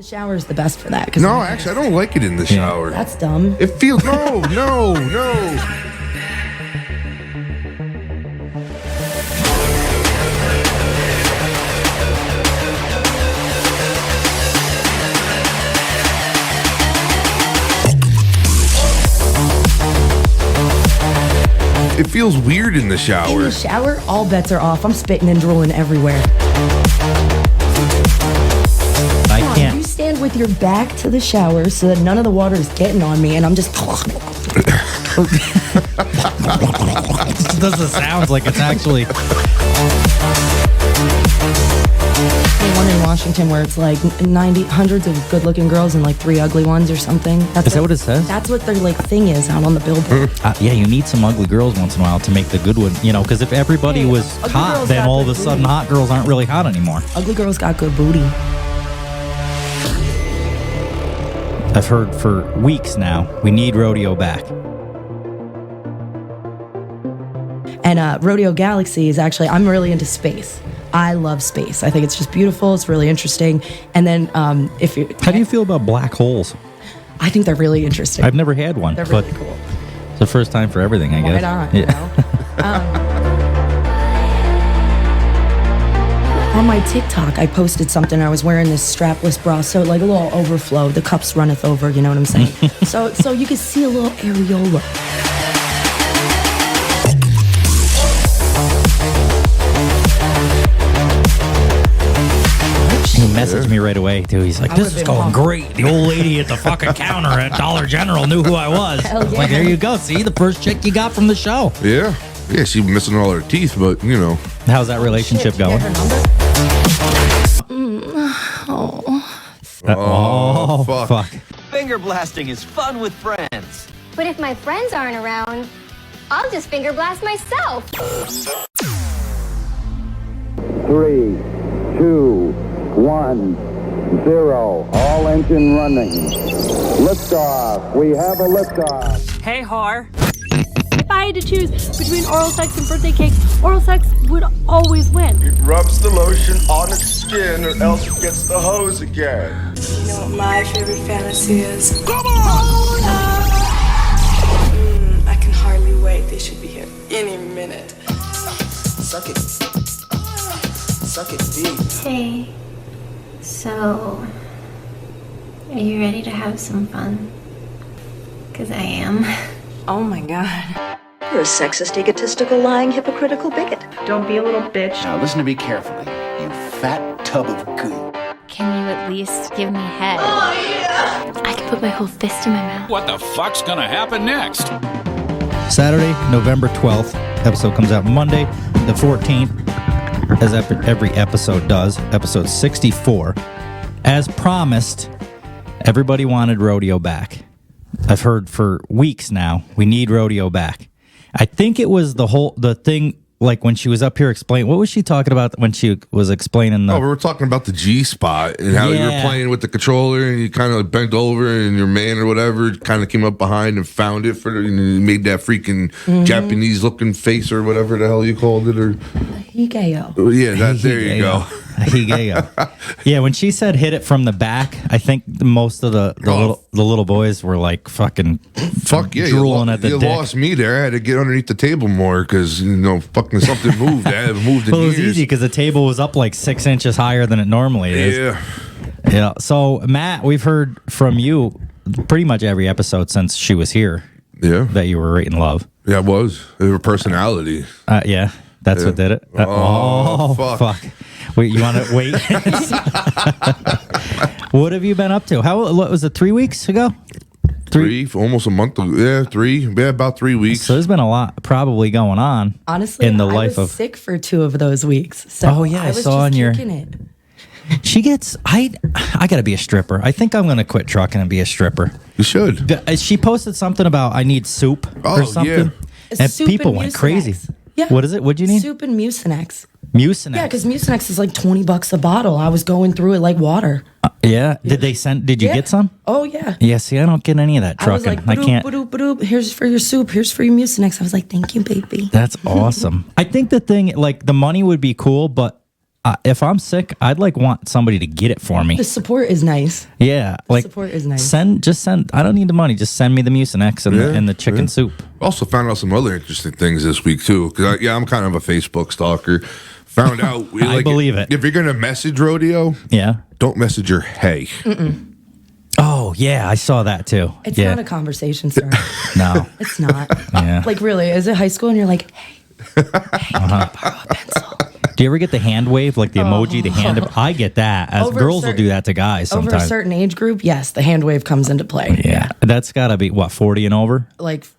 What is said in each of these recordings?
The shower is the best for that. No, actually, I don't like it in the shower. That's dumb. It feels no. It feels weird in the shower. In the shower, all bets are off. I'm spitting and drooling everywhere. I can't. You stand with your back to the shower so that none of the water is getting on me, and I'm just. It doesn't sound like it's actually. One in Washington where it's like hundreds of good-looking girls and like 3 ugly ones or something. Is that what it says? That's what their like thing is out on the billboard. Yeah, you need some ugly girls once in a while to make the good one. You know, because if everybody was hot, then all of a sudden hot girls aren't really hot anymore. Ugly girls got good booty. I've heard for weeks now, we need Rodeo back. And Rodeo Galaxy is actually, I'm really into space. I love space. I think it's just beautiful. It's really interesting. And then if you... How do you feel about black holes? I think they're really interesting. I've never had one. They're really cool. It's the first time for everything, I guess. Right on, yeah. you know? On my TikTok, I posted something. I was wearing this strapless bra, so like a little overflow. The cups runneth over, you know what I'm saying? so you can see a little areola. He messaged me right away, too. He's like, this is going great. The old lady at the fucking counter at Dollar General knew who I was. Hell yeah. Like, there you go. See, the first chick you got from the show. Yeah, she's missing all her teeth, but, you know. How's that relationship going? Oh, fuck. Finger blasting is fun with friends. But if my friends aren't around, I'll just finger blast myself. 3, 2, 1, 0. All engine running. Liftoff. We have a liftoff. Hey, whore. If I had to choose between oral sex and birthday cake, oral sex would always win. It rubs the lotion on its skin or else it gets the hose again. You know what my favorite fantasy is? Come on! I can hardly wait. They should be here any minute. Suck it. Suck it deep. Hey, so are you ready to have some fun? Because I am. Oh my god. You're a sexist, egotistical, lying, hypocritical bigot. Don't be a little bitch. Now listen to me carefully, you fat tub of goo. Can you at least give me head? Oh, yeah! I can put my whole fist in my mouth. What the fuck's gonna happen next? Saturday, November 12th. Episode comes out Monday, the 14th, as every episode does. Episode 64. As promised, everybody wanted Rodeo back. I've heard for weeks now, we need Rodeo back. I think it was the thing, like when she was up here explaining, what was she talking about when she was explaining the... Oh, we were talking about the G spot and how you were playing with the controller and you kind of bent over and your man or whatever kind of came up behind and found it and you made that freaking Japanese looking face or whatever the hell you called it. Or Higeo. Yeah, there you go. Higeo. Yeah, when she said hit it from the back, I think most of the little boys were like fucking drooling at the dick. You lost me there. I had to get underneath the table more because, fucking something moved. I haven't moved in Well, it was years. easy because the table was up like 6 inches higher than it normally is. Yeah. So, Matt, we've heard from you pretty much every episode since she was here. Yeah. That you were right in love. Yeah, it was. Her personality. Yeah. That's what did it. Fuck. Wait, you want to wait? What have you been up to? What was it, 3 weeks ago? Three, almost a month ago. Yeah, 3. Yeah, about 3 weeks. So there's been a lot probably going on. Honestly, in the I life was sick for 2 of those weeks. So I saw on your... it. She gets... I got to be a stripper. I think I'm going to quit trucking and be a stripper. You should. She posted something about I need soup or something. Yeah. And soup people and went Mucinex. crazy. Yeah. What is it? What'd you need? Soup and Mucinex. Mucinex. Yeah, because Mucinex is like $20 a bottle. I was going through it like water. Yeah. Did you get some? Oh, yeah. Yeah, see, I don't get any of that trucking. I was like, I can't. Here's for your soup. Here's for your Mucinex. I was like, thank you, baby. That's awesome. I think the thing, like, the money would be cool, but if I'm sick, I'd want somebody to get it for me. The support is nice. Yeah, support is nice. Send. I don't need the money. Just send me the Mucinex and the chicken soup. Also found out some other interesting things this week too. Because I'm kind of a Facebook stalker. Found out. I believe it. If you're gonna message Rodeo, don't message her. Hey. Mm-mm. Oh yeah, I saw that too. It's not a conversation starter. No, it's not. Yeah. Really, is it high school and you're like, hey, can I borrow a pencil? Do you ever get the hand wave, the emoji, the hand? I get that. As girls will do that to guys sometimes. Over a certain age group, yes, the hand wave comes into play. Yeah, that's got to be 40 and over.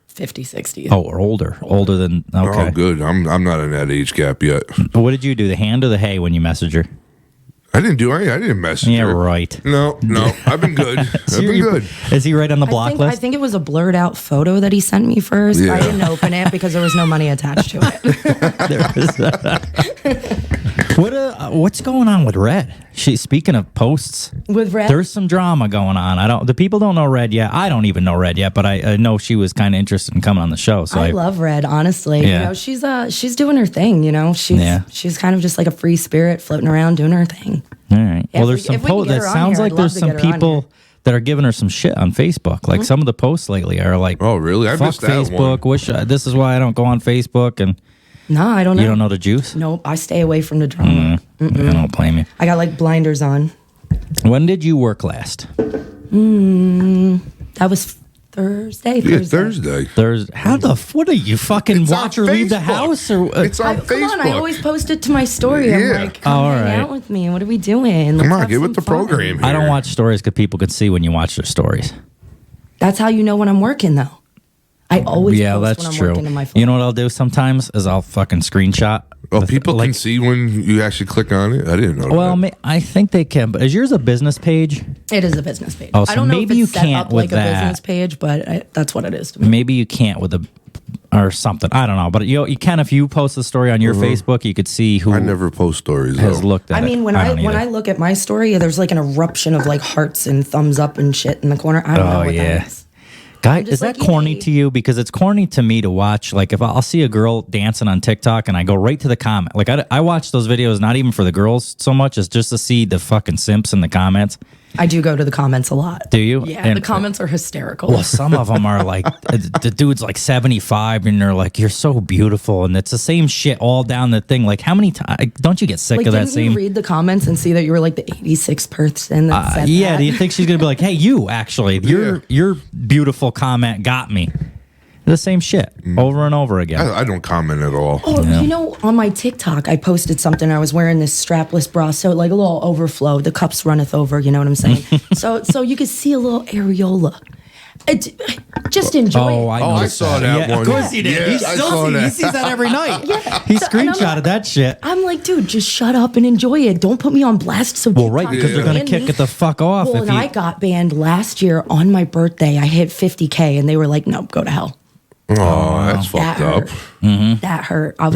50, 60. Oh, or older than. Okay. Oh, good. I'm not in that age gap yet. What did you do? The hand or the hey when you message her? I didn't do anything. I didn't message her. Yeah, right. No. I've been good. I've been good. Is he right on the block list? I think it was a blurred out photo that he sent me first. Yeah. I didn't open it because there was no money attached to it. What's going on with Red? Speaking of posts, with Red, there's some drama going on. The people don't know Red yet. I don't even know Red yet, but I know she was kind of interested in coming on the show. So I love Red, honestly. Yeah. She's doing her thing. She's kind of just like a free spirit floating around doing her thing. All right. Yeah, well, there's some posts. That sounds like there's some people that are giving her some shit on Facebook. Some of the posts lately are like, "Oh, really? I fuck missed that Facebook. one. This is why I don't go on Facebook." And no, I don't know. You don't know the juice? Nope. I stay away from the drama. I don't blame you. I got blinders on. When did you work last? That was Thursday. Yeah, Thursday. How what are you fucking watch her leave the house or? It's on Facebook. Come on, I always post it to my story. Yeah. I'm like, come hang out with me. What are we doing? Come on, get with the program here. I don't watch stories because people could see when you watch their stories. That's how you know when I'm working, though. I always post that's when I'm true. working in my phone. You know what I'll do sometimes is I'll fucking screenshot. Oh, people can see when you actually click on it. I didn't know. Well, I think they can. But is yours a business page? It is a business page. Oh, so I don't know maybe if you it's set can't up with like a that. business page, but that's what it is to me. Maybe you can't with or something. I don't know, but you can if you post a story on your Facebook, you could see who. I never post stories. Has looked at it. I mean, when I look at my story, there's an eruption of hearts and thumbs up and shit in the corner. I don't know what that is. Guy, is that corny to you? Because it's corny to me to watch. If I'll see a girl dancing on TikTok and I go right to the comment. I watch those videos not even for the girls so much as just to see the fucking simps in the comments. I do go to the comments a lot. Do you? Yeah, the comments are hysterical. Well, some of them are the dude's 75 and they're like, "You're so beautiful," and it's the same shit all down the thing. How many times don't you get sick of that same? Didn't you read the comments and see that you were the 86th person that said that? Do you think she's gonna be like, "Hey, you actually, your beautiful comment got me"? The same shit over and over again. I don't comment at all. Oh, on my TikTok, I posted something. I was wearing this strapless bra, so a little overflow. The cups runneth over. You know what I'm saying? so you could see a little areola. Just enjoy it. I saw that one. Of course he did. Yeah, He sees that every night. He screenshotted that shit. I'm like, dude, just shut up and enjoy it. Don't put me on blast. So right, because they're gonna kick it the fuck off. Well, I got banned last year on my birthday. I hit 50K, and they were like, "No, go to hell." Oh, that's fucked up. That hurt. I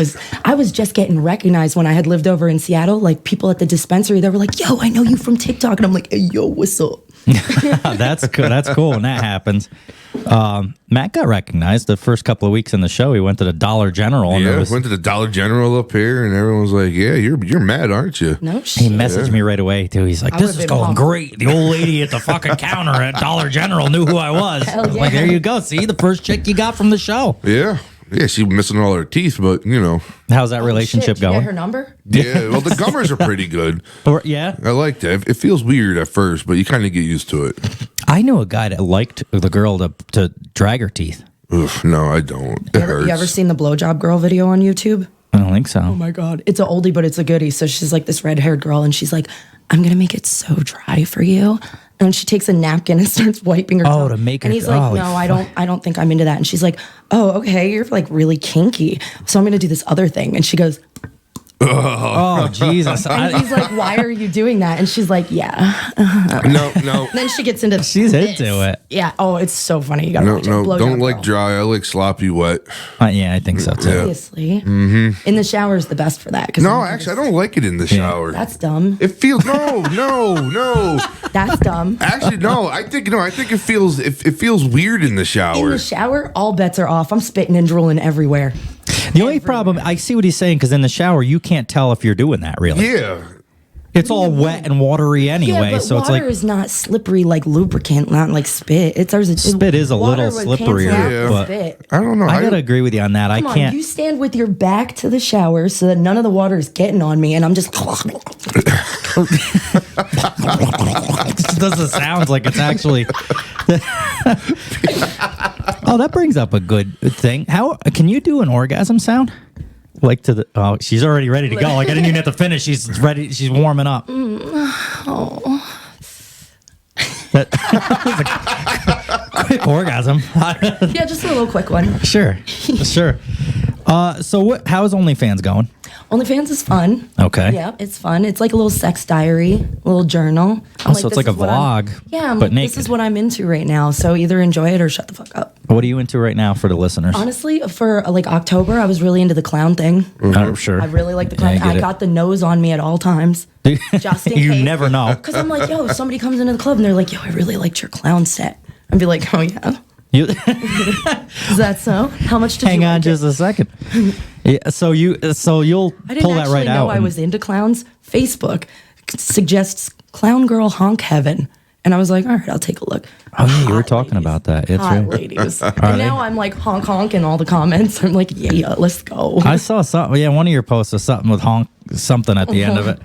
was just getting recognized when I had lived over in Seattle. People at the dispensary, they were like, "Yo, I know you from TikTok," and I'm like, "Hey, yo, what's up?" That's cool. That's cool when that happens. Matt got recognized the first couple of weeks in the show. He went to the Dollar General. And went to the Dollar General up here, and everyone was like, "Yeah, you're mad, aren't you?" No shit. He messaged me right away too. He's like, "This is going great." The old lady at the fucking counter at Dollar General knew who I was. I was like, "There you go. See, the first chick you got from the show." Yeah. Yeah, she's missing all her teeth, but How's that relationship going? Did you get her number? Yeah, well, the gummers are pretty good. Yeah. I like that. It feels weird at first, but you kind of get used to it. I knew a guy that liked the girl to drag her teeth. Oof, no, I don't. It hurts. You ever seen the blowjob girl video on YouTube? I don't think so. Oh my God. It's an oldie, but it's a goodie. So she's this red-haired girl, and she's like, "I'm going to make it so dry for you." And she takes a napkin and starts wiping her tongue. Oh, to make her. And he's like, "No, I don't think I'm into that." And she's like, "Oh, okay, you're really kinky. So I'm going to do this other thing." And she goes, "Oh, Jesus." And he's like, "Why are you doing that?" And she's like, "Yeah." No. And then she gets into She's this. into it. Yeah. Oh, it's so funny. You got to watch it. No, Blowjob don't like girl. dry. I like sloppy wet. Yeah, I think so too. Seriously. In the shower is the best for that. No, actually, I don't like it in the shower. That's dumb. It feels no. That's dumb. Actually, no. I think it feels weird in the shower. In the shower, all bets are off. I'm spitting and drooling everywhere. The only problem, I see what he's saying, because in the shower, you can't tell if you're doing that, really. Yeah. It's all wet and watery anyway, but so water it's like... is not slippery like lubricant, not like spit. Spit is a little slipperier, but I don't know. I gotta agree with you on that. Come on, you stand with your back to the shower so that none of the water is getting on me, and I'm just... It doesn't sound like it's actually... Oh, that brings up a good thing. How can you do an orgasm sound? Like to the... Oh, she's already ready to go. Like, I didn't even have to finish. She's ready. She's warming up. Oh. Quick orgasm. Yeah, just a little quick one. Sure. So how's OnlyFans going? OnlyFans is fun. Okay. Yeah, it's fun. It's like a little sex diary, a little journal. So it's like a vlog. But naked. This is what I'm into right now. So either enjoy it or shut the fuck up. What are you into right now for the listeners? Honestly, for like October, I was really into the clown thing. Oh, sure. I really like the clown. Yeah, I got the nose on me at all times. Just in case. You never know. Because I'm like, yo, somebody comes into the club and they're like, yo, I really liked your clown set. I'd be like, oh yeah. Is that so? How much did Hang you on like just a second. Yeah, so you'll pull that right out. I didn't actually know I was into clowns. Facebook suggests clown girl honk heaven. And I was like, all right, I'll take a look. Oh, yeah, you were talking about that. It's Hot right. ladies. And now I'm like honk honk in all the comments. I'm like, yeah, let's go. I saw something. Yeah, one of your posts was something with honk something at the end of it.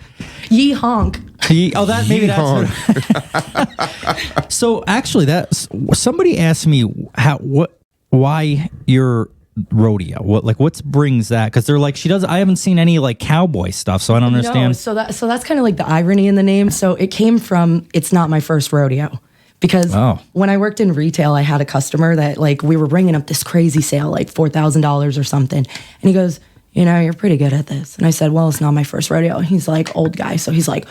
Yee honk. That maybe that's what. So actually, somebody asked me why your rodeo. What brings that? Because they're like, I haven't seen any like cowboy stuff, so I don't understand. No, so that's kind of like the irony in the name. So it came from it's not my first rodeo. Because when I worked in retail, I had a customer that like we were bringing up this crazy sale, like $4,000 or something. And he goes, you know, you're pretty good at this. And I said, well, it's not my first rodeo. And he's like, old guy. So he's like,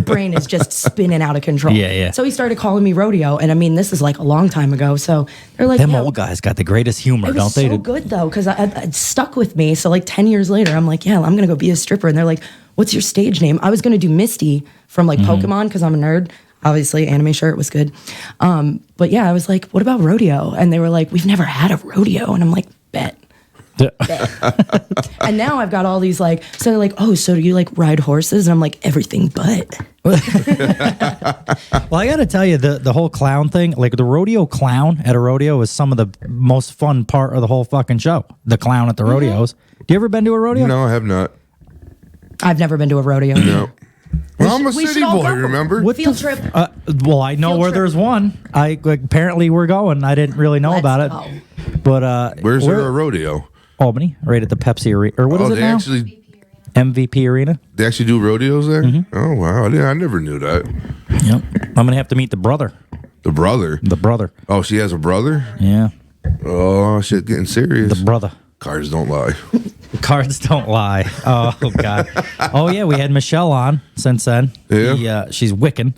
brain is just spinning out of control. Yeah. So he started calling me rodeo. And I mean, this is like a long time ago. So they're like, them old guys got the greatest humor, don't they? It was so good though, because it stuck with me. So like 10 years later, I'm like, yeah, I'm going to go be a stripper. And they're like, what's your stage name? I was going to do Misty from like Pokemon because I'm a nerd. Obviously, anime shirt was good. But yeah, I was like, what about rodeo? And they were like, we've never had a rodeo. And I'm like, bet. And now I've got all these like, so they're like, oh, so do you like ride horses? And I'm like, everything but. Well, I got to tell you, the whole clown thing, like the rodeo clown at a rodeo is some of the most fun part of the whole fucking show. The clown at the rodeos. Do you ever been to a rodeo? No, I have not. I've never been to a rodeo. No. Well, I'm a city boy, remember? What field trip? Well, I know where there's one. Apparently we're going. I didn't really know about it. But where's there a rodeo? Albany, right at the Pepsi Arena. Or what is it now? MVP Arena. They actually do rodeos there? Mm-hmm. Oh, wow. I never knew that. Yep. I'm going to have to meet the brother. The brother? The brother. Oh, she has a brother? Yeah. Oh, shit, getting serious. The brother. Cards don't lie. Cards don't lie. Oh, God. Oh, yeah, we had Michelle on since then. Yeah. She's Wiccan.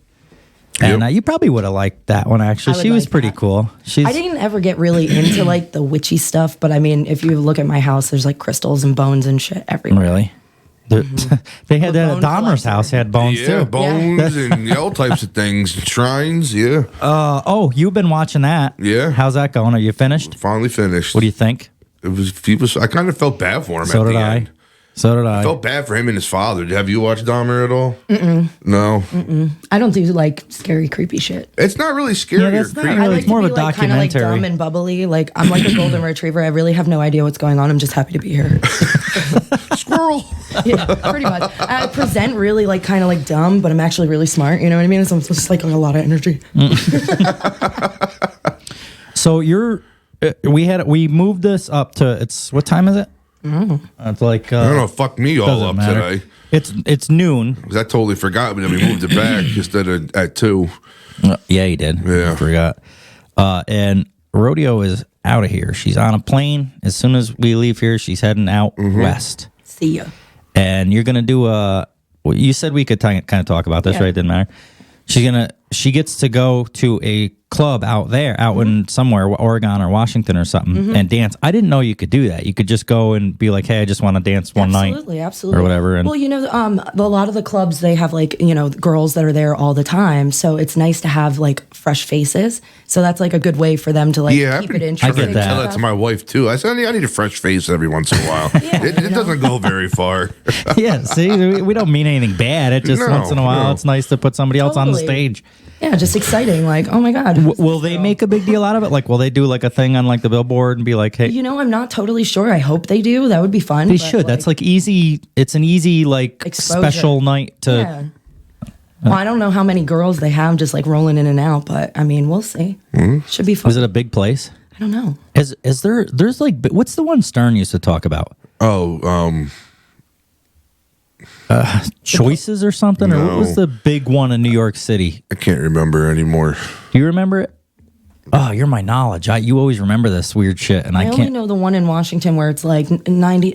And you probably would have liked that one, actually. She was pretty cool. I didn't ever get really into like the witchy stuff, but I mean, if you look at my house, there's like crystals and bones and shit everywhere. Really? They had that at Dahmer's house. They had bones too. Yeah, bones and all types of things. Shrines, yeah. You've been watching that. Yeah. How's that going? Are you finished? Finally finished. What do you think? I kind of felt bad for him at the end. So did I. I felt bad for him and his father. Have you watched Dahmer at all? No. I don't do like scary, creepy shit. It's not really scary or creepy. Really, it's more of a documentary. Kind of like dumb and bubbly. Like I'm like a golden retriever. I really have no idea what's going on. I'm just happy to be here. Squirrel. Yeah, pretty much. I present really like kind of like dumb, but I'm actually really smart. You know what I mean? So I'm just like a lot of energy. So we moved this up to what time is it? It's like I don't know. Fuck me all up matter. today. It's noon. Because I totally forgot, but then we moved it back instead of at 2. Yeah, you did. Yeah, I forgot. And Rodeo is out of here. She's on a plane. As soon as we leave here, she's heading out west. See ya. And you're gonna do you said we could kind of talk about this, right? Didn't matter. She gets to go to a club out in somewhere, Oregon or Washington or something, and dance. I didn't know you could do that. You could just go and be like, hey, I just want to dance one night. Absolutely. Or whatever. And, well, you know, a lot of the clubs, they have like, you know, girls that are there all the time. So it's nice to have like fresh faces. So that's like a good way for them to like keep it interesting. I get that. Tell that to my wife too. I said, I need a fresh face every once in a while. It doesn't go very far. Yeah, see, we don't mean anything bad. It just once in a while, it's nice to put somebody else on the stage. Yeah, just exciting. Like, oh my God. Will they make a big deal out of it? Like, will they do like a thing on like the billboard and be like, hey? You know, I'm not totally sure. I hope they do. That would be fun. They should. That's like easy. It's an easy like exposure. Special night to. Yeah. Well, I don't know how many girls they have just like rolling in and out, but I mean, we'll see. Should be fun. Is it a big place? I don't know. Is there's like, what's the one Stern used to talk about? Choices or something? No. Or what was the big one in New York City? I can't remember anymore. Do you remember it? Oh, you're my knowledge. You always remember this weird shit, and I only can't. know the one in Washington where it's like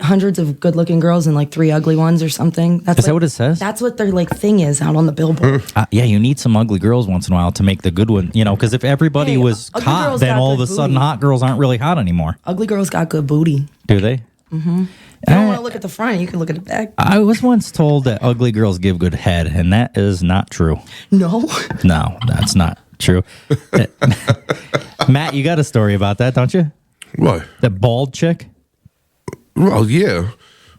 hundreds of good-looking girls and like 3 ugly ones or something. That's Is that what it says? That's what their like thing is out on the billboard. Yeah, you need some ugly girls once in a while to make the good one. You know, because if everybody was ugly hot, girls then got all of good a sudden booty. hot girls aren't really hot anymore. Ugly girls got good booty. Do they? Mm-hmm. You don't want to look at the front. You can look at the back. I was once told that ugly girls give good head, and that is not true. No. No, that's not true. Matt, you got a story about that, don't you? What? That bald chick? Well, yeah.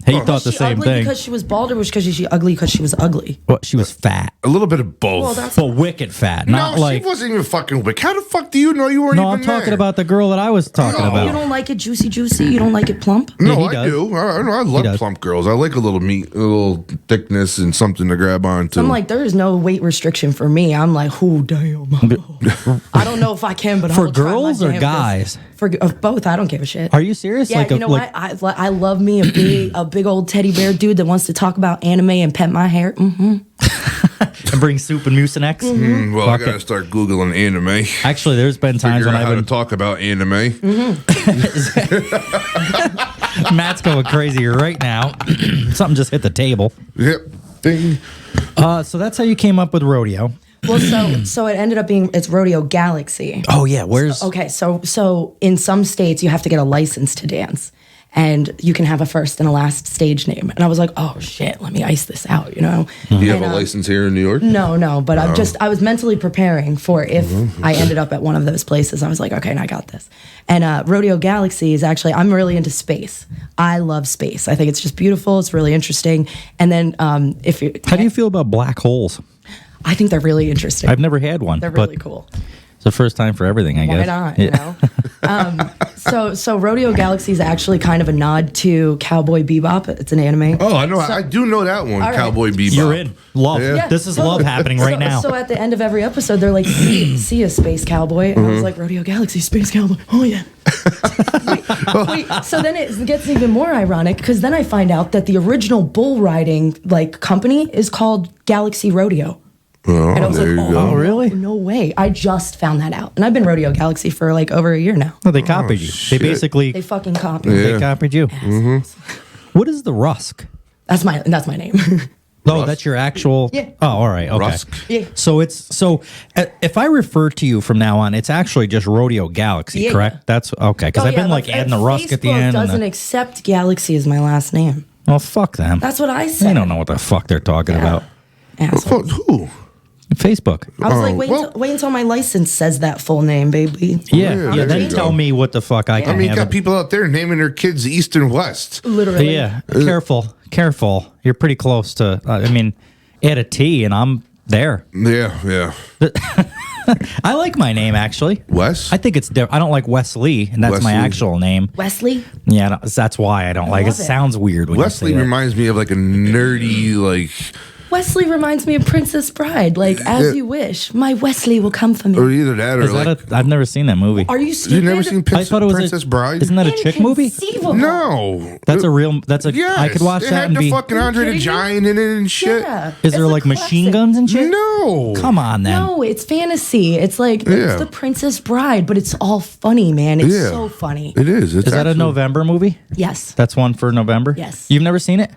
He thought the Was she same ugly thing. because she was bald, or was she ugly because she was ugly? Well, she was fat. A little bit of both. Well, that's But wicked fat. Not no, like. she wasn't even fucking wicked. How the fuck do you know you weren't No, even I'm talking there? about the girl that I was talking about. You don't like it juicy? You don't like it plump? No, he I does. do. I love does. plump girls. I like a little meat, a little thickness, and something to grab onto. I'm like, there is no weight restriction for me. I'm like, oh damn. I don't know if I can, but For I'll try my girls or damnedest. guys? For both, I don't give a shit. Are you serious? Yeah, Like you know what? I love me a big old teddy bear dude that wants to talk about anime and pet my hair. Mm-hmm. And bring soup and Mucinex? Well, I Fuck gotta it. start Googling anime. Actually, there's been times Figure when out I've how been. to talk about anime. Matt's going crazy right now. Something just hit the table. Yep. Ding. So that's how you came up with Rodeo. Well, so it ended up being it's Rodeo Galaxy. Oh yeah, where's? Okay, so in some states you have to get a license to dance, and you can have a first and a last stage name. And I was like, oh shit, let me ice this out, you know. Do you have a license here in New York? No, but I was mentally preparing for if I ended up at one of those places. I was like, okay, I got this. And Rodeo Galaxy is actually, I'm really into space. I love space. I think it's just beautiful. It's really interesting. And then How do you feel about black holes? I think they're really interesting. I've never had one. They're really cool. It's the first time for everything, I Why guess. not? You know. So Rodeo Galaxy is actually kind of a nod to Cowboy Bebop. It's an anime. Oh, I know. I do know that one. All right. Cowboy Bebop. You're in. Love. Yeah. This is love happening right now. So at the end of every episode, they're like, see a space cowboy. And I was like, Rodeo Galaxy, space cowboy. Oh, yeah. wait. So then it gets even more ironic because then I find out that the original bull riding like company is called Galaxy Rodeo. Oh, And I was there like, you go. Oh, really? No way. I just found that out. And I've been Rodeo Galaxy for like over a year now. No, they copied you. shit. They basically They fucking copied. Yeah. they copied you. What is the Rusk? That's my name. Oh, that's your actual. Yeah. Oh, all right. Okay. Rusk. Yeah. So if I refer to you from now on, it's actually just Rodeo Galaxy, Yeah, correct? yeah. That's okay. Because I've been like adding the Rusk at the Facebook end. doesn't accept Galaxy as my last name. Well, fuck them. That's what I They said. don't know what the fuck they're talking about. Asshole. Who? Facebook. I was like, well- wait until my license says that full name, baby. Yeah. there Yeah. you Then go. tell me what the fuck I I can mean, you have. got people out there naming their kids East and West. Literally. Yeah. Careful. You're pretty close to. I mean, add a T and I'm there. Yeah. I like my name actually. Wes? I think it's different. I don't like Wesley, and that's my Wesley. actual name. Wesley? Yeah, that's why I don't like it. love it. Sounds weird when Wesley you say that. reminds me of like a nerdy, like, Wesley reminds me of Princess Bride. Like, as you wish, my Wesley will come for me. or either that or Is like. that I've never seen that movie. Are you You stupid? never seen I thought it was Princess Bride? Isn't that a chick movie? Inconceivable. No. That's a real. That's a. Yes. I could watch it that had and the be. fucking Andre the kidding me? Giant in it and shit. Yeah. Is there It's a like machine classic. guns and shit? No. Come on then. No, it's fantasy. It's like Yeah. it's the Princess Bride, but it's all funny, man. It's Yeah. so funny. It is. It's Is that a actually- November movie? Yes. That's one for November. Yes. You've never seen it?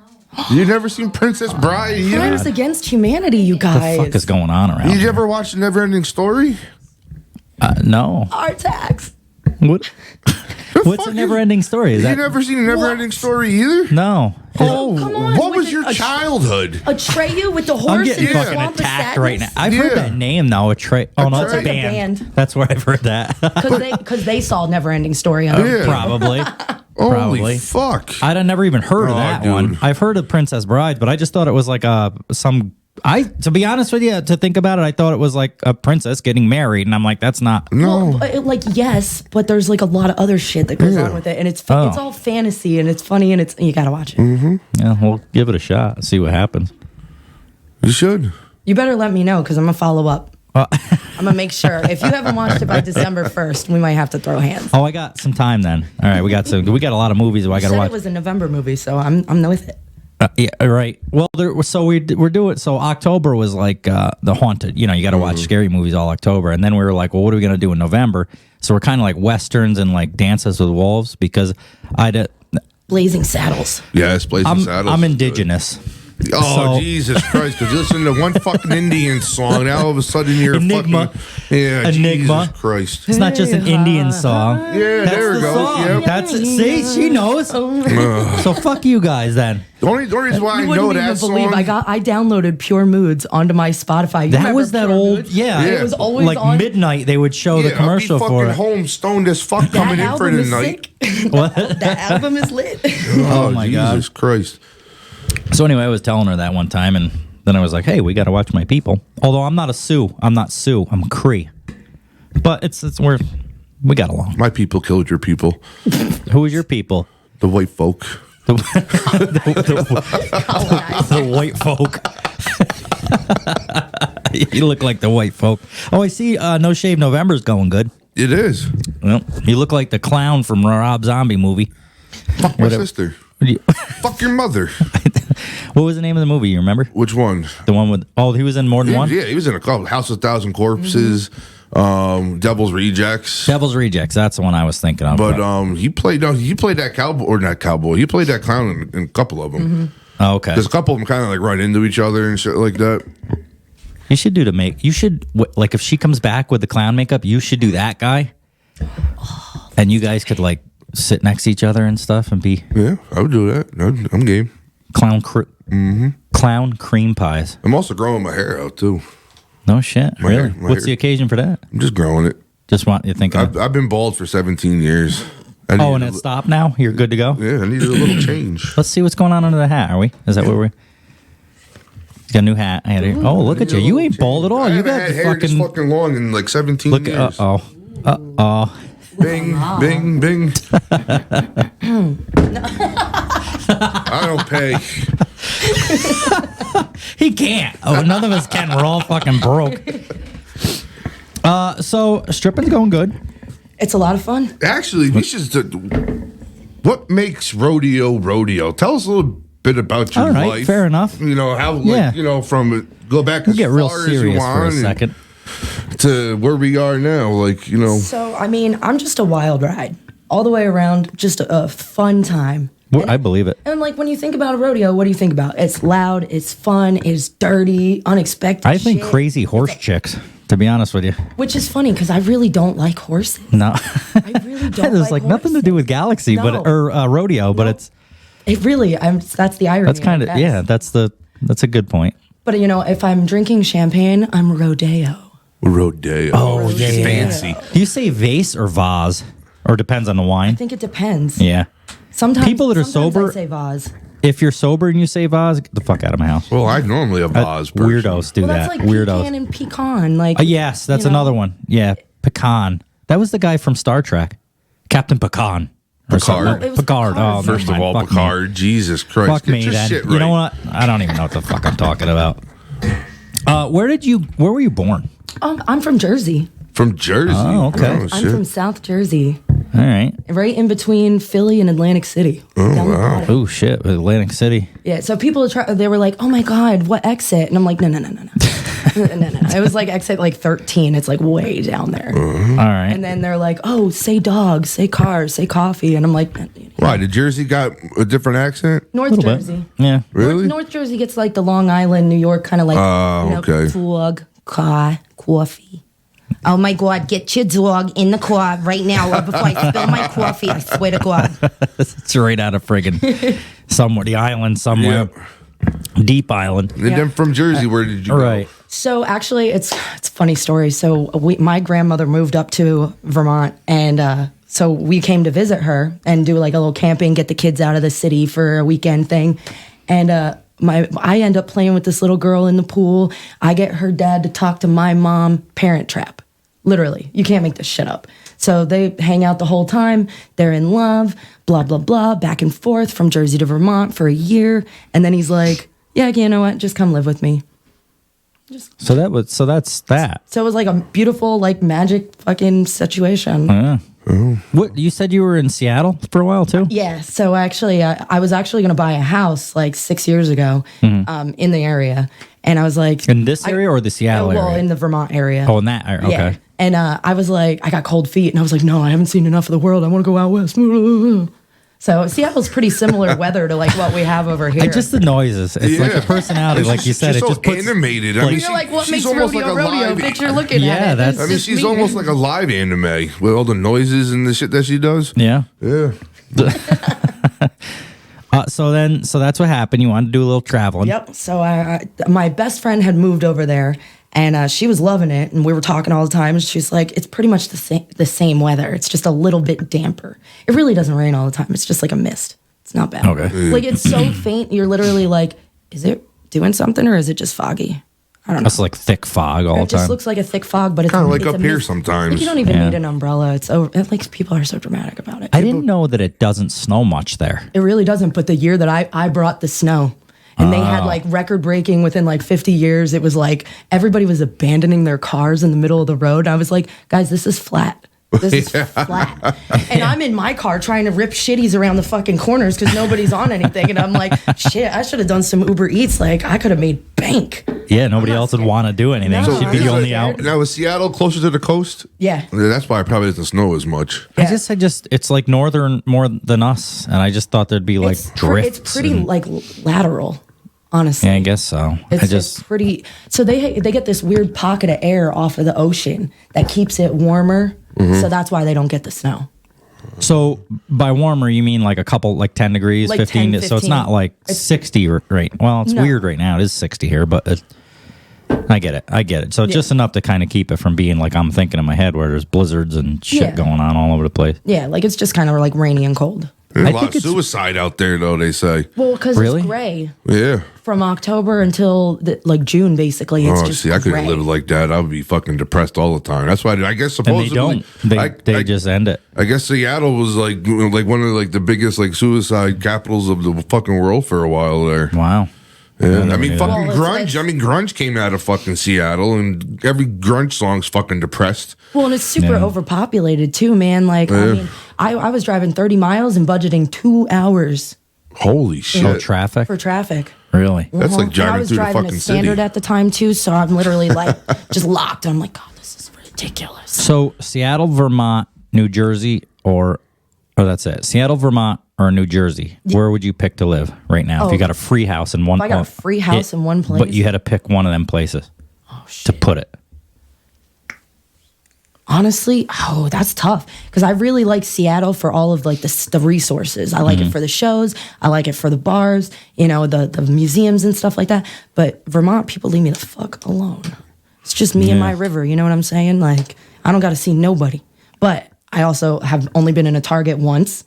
You never seen Princess Bride either? Crimes Against Humanity, you The guys. fuck is going on around? Did you here? ever watch The Neverending Story? No. Art tax. What? What's a never-ending story? You never seen a never-ending story either? No. Oh, come on, what was with your childhood? Atreyu with the horse I'm getting and the fucking swamp of attacked sadness? right now. I've heard that name now. Atreyu. Oh no, it's a Like a band. band. That's where I've heard that. Because they saw Never-Ending Story on it. Probably. Holy fuck! I'd have never even heard of that dude. one. I've heard of Princess Bride, but I just thought it was like some. To be honest with you, to think about it, I thought it was like a princess getting married, and I'm like, that's not. No. Well, yes, but there's like a lot of other shit that goes on with it, and it's it's all fantasy, and it's funny, and you gotta watch it. Mm-hmm. Yeah, we'll give it a shot. See what happens. You should. You better let me know because I'm gonna follow up. I'm gonna make sure. If you haven't watched it by December 1st, we might have to throw hands. Oh, I got some time then. All right, we got a lot of movies I You got to said watch. it was a November movie, so I'm with it. Yeah, right. Well, we're doing. So October was like the Haunted. You know, you got to watch scary movies all October, and then we were like, well, what are we gonna do in November? So we're kind of like westerns and like Dances with Wolves because Blazing Saddles. Yes, Blazing Saddles. I'm indigenous. Oh, Jesus Christ. Because you listen to one fucking Indian song, now all of a sudden you're Enigma. Yeah, Enigma. Jesus Christ. It's not just an Indian song. Yeah, there we go. Yep. That's it. See, she knows. So fuck you guys then. The only reason why I know that song. I downloaded Pure Moods onto my Spotify. That was that Pure old, Moods? yeah. It was always like on. midnight. They would show the commercial I'll be for it. fucking home stoned as fuck coming in for the night. What? That album is lit. Oh my Jesus Christ. So anyway, I was telling her that one time, and then I was like, "Hey, we got to watch My People." Although I'm not a Sioux, I'm Cree, but it's we got along. My people killed your people. Who was your people? The white folk. The white folk. You look like the white folk. Oh, I see. No Shave November's going good. It is. Well, you look like the clown from Rob Zombie movie. Fuck my sister. Fuck your mother. What was the name of the movie? You remember? Which one? The one with. Oh, he was in more than one. Yeah, he was in a couple. House of 1,000 Corpses. Devil's Rejects. Devil's Rejects. That's the one I was thinking of. But he played that cowboy or not cowboy. He played that clown in a couple of them. Oh, okay. There's a couple of them kind of like run into each other and shit like that. You should do You should like if she comes back with the clown makeup. You should do that guy, and you guys could like sit next to each other and stuff and be. Yeah, I would do that. I'm game. Clown cream pies. I'm also growing my hair out too. No shit. My Really? hair- What's the occasion for that? I'm just growing it. Just want you thinking. I've been bald for 17 years. And it stopped now? You're good to go? Yeah, I needed a little change. Let's see what's going on under the hat, are we? Is that where we're... Got a new hat. Oh, look at you. You ain't bald at all. You got had hair this fucking long in like 17 years. Uh-oh. Bing, bing, bing. I don't pay. He can't. Oh, none of us can. We're all fucking broke. So stripping's going good. It's a lot of fun. Actually, we should. What makes rodeo? Tell us a little bit about your all right, life. Fair enough. You know how, like, Yeah. you know, from go back as We'll get real far as you serious for a want second. to where we are now. Like, you know. So, I mean, I'm just a wild ride. All the way around, just a fun time. Well, I believe it. And like when you think about a rodeo, what do you think about? It's loud, it's fun, it's dirty, unexpected. I think shit. crazy horse chicks, to be honest with you. Which is funny because I really don't like horses. No. I really don't. There's like nothing to do with Galaxy, No. but or rodeo, but it's It really. That's the irony. that's kind of I guess. that's a good point. But you know, if I'm drinking champagne, I'm Rodeo. Rodeo. Oh, yeah. Fancy. Do you say vase or vase, or depends on the I wine? think it depends. Yeah. Sometimes People that are sometimes sober- I say vase. If you're sober and you say vase, get the fuck out of my house. Well, I normally a vase person. Weirdos do Well, that. that's like Weirdos. pecan and pecan. Like Yes, that's you know. another one. Yeah, pecan. That was the guy from Star Trek, Captain Pecan. Or Picard. something. No, it was Picard. Picard. Oh, First never of mind. all, Fuck Picard. Jesus Christ. Me. Fuck Get me your then. shit You know right. what? I don't even know what the fuck I'm talking about. Where were you born? I'm from Jersey. From Jersey. Oh, okay. Oh, I'm shit. from South Jersey, All right. right in between Philly and Atlantic City. Oh, Down the wow. bottom. Oh shit, Atlantic City. Yeah, so people they were like, "Oh my god, what exit?" And I'm like, "No, no, no, no, no, no, no, no." It was like exit like 13. It's like way down there. All right. And then they're like, "Oh, say dogs, say cars, say coffee," and I'm like, Why? Did Jersey got a different accent? "North Little bit. Jersey." Yeah. Really? North Jersey gets like the Long Island, New York kind of like, Oh, okay. plug, car, coffee. Oh my God, get your dog in the car right now or before I spill my coffee. I swear to God. It's right out of friggin' somewhere, the island somewhere. Deep island. And then from Jersey, where did you go? Right. So actually, it's a funny story. So my grandmother moved up to Vermont, and so we came to visit her and do like a little camping, get the kids out of the city for a weekend thing. And I end up playing with this little girl in the pool. I get her dad to talk to my mom. Parent Trap. Literally, you can't make this shit up. So they hang out the whole time. They're in love, blah, blah, blah, back and forth from Jersey to Vermont for a year. And then he's like, yeah, you know what? Just come live with me. So that's that. So it was like a beautiful, like magic fucking situation. Yeah. What, you said you were in Seattle for a while too? Yeah. So actually, I was actually going to buy a house like 6 years ago in the area. And I was like... In this area or the Seattle area? Well, in the Vermont area. Oh, in that area. Okay. Yeah. And I was like, I got cold feet. And I was like, no, I haven't seen enough of the world. I want to go out west. So Seattle's pretty similar weather to like what we have over here. Just the noises. It's like a personality, like you said. She's it so just puts animated. You're like, what makes rodeo rodeo? Bitch, you're looking at it. I mean, she's almost like a live anime with all the noises and the shit that she does. Yeah. Yeah. So that's what happened. You wanted to do a little traveling. Yep. So my best friend had moved over there, and she was loving it, and we were talking all the time. And she's like, "It's pretty much the same weather. It's just a little bit damper. It really doesn't rain all the time. It's just like a mist. It's not bad. Okay. Like it's so faint. You're literally like, is it doing something or is it just foggy? I don't know. That's like thick fog all the time. It just looks like a thick fog, but it's kind of like it's up here sometimes. Like you don't even need an umbrella. It's over. Like people are so dramatic about it. I didn't know that it doesn't snow much there. It really doesn't. But the year that I brought the snow, and they had like record breaking within like 50 years. It was like everybody was abandoning their cars in the middle of the road. I was like, guys, this is flat. This is flat. And I'm in my car trying to rip shitties around the fucking corners because nobody's on anything. And I'm like, shit, I should have done some Uber Eats. Like, I could have made bank. Yeah, nobody else would want to do anything. No, She'd be the only out. Now, is Seattle closer to the coast? Yeah. That's why it probably doesn't snow as much. I just, it's like northern more than us. And I just thought there'd be like drifts. It's pretty like lateral. Honestly, yeah, I guess so. It's pretty. So they get this weird pocket of air off of the ocean that keeps it warmer. So that's why they don't get the snow. So by warmer, you mean like a couple, like 10 degrees, Like 15? 10, So it's not like 60 right. Well, it's weird right now. It is 60 here, but I get it. So just enough to kind of keep it from being like I'm thinking in my head where there's blizzards and shit going on all over the place. Yeah, like it's just kind of like rainy and cold. There's a lot of suicide out there, though, they say. Well, because it's gray. Yeah. From October until like June, basically. It's just I couldn't gray. live like that. I would be fucking depressed all the time. That's why I guess And supposedly they don't. They just end it. I guess Seattle was like one of like the biggest like suicide capitals of the fucking world for a while there. Wow. Yeah, I mean, fucking Well, grunge. I mean, grunge came out of fucking Seattle, and every grunge song's fucking depressed. Well, and it's super overpopulated too, man. Like, I mean, I was driving 30 miles and budgeting 2 hours. Holy shit! Oh, traffic? For traffic. Really? That's like And I driving was through the driving fucking a standard city. at the time too, so I'm literally like just locked. I'm like, God, this is ridiculous. So Seattle, Vermont, New Jersey, or that's it. Seattle, Vermont, or New Jersey. Where would you pick to live right now if you got a free house in one? If I got a free house in one place, but you had to pick one of them places to put it. Honestly, that's tough because I really like Seattle for all of like the resources. I like it for the shows. I like it for the bars, the museums and stuff like that. But Vermont, people leave me the fuck alone. It's just me and my river. You know what I'm saying? Like, I don't got to see nobody. But I also have only been in a Target once.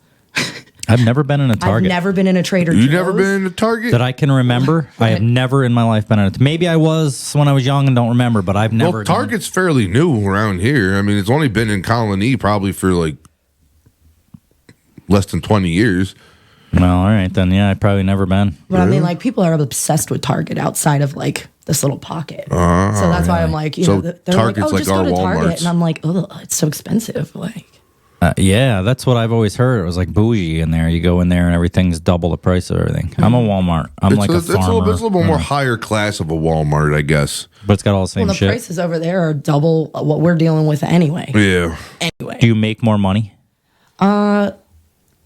I've never been in a Target. I've never been in a Trader Joe's. You never been in a Target? That I can remember. I have never in my life been in a. Maybe I was when I was young and don't remember, but I've never. Well, Target's fairly new around here. I mean, it's only been in Colony probably for like less than 20 years. Well, all right then. Yeah, I've probably never been. But I mean, like, people are obsessed with Target outside of like this little pocket. So that's why I'm like, So they're Target's like, like just our go to Target, Walmarts. and I'm like, oh, it's so expensive. Like. Yeah, that's what I've always heard. It was like bougie in there. You go in there and everything's double the price of everything. I'm a Walmart. I'm like a farmer. It's a little more higher class of a Walmart, I guess. But it's got all the same Well, the shit. prices over there are double what we're dealing with anyway. Yeah. Anyway. Do you make more money?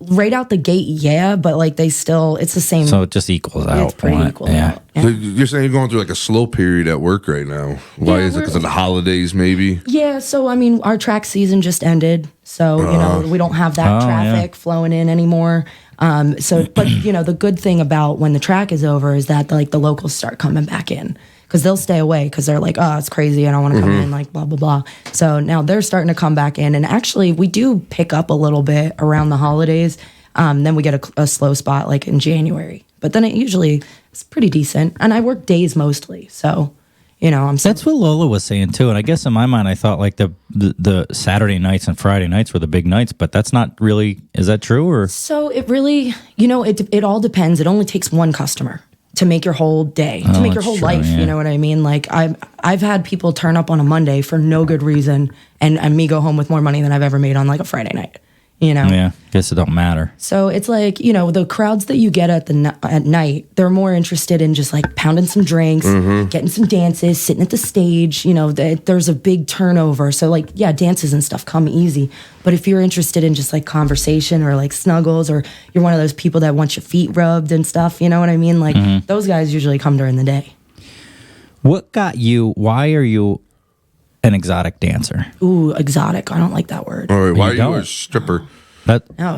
right out the gate, yeah, but like it's the same. So it just equals out. It's pretty equal. Yeah. So you're saying you're going through like a slow period at work right now. Why is it? Because of the holidays, maybe? Yeah, so I mean, our track season just ended, so we don't have that traffic flowing in anymore. But the good thing about when the track is over is that like the locals start coming back in because they'll stay away because they're like, oh, it's crazy, I don't want to come in, like blah blah blah. So now they're starting to come back in, and actually we do pick up a little bit around the holidays. Then we get a slow spot like in January, but then it usually is pretty decent. And I work days mostly, so that's what Lola was saying too. And I guess in my mind, I thought like the Saturday nights and Friday nights were the big nights, but that's not really. Is that true or? So it really, it all depends. It only takes one customer to make your whole day, to make your whole life. Yeah. You know what I mean? Like I've had people turn up on a Monday for no good reason, and me go home with more money than I've ever made on like a Friday night. Yeah, guess it don't matter. So it's like, the crowds that you get at night, they're more interested in just like pounding some drinks, getting some dances, sitting at the stage. There's a big turnover. So like, yeah, dances and stuff come easy. But if you're interested in just like conversation or like snuggles, or you're one of those people that wants your feet rubbed and stuff, you know what I mean? Like those guys usually come during the day. What got you? Why are you an exotic dancer? Ooh, exotic. I don't like that word. All right, why are you a stripper?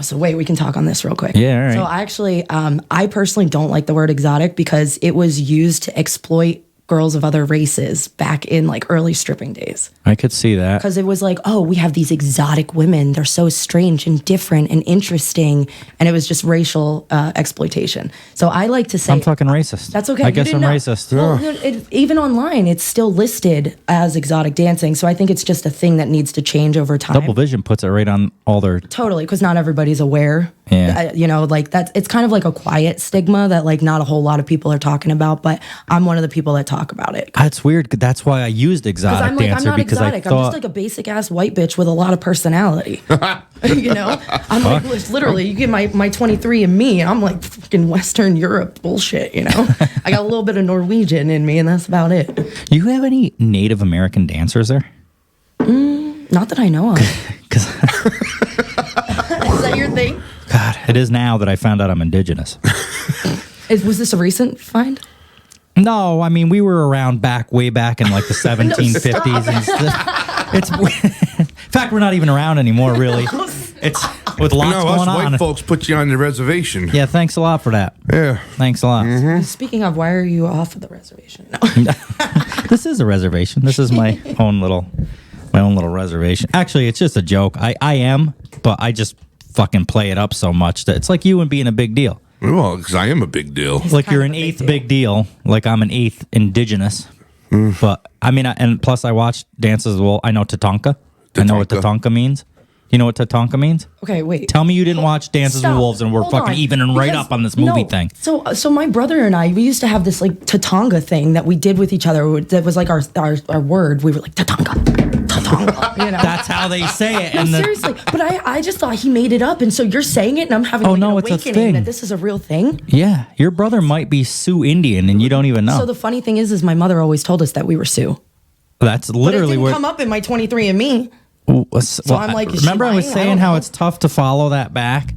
So wait, we can talk on this real quick. Yeah, all right. So I actually, I personally don't like the word exotic because it was used to exploit girls of other races back in like early stripping days. I could see that. Because it was like, oh, we have these exotic women. They're so strange and different and interesting. And it was just racial exploitation. So I like to say... I'm fucking racist. That's okay. I guess I'm racist. Well, even online, it's still listed as exotic dancing. So I think it's just a thing that needs to change over time. Double Vision puts it right on all their... Totally, because not everybody's aware. Yeah. It's kind of like a quiet stigma that like not a whole lot of people are talking about, but I'm one of the people that talk about it. That's weird. That's why I used exotic I'm like, dancer. I'm not exotic. I'm just like a basic ass white bitch with a lot of personality. I'm like literally. You get my 23andMe, and I'm like fucking Western Europe bullshit. I got a little bit of Norwegian in me, and that's about it. Do you have any Native American dancers there? Not that I know of. Is that your thing? God, it is now that I found out I'm indigenous. Was this a recent find? No, I mean, we were around way back in like the 1750s and stuff. In fact, we're not even around anymore, really. It's with lots going on. White folks put you on the reservation. Yeah, thanks a lot for that. Yeah. Thanks a lot. Speaking of, why are you off of the reservation? No. This is a reservation. This is my own little reservation. Actually, it's just a joke. I am, but I just fucking play it up so much that it's like you and being a big deal. Well, because I am a big deal. Like you're an eighth big deal. Like I'm an eighth indigenous. But I mean, and plus I watched Dances of the Wolves. I know Tatanka. I know what Tatanka means. You know what Tatanka means? Okay, wait. Tell me you didn't watch Dances of the Wolves and we're fucking evening right up on this movie thing. So my brother and I, we used to have this like Tatanka thing that we did with each other. That was like our word. We were like Tatanka. That's how they say it. No, seriously. But I just thought he made it up, and so you're saying it, and I'm having an awakening that this is a real thing. Yeah, your brother might be Sioux Indian, and you don't even know. So the funny thing is my mother always told us that we were Sioux. That's literally but it didn't come up in my 23andMe. So I'm like, remember I was saying how it's tough to follow that back?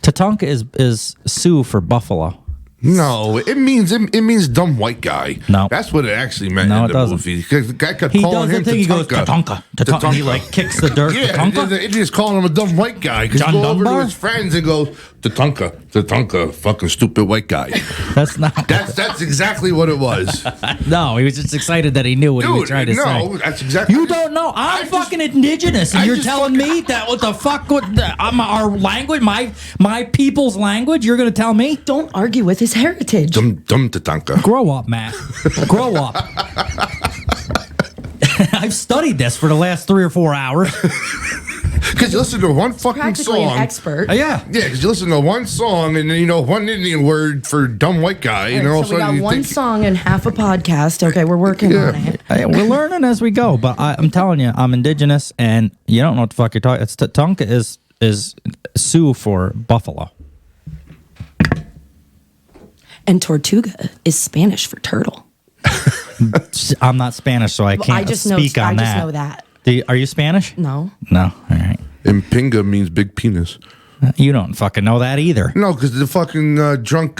Tatanka is Sioux for buffalo. No, it means dumb white guy. No, that's what it actually meant. No, in it the doesn't. Movie. Because the guy kept he calling him Tatanka. He goes Tatanka. He like kicks the dirt. Yeah, Tatanka? It just calling him a dumb white guy. Because he goes over to his friends and goes Tatanka, fucking stupid white guy. That's not. That's exactly what it was. No, he was just excited that he knew what he was trying to say. No, that's exactly. You don't know. I'm fucking indigenous, and you're telling me that what the fuck? Our language, my people's language. You're gonna tell me? Don't argue with his heritage. Dumb Tatanka. Grow up, Matt. Grow up. I've studied this for the last 3 or 4 hours. Because you listen to one fucking song. An expert. Yeah. Yeah, because you listen to one song and then you know one Indian word for dumb white guy. And all so we got one song and half a podcast. Okay, we're working on it. We're learning as we go. But I'm telling you, I'm indigenous and you don't know what the fuck you're talking. It's Tatanka is Sioux for buffalo. And Tortuga is Spanish for turtle. I'm not Spanish, so I can't speak on that. I just know that. Are you Spanish? No. No. All right. And pinga means big penis. You don't fucking know that either. No, because the fucking drunk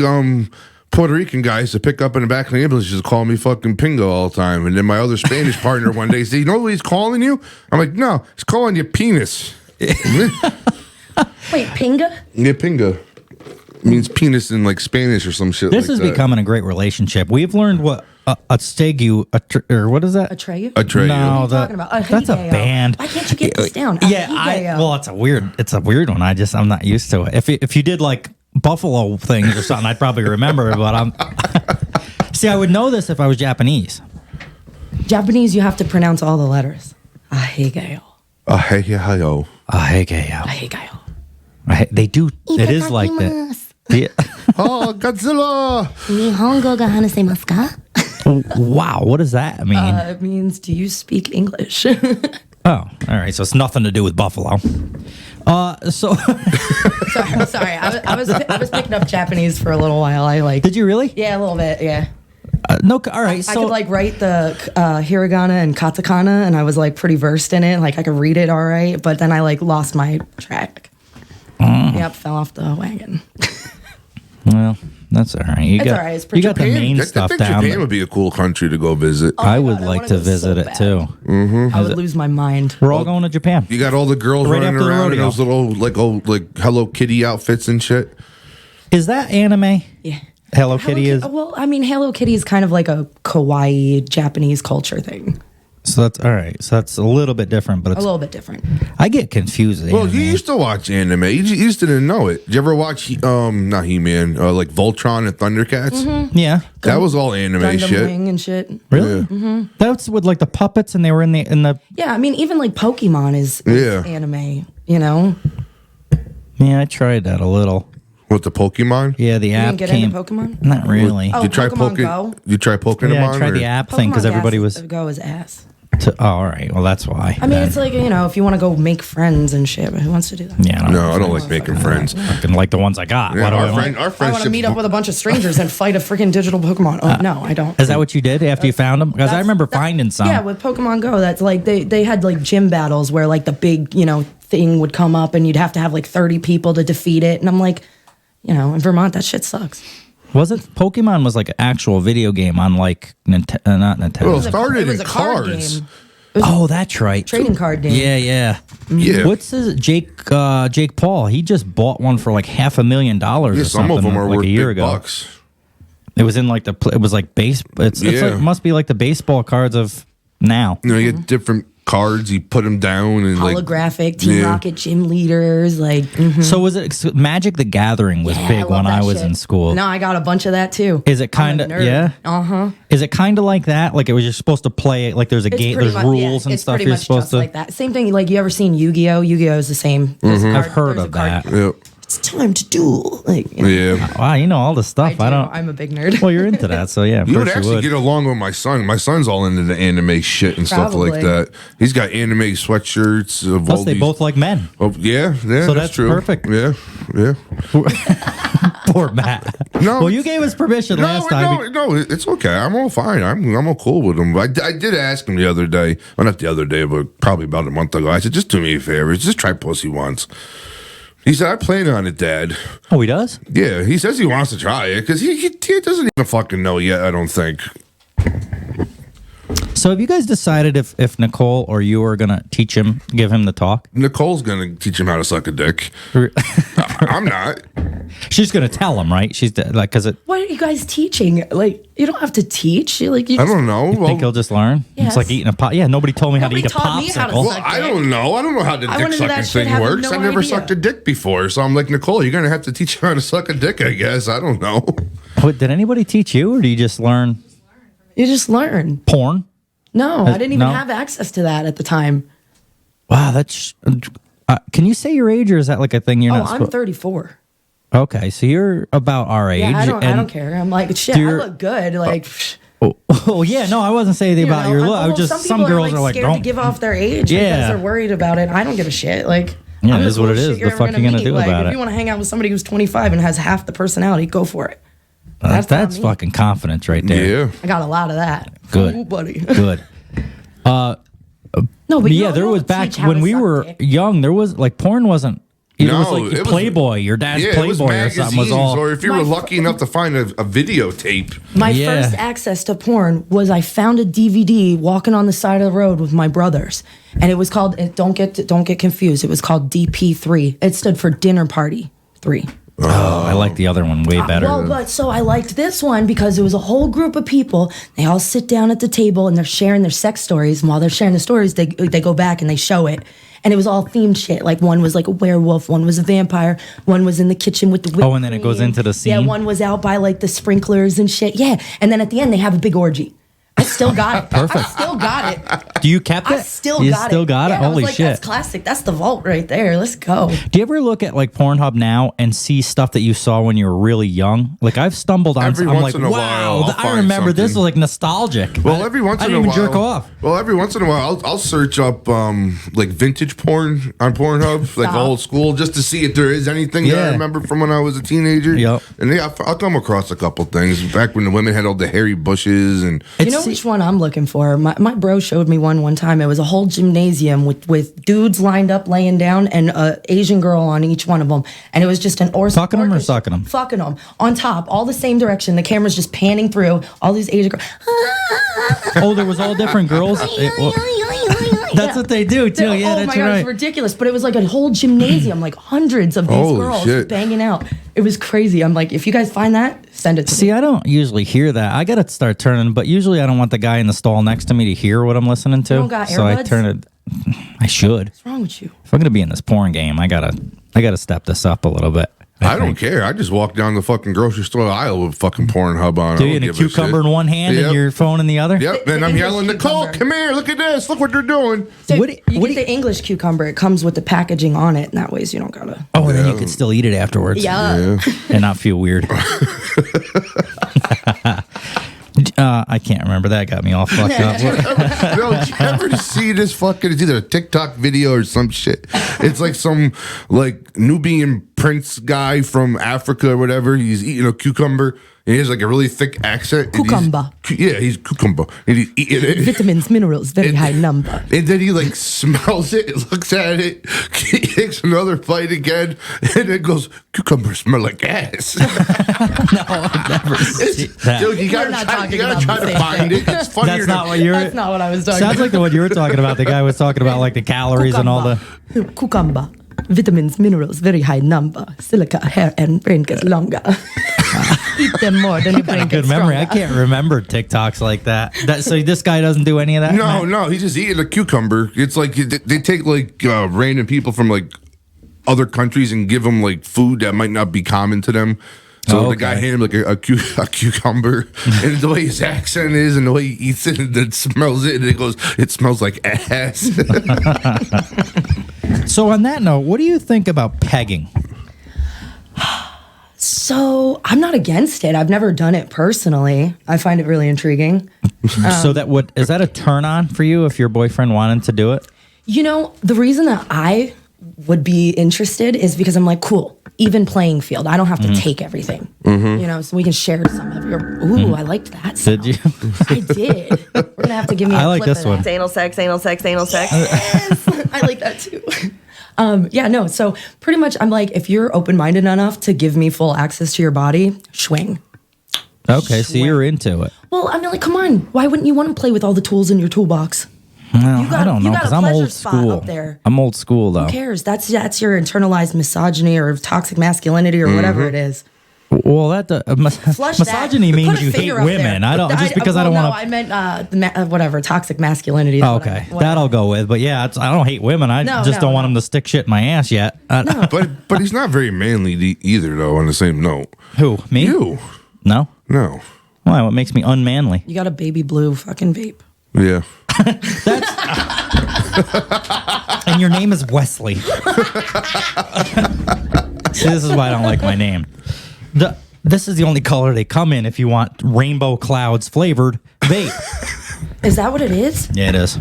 Puerto Rican guy used to pick up in the back of the ambulance, just call me fucking Pingo all the time. And then my other Spanish partner one day said, "You know what he's calling you?" I'm like, "No, he's calling you penis." Wait, pinga? Yeah, pinga. It means penis in like Spanish or some shit. This like is that. becoming a great relationship. We've learned what a stegu, or what is that? Atreyu? Atreyu. No, What are you talking about? that's a Ahegao. band. Why can't you get this down? Yeah, Ahegao. well, it's a weird one. I'm not used to it. If you did like buffalo things or something, I'd probably remember it. But I'm see, I would know this if I was Japanese. Japanese, you have to pronounce all the letters. Ahegao. Ahegao. Ahegao. Ahegao. They do. It is like that. Yeah. Oh, Godzilla! Nihongo ga hanasemasu ka? Wow, what does that mean? It means, do you speak English? Oh, all right. So it's nothing to do with buffalo. So sorry. I was picking up Japanese for a little while. Did you really? Yeah, a little bit. Yeah. No. All right. I could write the hiragana and katakana, and I was pretty versed in it. I could read it all right, but then I lost my track. Yep, fell off the wagon. Well, that's all right. You got, all right. It's you got the Japan. main I stuff think down. Japan would be a cool country to go visit. I would God, I like wanna to go so visit it bad. too. I would lose my mind. We're all going to Japan. You got all the girls Right running after the around in rodeo. those little like Hello Kitty outfits and shit. Is that anime? Yeah. Hello Kitty is. Well, I mean, Hello Kitty is kind of like a kawaii Japanese culture thing. So that's all right. So that's a little bit different, but A it's, little bit different. I get confused. with Well, anime. you used to watch anime. You just didn't know it. Did you ever watch not He-Man, like Voltron and Thundercats? Yeah. That was all anime Gundam shit. Wing and shit. Really? Yeah. That's with like the puppets, and they were in the. Yeah, I mean, even Pokemon is Yeah. anime, you know? Yeah, I tried that a little. With the Pokemon? Yeah, the You app didn't get came. into Pokemon? Not really. Oh, You try Pokemon Go? You try Pokemon? Yeah, I tried the app thing because Pokemon everybody was. Go is ass. Oh, all right. Well, that's why. I mean, it's if you want to go make friends and shit, but who wants to do that? Yeah, No, I don't like making friends. fucking like the ones I got. Yeah, Why do I our want- friend, our I want to friendship. meet up with a bunch of strangers and fight a freaking digital Pokemon. Oh, no, I don't. Is that what you did after you found them? Because I remember finding some. Yeah, with Pokemon Go, that's they had gym battles where the big, thing would come up and you'd have to have 30 people to defeat it. And I'm in Vermont, that shit sucks. Was it Pokemon was like an actual video game on not Nintendo? Well, it started It was in a card cards. game. Oh, that's right. Trading card game. Yeah. Yeah. What's his Jake Paul? He just bought one for $500,000 Yeah, or some something of them are like worth a year big ago. bucks. It was in it was like base. It's Yeah. it must be like the baseball cards of now. You get different cards. You put them down and Holographic, Team Yeah. Rocket gym leaders, So was it Magic the Gathering was Yeah, big love when that I was shit. in school? No, I got a bunch of that too. Is it kind of yeah? Uh-huh. Is it kind of like that? Like it was you're supposed to play it like there's a game, there's rules and it's stuff pretty you're much supposed just to. like that. Same thing. You ever seen Yu-Gi-Oh? Yu-Gi-Oh is the same. There's a I've card- heard there's a of card- that. Yep. It's time to duel. Yeah. Wow, you know all the stuff. I, don't. I'm a big nerd. Well, you're into that, so yeah. Of You would course actually would. get along with my son. My son's all into the anime shit and stuff like Probably. that. He's got anime sweatshirts of Plus, all they these. both like men. Oh, yeah, So that's true. perfect. Yeah. Poor Matt. No. Well, you gave us permission last time. No, it's okay. I'm all fine. I'm all cool with him. I did ask him the other day. Well, not the other day, but probably about a month ago. I said, just do me a favor. Just try pussy once. He said, I plan on it, Dad. Oh, he does? Yeah, he says he wants to try it because he doesn't even fucking know yet, I don't think. So have you guys decided if Nicole or you are going to teach him, give him the talk? Nicole's going to teach him how to suck a dick. I'm not. She's going to tell him, right? She's because it. What are you guys teaching? You don't have to teach. You I don't know. You think he'll just learn? Yes. It's like eating a pop. Yeah, nobody told me how to eat a taught me how to popsicle. suck I don't know. I don't know how the I dick went into that sucking shit thing having works. no I never idea. sucked a dick before. So I'm like, Nicole, you're going to have to teach him how to suck a dick, I guess. I don't know. What, did anybody teach you, or do you just learn You just learn. porn? No, I didn't even No? have access to that at the time. Wow, that's. Can you say your age, or is that like a thing you're Oh, not? I'm 34. Okay, so you're about our age. Yeah, I don't and care. I'm like, shit, I you're- look good. Oh yeah, no, I wasn't saying anything about your look. I was just some girls are like, scared to don't. give off their age Yeah. because they're worried about it. I don't give a shit. Yeah, I'm it the is what it coolest is. shit The you're ever fuck you gonna meet. do about if it? you want to hang out with somebody who's 25 and has half the personality, go for it. That's not me. fucking confidence right there. Yeah. I got a lot of that. Good. Ooh, buddy. Good. No, but yeah, there was back when we were young. There was porn wasn't It was like Playboy, your dad's Playboy or something was all. Or if you were lucky enough to find a videotape. My first access to porn was I found a DVD walking on the side of the road with my brothers, and it was called. Don't get confused. It was called DP3. It stood for Dinner Party 3. Oh, I like the other one way better. Well, but so I liked this one because it was a whole group of people. They all sit down at the table and they're sharing their sex stories. And while they're sharing the stories, they go back and they show it. And it was all themed shit. Like one was like a werewolf, one was a vampire, one was in the kitchen with the whipped and then it goes into the scene. Yeah, one was out by like the sprinklers and shit. Yeah, and then at the end they have a big orgy. I still got it. Perfect. I still got it. Do you kept it? I still you got it. still got it? Yeah, Holy I was like, shit. That's classic. That's the vault right there. Let's go. Do you ever look at like Pornhub now and see stuff that you saw when you were really young? Like I've stumbled on. Every I'm once like, in a wow, while, I remember this was like nostalgic. Well, every once in a while, I didn't even jerk off. Well, every once in a while, I'll search up like vintage porn on Pornhub, like old school, just to see if there is anything that I remember from when I was a teenager. Yep. And I'll come across a couple things back when the women had all the hairy bushes and. You know which one I'm looking for? My bro showed me one time. It was a whole gymnasium with dudes lined up laying down and an Asian girl on each one of them. And it was just an fucking them or sucking them? Fucking them. On top, all the same direction. The camera's just panning through all these Asian girls. Oh, there was all different girls? That's what they do, too. Yeah, that's my God, right. it's ridiculous. But it was like a whole gymnasium, like hundreds of these Holy girls shit. banging out. It was crazy. I'm like, if you guys find that, send it to me. See, I don't usually hear that. I got to start turning, but usually I don't want the guy in the stall next to me to hear what I'm listening to. You don't got so I earbuds? turn it. I should. What's wrong with you? If I'm going to be in this porn game, I gotta step this up a little bit. I don't care. I just walk down the fucking grocery store aisle with fucking Pornhub on. Do you in a cucumber in one hand and your phone in the other? Yep. And I'm yelling, Nicole, come here. Look at this. Look what they're doing. So you get the English cucumber. It comes with the packaging on it, and that way you don't gotta. Oh, and then you can still eat it afterwards. Yeah. And not feel weird. I can't remember. That got me all fucked up. No, did you ever see this fucking, it's either a TikTok video or some shit. It's like some like Nubian prince guy from Africa or whatever. He's eating a cucumber. And he has like a really thick accent. Cucumber. He's cucumber. And he's eating it. Vitamins, minerals, very high number. And then he like smells it, looks at it, he takes another bite again, and it goes, cucumbers smell like ass. No, I've never seen that. Dude, you gotta try to find it. It's funny. That's not what you're. That's not what I was talking Sounds about. like the one you were talking about. The guy was talking about like the calories and all the. Cucumber. Vitamins, minerals, very high number. Silica, hair, and brain gets longer. Eat them more than your brain Good gets memory. stronger. I can't remember TikToks like that. So this guy doesn't do any of that? No, he's just eating a cucumber. It's like they take like random people from like other countries and give them like food that might not be common to them. So the guy handed him like a cucumber, and the way his accent is, and the way he eats it, and then smells it, and it goes, it smells like ass. So on that note, what do you think about pegging? So I'm not against it. I've never done it personally. I find it really intriguing. So is that a turn on for you if your boyfriend wanted to do it? You know, the reason that I would be interested is because I'm like, cool, even playing field. I don't have to take everything. You know, so we can share some of your. Ooh, I liked that sound. Did you? I did. We're gonna have to give me. I a like clip this of one. that. Anal sex, anal sex, anal sex. Yes, I like that too. Yeah, no. So pretty much, I'm like, if you're open-minded enough to give me full access to your body, swing. Okay, so you're into it. Well, I mean, like, come on. Why wouldn't you want to play with all the tools in your toolbox? Well, I don't know you got because a I'm pleasure old spot school. up there. I'm old school though. Who cares? That's your internalized misogyny or toxic masculinity or whatever it is. Well, that Flush misogyny that. means Put a you hate finger up women. there. I don't just because I don't no, want to. I meant whatever toxic masculinity. Oh, okay, that I'll go with. But yeah, I don't hate women. I just don't want them to stick shit in my ass yet. But he's not very manly either, though. On the same note, who me? You? No. Why? What makes me unmanly? You got a baby blue fucking vape. Yeah. And your name is Wesley. See, this is why I don't like my name. This is the only color they come in if you want rainbow clouds flavored vape. Is that what it is? Yeah, it is.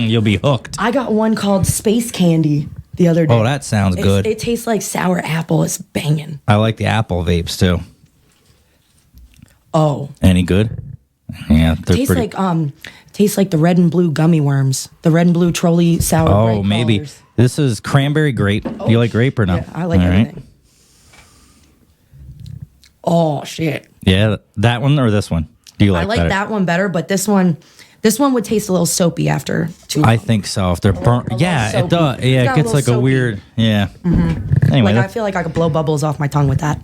You'll be hooked. I got one called Space Candy the other day. Oh, that sounds good. It tastes like sour apple. It's banging. I like the apple vapes too. Oh. Any good? Yeah, they're Tastes pretty. like Tastes like the red and blue gummy worms. The red and blue trolley sour. Oh, maybe. Colors. This is cranberry grape. Do you like grape or no? Yeah, I like everything. Oh, shit. Yeah, that one or this one? Do you like I like better? that one better, but this one would taste a little soapy after too long. I think so. If they're burnt, yeah, it does. Yeah, it gets like a weird. Yeah. Anyway, Like I feel like I could blow bubbles off my tongue with that.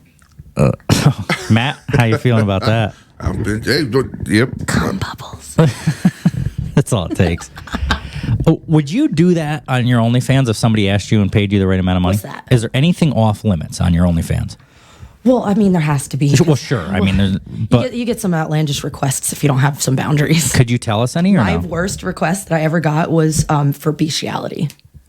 Matt, how you feeling about that? Yep. Cum bubbles. That's all it takes. Would you do that on your OnlyFans if somebody asked you and paid you the right amount of money? What's that? Is there anything off limits on your OnlyFans? Well, I mean, there has to be. Well, sure. I mean, but you get some outlandish requests if you don't have some boundaries. Could you tell us any or My no? worst request that I ever got was for bestiality.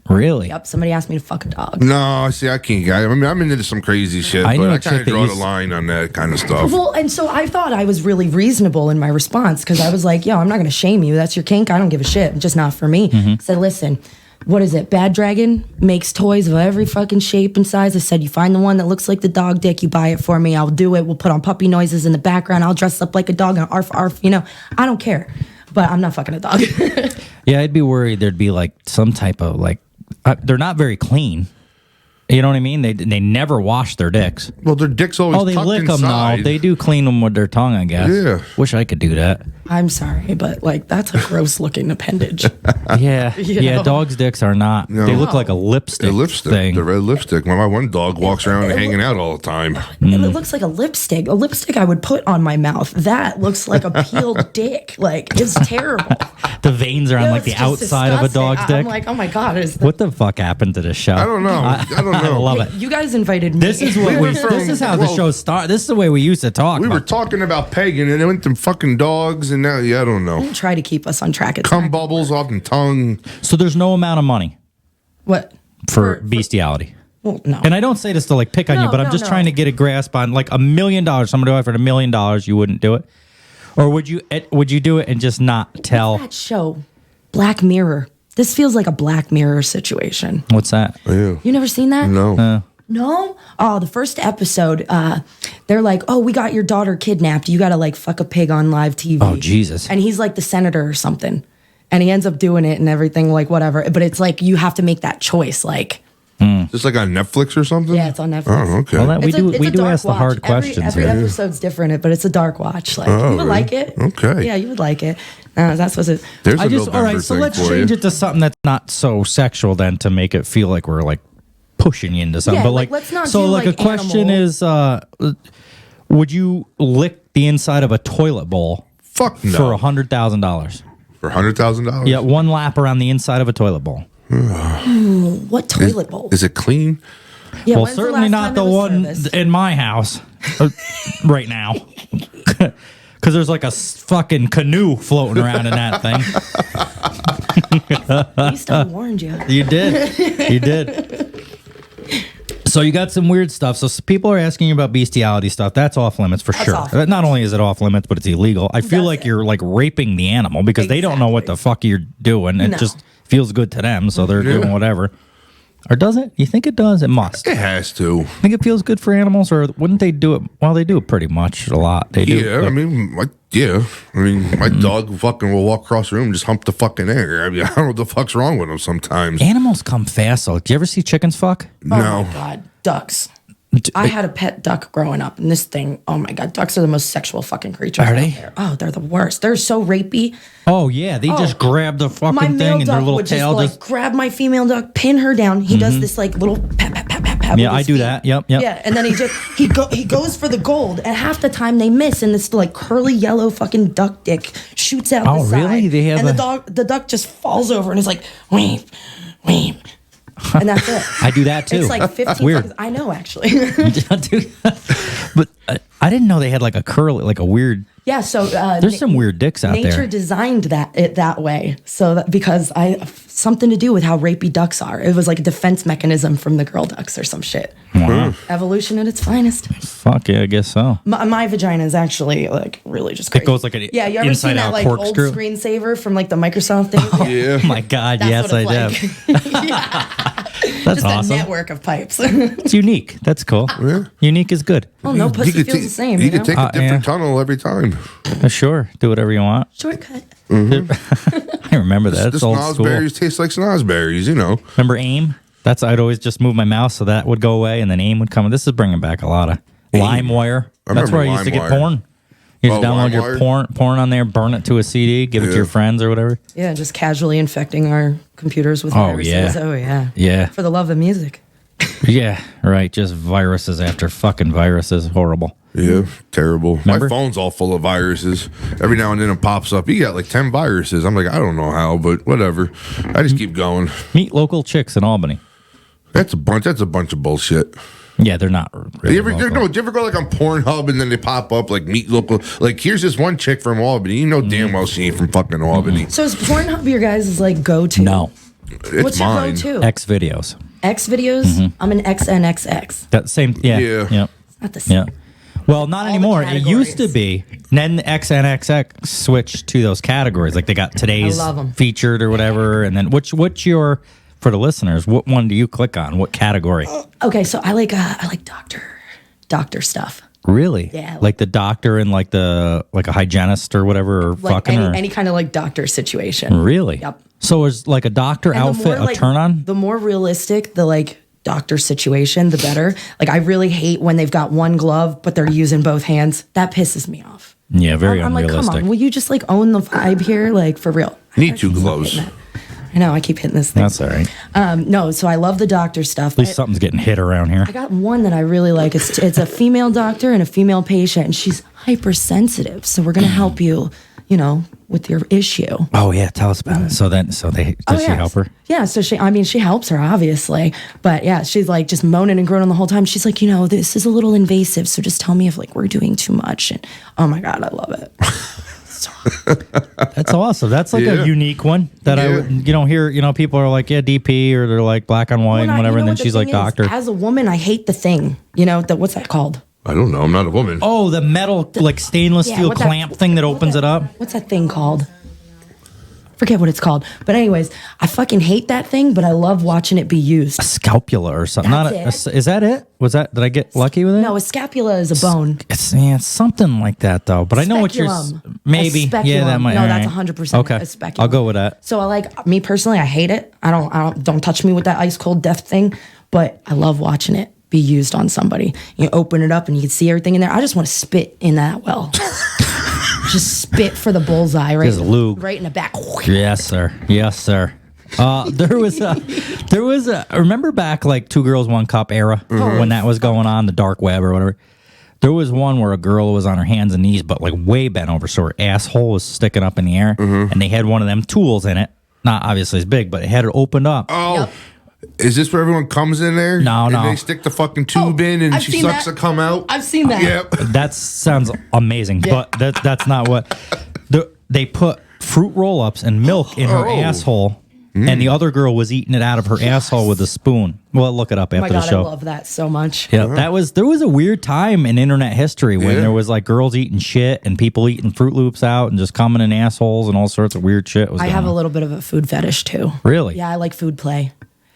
Really? Yep, somebody asked me to fuck a dog. No, see, I can't. I mean, I'm into some crazy shit, I but know I a kind chick of that draw the used- line on that kind of stuff. Well, and so I thought I was really reasonable in my response because I was like, yo, I'm not going to shame you. That's your kink. I don't give a shit. Just not for me. I said, listen, what is it? Bad Dragon makes toys of every fucking shape and size. I said, you find the one that looks like the dog dick, you buy it for me. I'll do it. We'll put on puppy noises in the background. I'll dress up like a dog and arf, arf. You know, I don't care. But I'm not fucking a dog. Yeah, I'd be worried there'd be like some type of like, they're not very clean. You know what I mean? They never wash their dicks. Well, their dicks always Oh, they tucked lick them inside. though. They do clean them with their tongue, I guess. Yeah. Wish I could do that. I'm sorry, but like that's a gross looking appendage. Yeah. You Yeah, know? dogs' dicks are not. No. They look like a lipstick, thing. the red lipstick. My one dog walks around hanging out all the time. It looks like a lipstick. A lipstick I would put on my mouth. That looks like a peeled dick. Like it's terrible. The veins are on like the It's just outside of a disgusting. dog's dick. I'm like, oh my god, is What the fuck happened to this show? I don't know. I don't know. I love it. you guys invited me. This is what went from- this is how the well, show started. This is the way we used to talk. We were about- talking about pegging, and it went to fucking dogs, and now, I don't know. Don't try to keep us on track. It's Cum not- bubbles off the tongue. So there's no amount of money What? for bestiality. Well, no. And I don't say this to like pick on you, No, but I'm no, just no. trying to get a grasp on like $1 million. Somebody offered $1 million, you wouldn't do it, or would you? Would you do it and just not tell? That show, Black Mirror. This feels like a Black Mirror situation. What's that? Ew. You never seen that? No. No? Oh, the first episode, they're like, oh, we got your daughter kidnapped. You got to like fuck a pig on live TV. Oh, Jesus. And he's like the senator or something. And he ends up doing it and everything, like whatever. But it's like you have to make that choice. Like, Just like on Netflix or something? yeah, it's on Netflix. Oh, okay. Well, that, we It's do it's we a do dark ask the watch. hard questions Every here. episode's different, but it's a dark watch. Like Oh, you would really? like it. Okay. Yeah, you would like it. That's what's it. There's I a just November all right. So thing let's for change you. it to something that's not so sexual then to make it feel like we're like pushing you into something. Yeah, but like, like, let's not so do, like like, a question animal. is, would you lick the inside of a toilet bowl? Fuck no. For $100,000. For $100,000? Yeah, one lap around the inside of a toilet bowl. What toilet bowl? Is it clean? Yeah, Well, when's certainly last not time the it was one serviced? in my house right now. Because there's like a fucking canoe floating around in that thing. At least I warned you. You did. You did. So you got some weird stuff. So people are asking you about bestiality stuff. That's off limits for sure. off Not only is it off limits, but it's illegal. I feel Does like it? you're like raping the animal because they don't know what the fuck you're doing. It No. just feels good to them, so they're doing whatever. Or does it? You think it does? It must. It has to. Think it feels good for animals, or wouldn't they do it? Well, they do it pretty much a lot. They do. Yeah, like- I mean, my dog fucking will walk across the room and just hump the fucking air. I mean, I don't know what the fuck's wrong with them sometimes. Animals come fast. So, do you ever see chickens fuck? Oh No. my god, ducks. I had a pet duck growing up, and this thing, oh my god, ducks are the most sexual fucking creatures. Are out they? there. Oh, they're the worst. They're so rapey. Oh yeah, they just grab the My fucking male thing and their duck little would tail just just. like grab my female duck, pin her down. He does this like little pat pat pat pat pat. Yeah, with I his do feet. that. Yep. Yeah, and then he goes for the gold, and half the time they miss, and this like curly yellow fucking duck dick shoots out. Oh, the side, really? They have and a- the duck just falls over and is like weep, weep, and that's it. I do that too. It's like 15 Weird. seconds. I know, actually. But I didn't know they had like a curly, like a weird. Yeah, so There's some weird dicks out nature there. designed it that way, so that because something to do with how rapey ducks are. It was like a defense mechanism from the girl ducks or some shit. Wow. Evolution at its finest. Fuck yeah, I guess so. My vagina is actually like really just crazy. It goes like an yeah. You ever seen that inside-out like old corkscrew? screensaver from like the Microsoft thing? Yeah. Oh my god, That's yes what I it's did. like. That's just awesome. a network of pipes. It's unique. That's cool. Yeah. Unique is good. Well, no pussy feels the same. You You can know? take a different tunnel every time. Sure. Do whatever you want. Shortcut. I remember that. The It's old school. snozberries taste like snozberries, you know. Remember AIM? I'd always just move my mouse so that would go away, and then AIM would come. This is bringing back a lot of LimeWire. That's where I used to get porn. You just download your porn on there, burn it to a CD, give it to your friends or whatever. Yeah, just casually infecting our computers with viruses. Oh, yeah. Yeah. For the love of music. Yeah, right. Just viruses after fucking viruses. Horrible. Yeah, terrible. Remember? My phone's all full of viruses. Every now and then it pops up. You got like 10 viruses. I'm like, I don't know how, but whatever. I just keep going. Meet local chicks in Albany. That's a bunch of bullshit. Yeah, they're not. Really do you ever go like on Pornhub and then they pop up like meet local? Like here's this one chick from Albany. You know damn well she ain't from fucking Albany. So is Pornhub your guys' like go-to? No. What's mine. your go-to? X videos. X videos? I'm an XNXX. That same. Yeah. Yeah. Not the same. Yeah. Well, not anymore. It used to be. Then the XNXX switched to those categories. Like they got today's I love 'em. featured or whatever. And then what's your, for the listeners, what one do you click on? What category? Okay, so I like doctor stuff. Really? Yeah. Like the doctor and like a hygienist or whatever, or Like fucking or any kind of like doctor situation. really? Yep. So is like a doctor And the outfit more, a like, turn on? The more realistic the like doctor situation, the better. Like I really hate when they've got one glove but they're using both hands. That pisses me off. Yeah, very I'm like, unrealistic. come on, will you just like own the vibe here, like for real? Need two gloves. I know I keep hitting this thing. That's all right. No, so I love the doctor stuff. At least something's getting hit around here. I got one that I really like. It's a female doctor and a female patient, and she's hypersensitive. So we're gonna help you, with your issue. Oh yeah, tell us about it. So does she help her? Yeah, so she helps her obviously, but yeah, she's like just moaning and groaning the whole time. She's like, this is a little invasive, so just tell me if like we're doing too much. And oh my god, I love it. That's awesome. That's like a unique one that you don't hear. People are like, yeah, DP, or they're like black on white and whatever. And then she's like, doctor. As a woman, I hate the thing. What's that called? I don't know. I'm not a woman. Oh, the metal like stainless steel clamp thing that opens it up. What's that thing called? Forget what it's called. But anyways, I fucking hate that thing, but I love watching it be used. A scapula or something. That's Is that it? Did I get lucky with it? No, a scapula is a bone. It's something like that though. But I know what you're maybe. Yeah, that might. No, all that's right. 100% okay. a speculum. I'll go with that. So I like me personally. I hate it. I don't touch me with that ice cold death thing. But I love watching it be used on somebody. You open it up and you can see everything in there. I just want to spit in that well. Just spit for the bullseye, right? Just lube. Right in the back. Yes, sir. Yes, sir. There was a remember back like 2 Girls 1 Cup era when that was going on, the dark web or whatever. There was one where a girl was on her hands and knees, but like way bent over, so her asshole was sticking up in the air, and they had one of them tools in it. Not obviously as big, but it had it opened up. Oh. Yep. Is this where everyone comes in there? No. And they stick the fucking tube in and she sucks to come out? I've seen that. Yep. That sounds amazing, but that's not what. They put fruit roll-ups and milk in her asshole, and the other girl was eating it out of her asshole with a spoon. Well, look it up after Oh my God, the show. I love that so much. Yeah, there was a weird time in internet history when there was like girls eating shit and people eating Fruit Loops out and just coming in assholes and all sorts of weird shit. I have a little bit of a food fetish too. Really? Yeah, I like food play.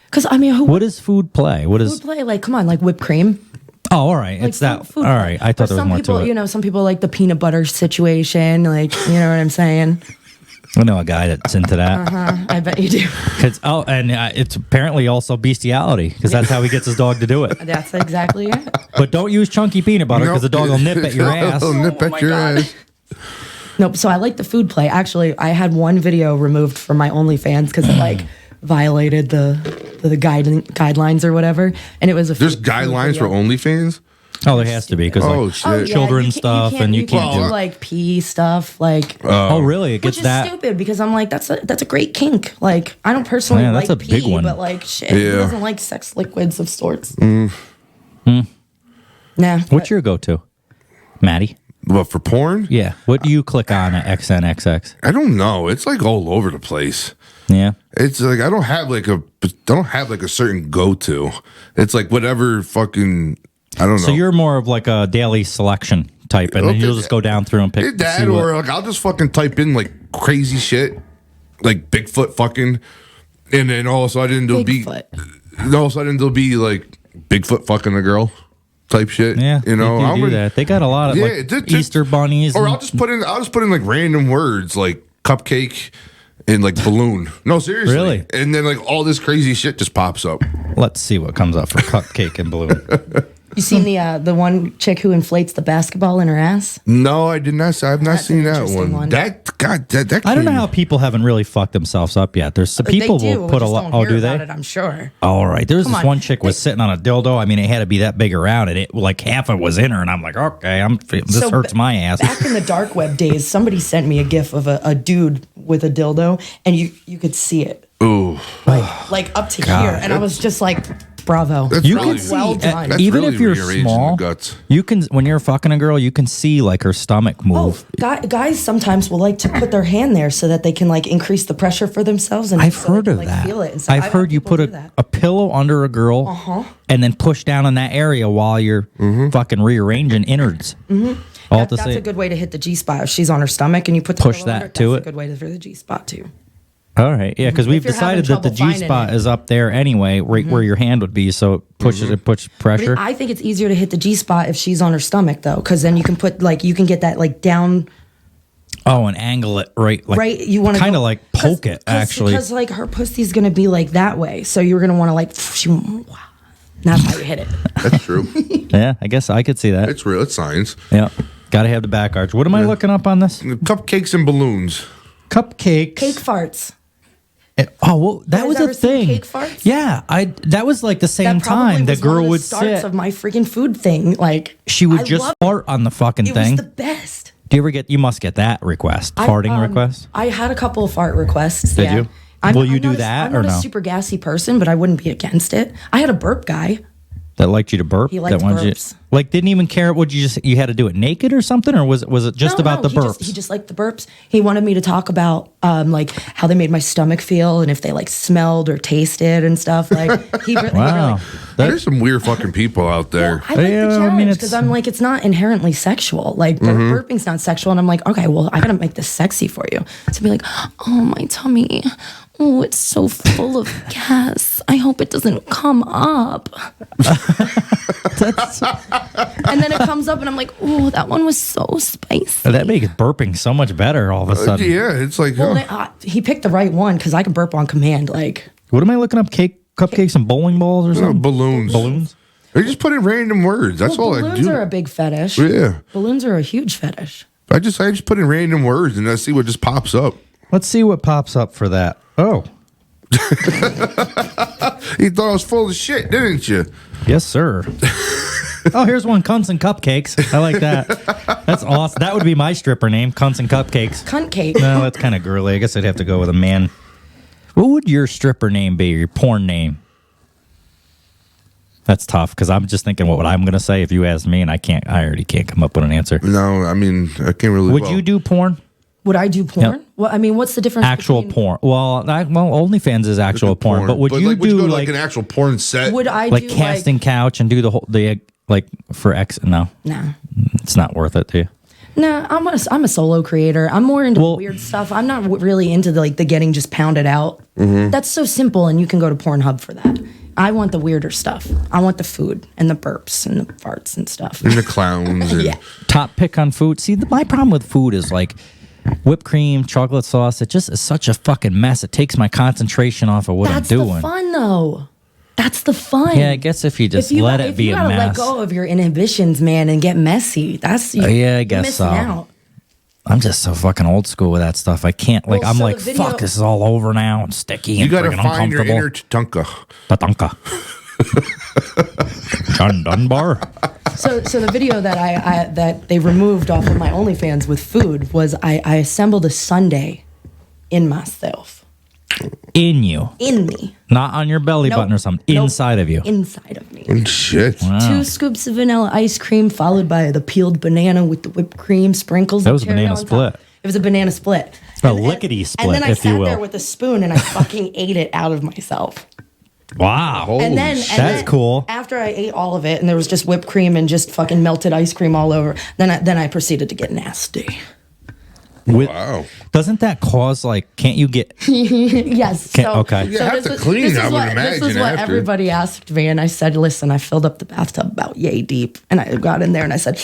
Because what is food play? Food play? Like, come on, like whipped cream. Oh, all right. Like it's that. food All play. right. I thought Or there was more people, to it. some people like the peanut butter situation. Like, you know what I'm saying? I know a guy that's into that. I bet you do. It's apparently also bestiality because that's how he gets his dog to do it. That's exactly it. But don't use chunky peanut butter because the dog will nip at your ass. It'll nip at your ass. Nope. So I like the food play. Actually, I had one video removed from my OnlyFans because it like violated the guidelines or whatever, and it was There's guidelines for OnlyFans. Oh, there has to be because children stuff and you can't do like pee stuff like. Oh, really? It gets which is that stupid because I'm like that's a great kink. Like I don't personally Yeah, like that's a pee, big one. but like shit, who doesn't like sex liquids of sorts? Nah. What's your go-to, Maddie? What, for porn? Yeah. What do you click on at XNXX? I don't know. It's like all over the place. Yeah. It's like I don't have like a certain go-to. It's like whatever fucking I don't know. So you're more of like a daily selection type, and then you'll just go down through and pick that, or like I'll just fucking type in like crazy shit, like Bigfoot fucking, and then all of a sudden there'll be all of a sudden there'll be like Bigfoot fucking a girl type shit. Yeah, you know, they do that. They got a lot of Easter bunnies. Or I'll just put in like random words like cupcake and like balloon. No, seriously. Really? And then like all this crazy shit just pops up. Let's see what comes up for cupcake and balloon. You seen the one chick who inflates the basketball in her ass? No, I did not. I've not seen that one. That I don't know how people haven't really fucked themselves up yet. There's some people they do, will put a lot. Oh, do they? It, I'm sure. All right. There's this one chick was sitting on a dildo. I mean, it had to be that big around, and it like half of it was in her. And I'm like, okay, this hurts my ass. Back in the dark web days, somebody sent me a gif of a dude with a dildo, and you could see it. Ooh, like up to here, and I was just like, bravo. You can see, well done. even if you're small, you can, when you're fucking a girl, you can see like her stomach move. Guys sometimes will like to put their hand there so that they can like increase the pressure for themselves. And I've heard of that. Feel it. And so I've heard you put a pillow under a girl and then push down on that area while you're fucking rearranging innards. That's a good way to hit the G spot. If she's on her stomach and you put the push pillow that under, to that's it. a good way for the G spot too. All right, yeah, because we've decided that the G spot is up there anyway, right where your hand would be, so it pushes it puts pressure. I think it's easier to hit the G spot if she's on her stomach though, because then you can put you can get that like down. Oh, and angle it right, like, right. You want to kind of like poke it actually, because like her pussy's gonna be like that way, so you're gonna want to like. That's how you hit it. That's true. Yeah, I guess I could see that. It's real. It's science. Yeah, got to have the back arch. What am I looking up on this? Cupcakes and balloons. Cupcakes. Cake farts. That was a thing. Cake farts? Yeah, that was like the same time the girl would sit. Of my freaking food thing, like she would just fart on the fucking thing. It was the best. Do you ever get? You must get that request, farting request. I had a couple of fart requests. Did you? Will you do that or no? I'm not a super gassy person, but I wouldn't be against it. I had a burp guy that liked you to burp. He liked burps. Didn't even care. Would you had to do it naked or something, or was it just about the burps? He just liked the burps. He wanted me to talk about like how they made my stomach feel and if they like smelled or tasted and stuff. Like he really, wow, there's some weird fucking people out there. I like the challenge because I'm like, it's not inherently sexual. Like burping's not sexual, and I'm like, okay, well, I gotta make this sexy for you. To be like, oh, my tummy. Oh, it's so full of gas. I hope it doesn't come up. And then it comes up, and I'm like, oh, that one was so spicy. That makes burping so much better all of a sudden. Yeah, it's like... he picked the right one, because I can burp on command. Like, what am I looking up? Cupcakes and bowling balls or something? Balloons. Balloons? They just put in random words. That's all I do. Balloons are a big fetish. Yeah. Balloons are a huge fetish. I just put in random words, and I see what just pops up. Let's see what pops up for that. Oh. You thought I was full of shit, didn't you? Yes, sir. Oh, here's one. Cunts and Cupcakes. I like that. That's awesome. That would be my stripper name, Cunts and Cupcakes. Cunt cake. No, that's kind of girly. I guess I'd have to go with a man. What would your stripper name be, or your porn name? That's tough, because I'm just thinking what I'm going to say if you ask me, and I already can't come up with an answer. No, I mean, I can't really... Would you do porn? Would I do porn? Yep. Well, I mean, what's the difference? Actual porn. Well, OnlyFans is actual porn. But would you would do you go to like an actual porn set? Would I like do casting couch and do the like for X? No, it's not worth it to you. No, I'm a solo creator. I'm more into weird stuff. I'm not really into the getting just pounded out. That's so simple, and you can go to Pornhub for that. I want the weirder stuff. I want the food and the burps and the farts and stuff. And the clowns. And Top pick on food. See, my problem with food is like whipped cream, chocolate sauce. It just is such a fucking mess. It takes my concentration off of what I'm doing. That's the fun, though. That's the fun. Yeah, I guess if you just let it be a mess. If you gotta let go of your inhibitions, man, and get messy, that's I guess so. Out. I'm just so fucking old school with that stuff. I can't fuck, this is all over now and sticky and gotta freaking find your uncomfortable. inner Tatanka. John Dunbar. So the video that that they removed off of my OnlyFans with food was I assembled a sundae in myself. In you. In me. Not on your belly button or something. Inside of you. Inside of me. And shit. Wow. 2 scoops of vanilla ice cream followed by the peeled banana with the whipped cream sprinkles. That was a banana split. It was a banana split. A lickety split, and then I if you sat will. there with a spoon and I fucking ate it out of myself. Wow. And then cool. After I ate all of it and there was just whipped cream and just fucking melted ice cream all over, then I proceeded to get nasty. Wow. Doesn't that cause can't you get? Yes. Okay. You have to clean, I would imagine. This is what everybody asked me, and I said, "Listen, I filled up the bathtub about yay deep, and I got in there and I said."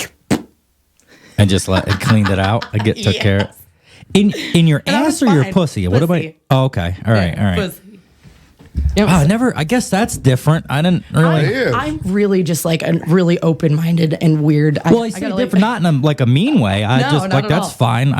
And just cleaned it out. I took care of it. In your ass or your pussy? What about? Oh, okay. All right. Pussy. Wow, I guess that's different. I didn't really. I'm really just really open-minded and weird. Well, I say different, not in a mean way. I just that's fine.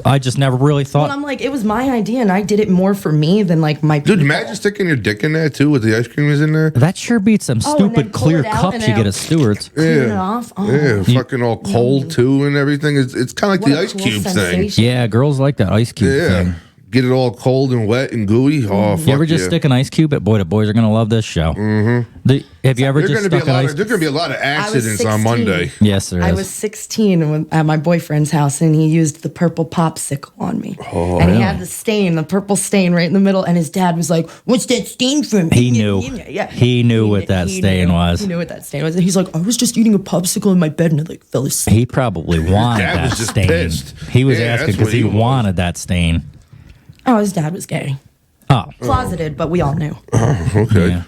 I just never really thought. Well, I'm it was my idea, and I did it more for me than my. Dude, imagine sticking your dick in there too with the ice cream is in there. That sure beats some stupid clear cups you get at Stewart's. Clean it off. Oh. Yeah, fucking all cold too and everything. It's kind of like the ice cube thing. Yeah, girls like that ice cube thing. Get it all cold and wet and gooey. Oh, fuck. You ever just stick an ice cube at Boy? The boys are gonna love this show. Mm-hmm. Have you ever just stuck an ice? There's gonna be a lot of accidents on Monday. Yes, there is. I was 16 at my boyfriend's house, and he used the purple popsicle on me. Oh, and he had the purple stain right in the middle. And his dad was like, "What's that stain from?" He knew. Yeah, he knew what that stain was. He knew what that stain was. And he's like, "I was just eating a popsicle in my bed, and I fell asleep." He probably wanted that stain. Pissed. He was asking because he wanted that stain. Oh, his dad was gay. Oh. Closeted, but we all knew. Oh, okay. Yeah.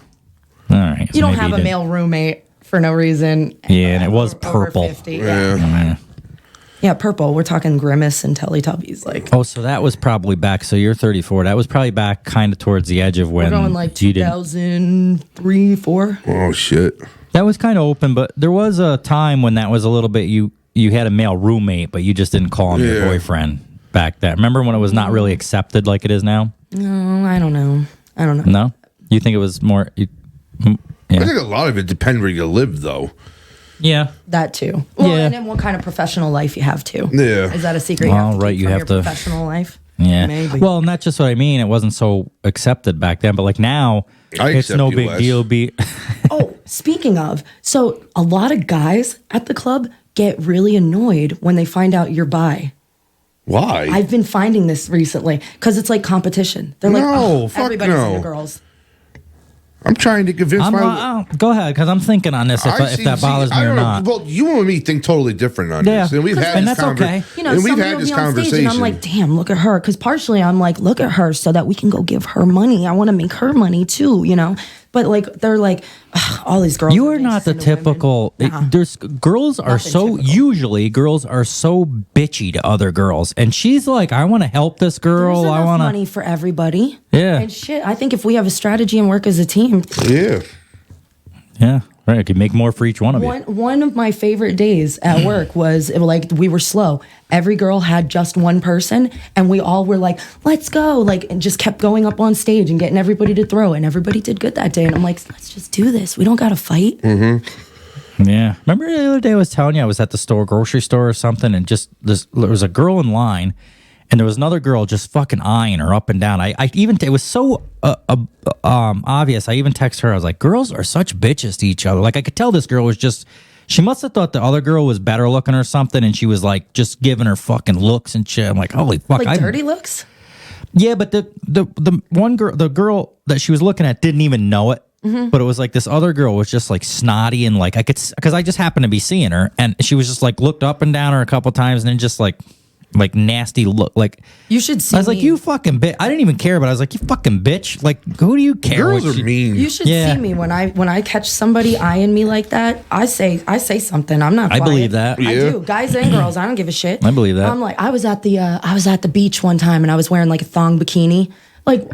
All right. You don't have a male roommate for no reason. Yeah, and it was purple. 50, yeah, purple. We're talking Grimace and Teletubbies. Oh, so that was probably back. So you're 34. That was probably back kind of towards the edge of when. We're going 2003, 4. Oh, shit. That was kind of open, but there was a time when that was a little bit. You had a male roommate, but you just didn't call him your boyfriend. Back then. Remember when it was not really accepted like it is now? No, I don't know. No? You think it was more... I think a lot of it depends where you live, though. Yeah. That, too. Well, and then what kind of professional life you have, too. Yeah. Is that a secret you have to... professional life? Yeah. Maybe. Well, and that's just what I mean. It wasn't so accepted back then, but now, it's no big deal. Oh, speaking of, so a lot of guys at the club get really annoyed when they find out you're bi. Why? I've been finding this recently because it's like competition. They're like, everybody's into girls. I'm trying to convince go ahead, because I'm thinking on this if that bothers me or not. Well, you and me think totally different on this, and we've had this okay. And we've had this conversation. And I'm like, damn, look at her. Because partially, I'm like, look at her, so that we can go give her money. I want to make her money too, But they're like, all these girls. You are not the typical. Girls are usually girls are so bitchy to other girls, and she's like, I want to help this girl. There's enough money for everybody. Yeah. And shit, I think if we have a strategy and work as a team. Yeah. Yeah. Right. I could make more for each one of you. One of my favorite days at work was we were slow. Every girl had just one person, and we all were like, let's go. And just kept going up on stage and getting everybody to throw. And everybody did good that day. And I'm like, let's just do this. We don't got to fight. Mm-hmm. Yeah. Remember the other day I was telling you I was at the grocery store or something, and there was a girl in line, and there was another girl just fucking eyeing her up and down. It was so obvious. I even texted her. I was like, girls are such bitches to each other. I could tell this girl was just, she must have thought the other girl was better looking or something, and she was just giving her fucking looks and shit. I'm like, holy fuck. Dirty looks? Yeah, but the one girl, the girl that she was looking at didn't even know it. Mm-hmm. But it was this other girl was just snotty and I could, because I just happened to be seeing her, and she was just looked up and down her a couple times and then just nasty look. You should see. I was like, you fucking bitch. I didn't even care, but I was like, you fucking bitch. Who do you care? Girls are mean. You should see me when I catch somebody eyeing me like that. I say something. I'm not quiet. I believe that. I do. Guys and girls. I don't give a shit. I believe that. I'm I was at the beach one time, and I was wearing a thong bikini.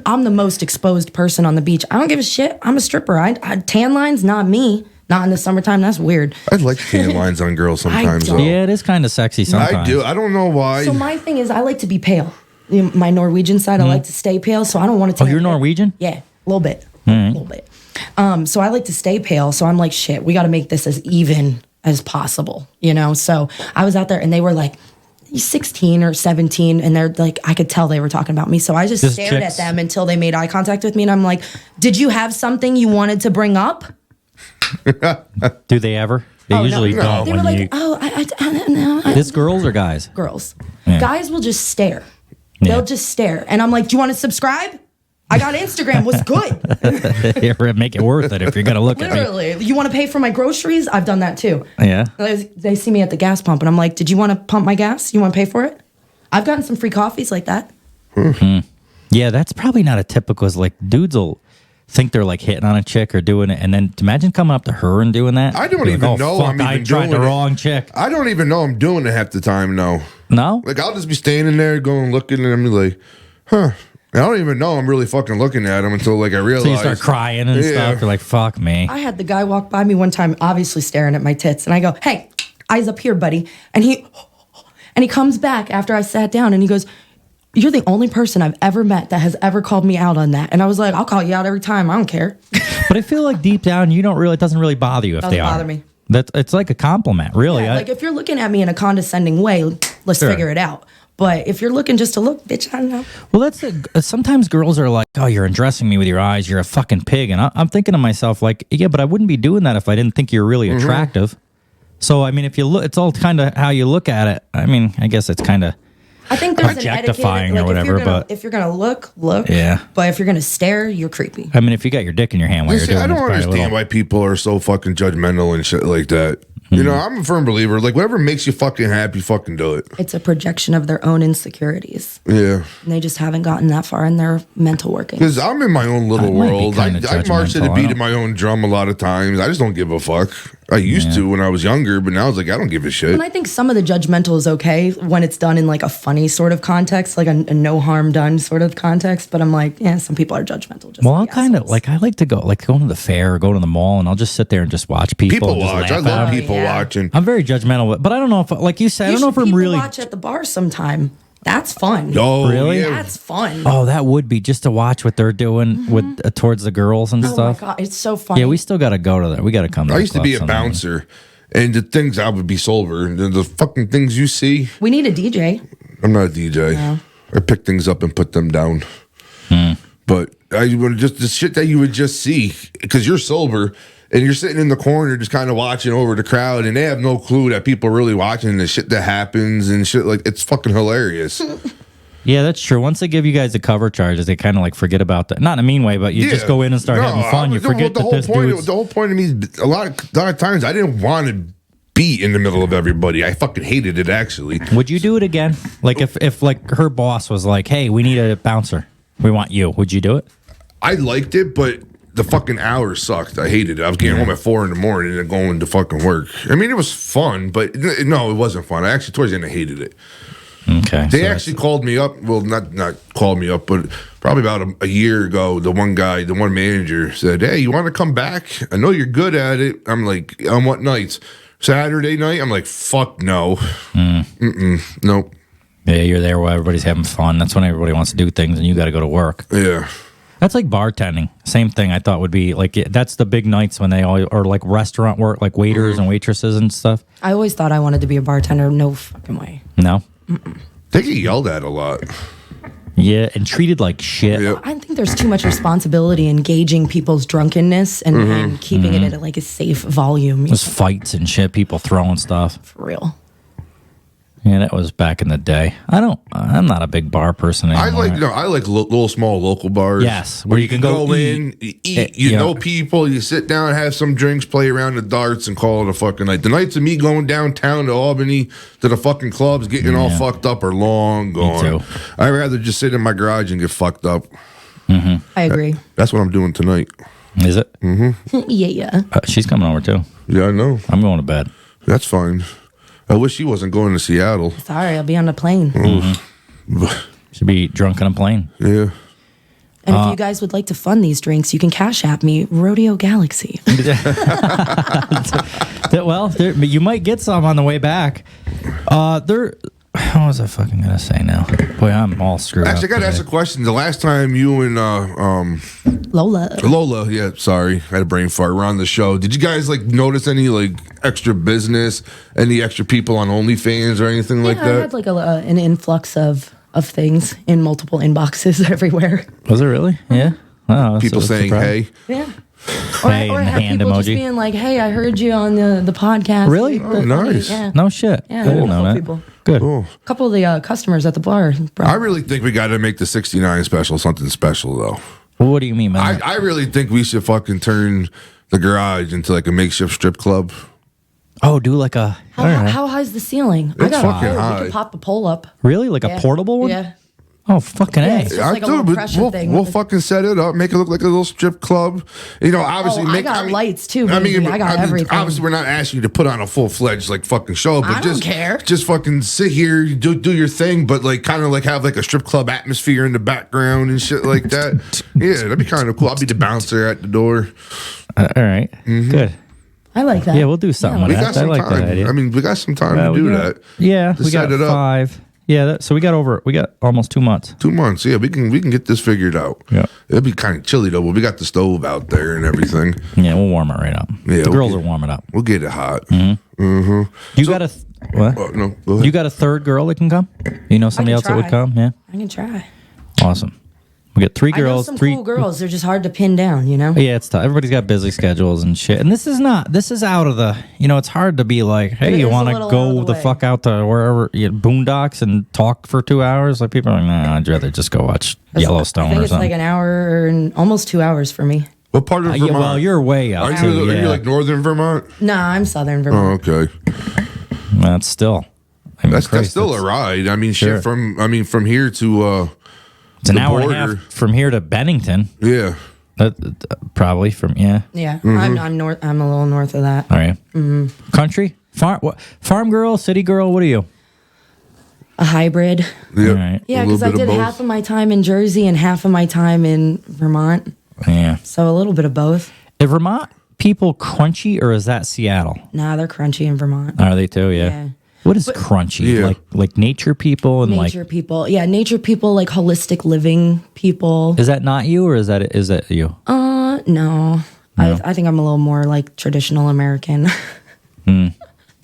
I'm the most exposed person on the beach. I don't give a shit. I'm a stripper. I tan lines, not me. Not in the summertime. That's weird. I like tan lines on girls sometimes. Though. Yeah, it is kind of sexy sometimes. I do. I don't know why. So my thing is, I like to be pale. My Norwegian side, I like to stay pale, so I don't want to tan. Oh, you're Norwegian? Yeah, a little bit. A little bit. So I like to stay pale, so I'm like, shit, we got to make this as even as possible, So I was out there, and they were 16 or 17, and they're I could tell they were talking about me. So I just stared at them until they made eye contact with me, and I'm like, did you have something you wanted to bring up? Do they ever? They usually don't. They were I This girls or guys? Girls. Yeah. Guys will just stare. They'll just stare. And I'm like, do you want to subscribe? I got Instagram. What's good? Make it worth it if you're going to look at me. Literally. You want to pay for my groceries? I've done that too. Yeah. They see me at the gas pump, and I'm like, did you want to pump my gas? You want to pay for it? I've gotten some free coffees like that. Yeah, that's probably not a typical. Like dudes will think they're like hitting on a chick or doing it, and then imagine coming up to her and doing that. I don't even know fuck, I'm even I tried doing the it. wrong chick. I don't even know I'm doing it half the time. No. Like I'll just be standing there going looking, and I'm like, huh. I don't even know I'm really fucking looking at him until like I realize. So you start crying and stuff. You're like, fuck me. I had the guy walk by me one time, obviously staring at my tits, and I go, "Hey, eyes up here, buddy." And he comes back after I sat down, and he goes, "You're the only person I've ever met that has ever called me out on that." And I was like, "I'll call you out every time. I don't care." But I feel like deep down, you don't really. It doesn't really bother you if they are. Doesn't bother me. It's like a compliment, really. Yeah, like if you're looking at me in a condescending way, let's figure it out. But if you're looking just to look, bitch, I don't know. Well, sometimes girls are like, "Oh, you're undressing me with your eyes. You're a fucking pig." And I'm thinking to myself, like, yeah, but I wouldn't be doing that if I didn't think you're really attractive. So, I mean, if you look, it's all kind of how you look at it. I mean, I guess it's kind of. I think there's objectifying an etiquette, or whatever, but if you're gonna look. Yeah. But if you're gonna stare, you're creepy. I mean, if you got your dick in your hand while you're doing it, I don't understand why people are so fucking judgmental and shit like that. You know, I'm a firm believer. Like, whatever makes you fucking happy, fucking do it. It's a projection of their own insecurities. Yeah. And they just haven't gotten that far in their mental working. Because I'm in my own little world. I march to the beat of my own drum a lot of times. I just don't give a fuck. I used to when I was younger, but now it's like, I don't give a shit. And I think some of the judgmental is okay when it's done in like a funny sort of context, like a no harm done sort of context. But I'm like, yeah, some people are judgmental. Well, I'll kind of like, I like to go to the fair or go to the mall, and I'll just sit there and just watch people. People and just watch. I laugh love at 'em. people watching. I'm very judgmental, but I don't know if, like you said, I don't know if I'm really. Watch at the bar sometime. That's fun. Oh, really? Yeah. That's fun. Oh, that would be just to watch what they're doing with towards the girls and stuff. Oh my God, it's so fun. Yeah, we still got to go to that. We got to come to I the used to club be a sometime. bouncer, and the things I would be sober, and the fucking things you see. We need a DJ. I'm not a DJ. No. I pick things up and put them down. But I would just the shit that you would just see because you're sober and you're sitting in the corner just kind of watching over the crowd, and they have no clue that people are really watching the shit that happens and shit. Like, it's fucking hilarious. Yeah, that's true. Once they give you guys the cover charges, they kind of like forget about that. Not in a mean way, but you just go in and start having fun. You forget that this dude's... The whole point of me is a lot of times I didn't want to be in the middle of everybody. I fucking hated it, actually. Would you do it again? Like if like her boss was like, "Hey, we need a bouncer. We want you." Would you do it? I liked it, but the fucking hours sucked. I hated it. I was getting home at 4 a.m. and going to fucking work. I mean, it was fun, but no, it wasn't fun. I actually, towards the end, I hated it. Okay. They actually called me up. Well, not called me up, but probably about a year ago, the one manager said, "Hey, you want to come back? I know you're good at it." I'm like, "On what nights?" Saturday night? I'm like, "Fuck no." Nope. Yeah, you're there while everybody's having fun. That's when everybody wants to do things, and you got to go to work. Yeah. That's like bartending. Same thing. I thought would be like that's the big nights when they all or like restaurant work, like waiters and waitresses and stuff. I always thought I wanted to be a bartender. No fucking way. No. They get yelled at a lot. Yeah, and treated like shit. Yep. I think there's too much responsibility in gauging people's drunkenness and keeping it at like a safe volume. There's fights and shit, people throwing stuff. For real. Yeah, that was back in the day. I'm not a big bar person anymore. I like little small local bars. Yes, where you can go in, eat, you know people, you sit down, have some drinks, play around the darts, and call it a fucking night. The nights of me going downtown to Albany to the fucking clubs, getting all fucked up are long gone. Me too. I'd rather just sit in my garage and get fucked up. I agree. That's what I'm doing tonight. Is it? Yeah. She's coming over too. Yeah, I know. I'm going to bed. That's fine. I wish she wasn't going to Seattle. Sorry, I'll be on the plane. Should be drunk on a plane. Yeah. And if you guys would like to fund these drinks, you can cash app me, Rodeo Galaxy. Well, you might get some on the way back. What was I fucking gonna say now? Boy, I'm all screwed up. Actually, I got to ask a question. The last time you and Lola, yeah, sorry, I had a brain fart. We're on the show. Did you guys like notice any like extra business, any extra people on OnlyFans or anything like that? I had like an influx of things in multiple inboxes everywhere. Was it really? Yeah. Wow, people saying, "Hey." Yeah. Hey, or and the have hand people emoji. just being like, "Hey, I heard you on the podcast." Really? Oh, nice. Yeah. No shit. Yeah, I didn't know that. people. Good. Cool. A couple of the customers at the bar. I really think we got to make the 69 special something special, though. Well, what do you mean, man? I really think we should fucking turn the garage into like a makeshift strip club. Oh, do like a... How high is the ceiling? It's I got fucking a pole. high. We can pop a pole up. Really? Like a portable one? Yeah. Oh, fucking A. It's just like a little pressure thing. We'll fucking set it up, make it look like a little strip club. You know, obviously, I got lights too. Baby. I got everything. Obviously, we're not asking you to put on a full fledged like fucking show, but I don't care. Just fucking sit here, do your thing, but like kind of like have like a strip club atmosphere in the background and shit like that. Yeah, that'd be kind of cool. I'll be the bouncer at the door. All right, good. I like that. Yeah, we'll do something with that. I like that idea. I mean, we got some time to do that. Yeah, to we got set it up. 5. Yeah, so we got almost 2 months. 2 months, yeah. We can get this figured out. Yeah, it'll be kind of chilly though, but we got the stove out there and everything. Yeah, we'll warm it right up. Yeah, the girls are warming up. We'll get it hot. You got a what? No, go ahead. You got a third girl that can come? You know somebody else that would come? Yeah, I can try. Awesome. We got 3 girls. I know some cool girls. They're just hard to pin down, you know? Yeah, it's tough. Everybody's got busy schedules and shit. And this is out of the, it's hard to be like, hey, you want to go the fuck out to wherever, boondocks and talk for 2 hours? Like people are like, nah, I'd rather just go watch Yellowstone I think or it's something. like an hour and almost 2 hours for me. What part of Vermont? Well, you're way up. Are you like northern Vermont? No, I'm southern Vermont. Oh, okay. That's still. That's still a ride. I mean, Sure. shit. From here to it's an hour and a half from here to Bennington. Yeah. Probably from Yeah, Mm-hmm. I'm north. I'm a little north of that. All right. Country farm girl, city girl. What are you? A hybrid. Yeah. All right. Yeah, because I did half of my time in Jersey and half of my time in Vermont. Yeah. So a little bit of both. Are Vermont people crunchy or is that Seattle? Nah, they're crunchy in Vermont. Are they too? Yeah. What is crunchy? Yeah. Like nature people and Nature people. Yeah, nature people, like holistic living people. Is that not you or is that you? No. I think I'm a little more like traditional American.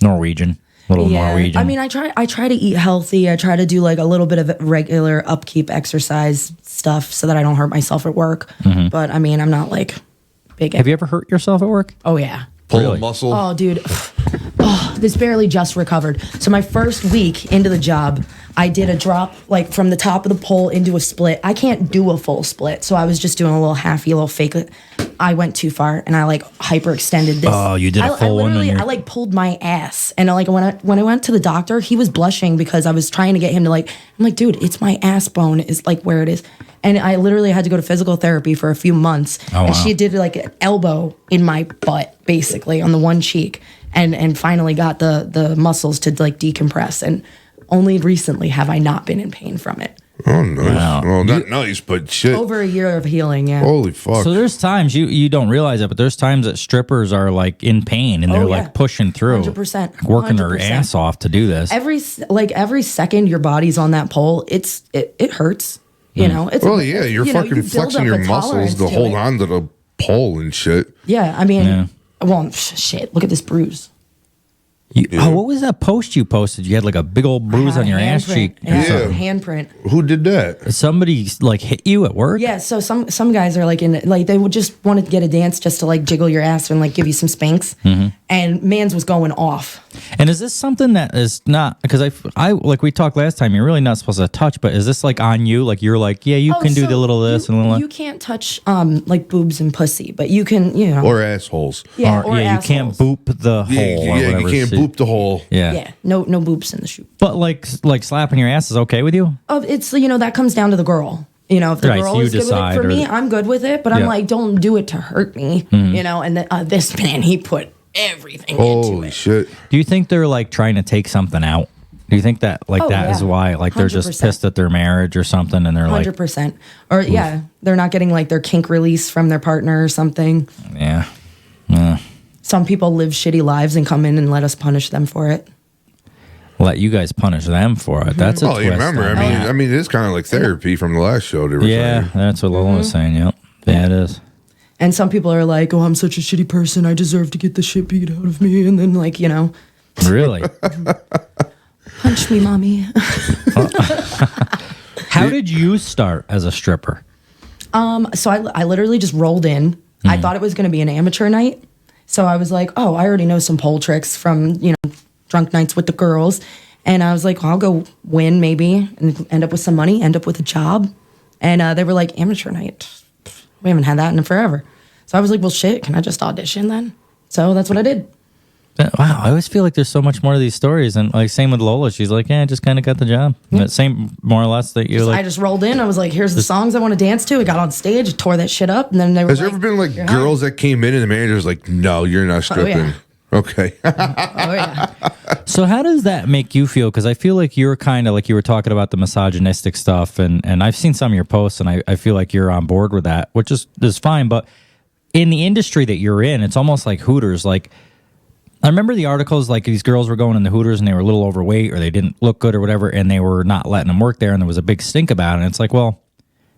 Norwegian. A little Norwegian. I mean, I try to eat healthy. I try to do like a little bit of regular upkeep exercise stuff so that I don't hurt myself at work. But I mean, I'm not like big. Have you ever hurt yourself at work? Oh yeah. Pull a muscle. Oh, dude. This barely just recovered. So my first week into the job, I did a drop like from the top of the pole into a split. I can't do a full split, so I was just doing a little halfy, a little fake. I went too far and I like hyperextended this. Oh, you did a full one. I like pulled my ass, and like when I went to the doctor, he was blushing because I was trying to get him to like. I'm like, dude, it's my ass bone is like where it is. And I literally had to go to physical therapy for a few months. Oh, and she did like an elbow in my butt, basically, on the one cheek. And finally got the muscles to like decompress. And only recently have I not been in pain from it. Oh, nice. Wow. Well, not nice, but shit. Over a year of healing, yeah. Holy fuck. So there's times you don't realize it, but there's times that strippers are like in pain and they're like pushing through. 100%. Working their ass off to do this. Every second your body's on that pole, it hurts. You know, it's you're fucking flexing your muscles to hold on to the pole and shit. Yeah, I mean, well, shit. Look at this bruise. What was that post you posted? You had like a big old bruise on your ass cheek. Yeah, handprint. Who did that? Somebody like hit you at work? Yeah, so some guys are like they would just want to get a dance just to like jiggle your ass and like give you some spanks. And man's was going off. And is this something that is not, because I like we talked last time, you're really not supposed to touch, but is this like on you? Like you're like, yeah, you can do the little this and little. You can't touch like boobs and pussy, but you can, or assholes. Yeah, or you can't boop the hole. Yeah, you can't boop the hole. Yeah, no boobs in the shoe. But like slapping your ass is okay with you? Oh, it's that comes down to the girl. You know, if the girl is good with it, for me, I'm good with it. But I'm like, don't do it to hurt me. You know, and this man, he put everything into it. Holy shit. Do you think they're like trying to take something out? Do you think that is why like they're just 100%. pissed at their marriage or something and they're 100%. Or they're not getting like their kink release from their partner or something. Yeah. Some people live shitty lives and come in and let us punish them for it. Let you guys punish them for it. That's a twist. You remember? I mean, it's kind of like therapy from the last show. They were saying. That's what Lola was saying. Yep. Yeah, it is. And some people are like, "Oh, I'm such a shitty person. I deserve to get the shit beat out of me." And then, like, really, punch me, mommy. How did you start as a stripper? So I literally just rolled in. I thought it was going to be an amateur night, so I was like, "Oh, I already know some pole tricks from drunk nights with the girls," and I was like, "I'll go win maybe and end up with some money, end up with a job." And they were like, "Amateur night? We haven't had that in forever." So I was like, "Well, shit, can I just audition then?" So that's what I did. Wow, I always feel like there's so much more to these stories, and like same with Lola, she's like, yeah, I just kind of got the job. But same, more or less, that you like. I just rolled in. I was like, here's the songs I want to dance to. I got on stage, tore that shit up, and then they were Has there ever been like girls that came in and the manager's like, no, you're not stripping? yeah. Okay. Oh yeah. So how does that make you feel? Because I feel like you're kind of like you were talking about the misogynistic stuff, and I've seen some of your posts, and I feel like you're on board with that, which is fine. But in the industry that you're in, it's almost like Hooters. Like, I remember the articles, like these girls were going in the Hooters and they were a little overweight or they didn't look good or whatever, and they were not letting them work there, and there was a big stink about it. And it's like, well,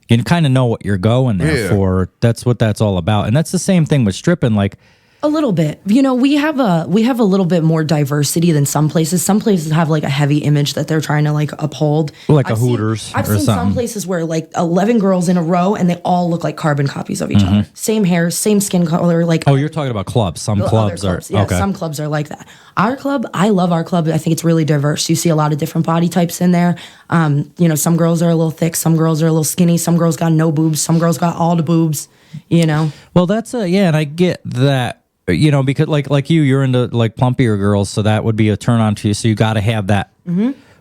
you kind of know what you're going there for. That's what that's all about. And that's the same thing with stripping. Like, A little bit. You know, we have a little bit more diversity than some places. Some places have like a heavy image that they're trying to like uphold. Like a Hooters I've or seen something. some places where like 11 girls in a row and they all look like carbon copies of each other. Same hair, same skin color. Like, oh, you're talking about clubs. Some other clubs are yeah, okay. some clubs are like that. Our club, I love our club. I think it's really diverse. You see a lot of different body types in there. You know, some girls are a little thick, some girls are a little skinny, some girls got no boobs, some girls got all the boobs. You know. Well, that's and I get that. You know, because like you're into like plumpier girls, so that would be a turn on to you. So you got to have that.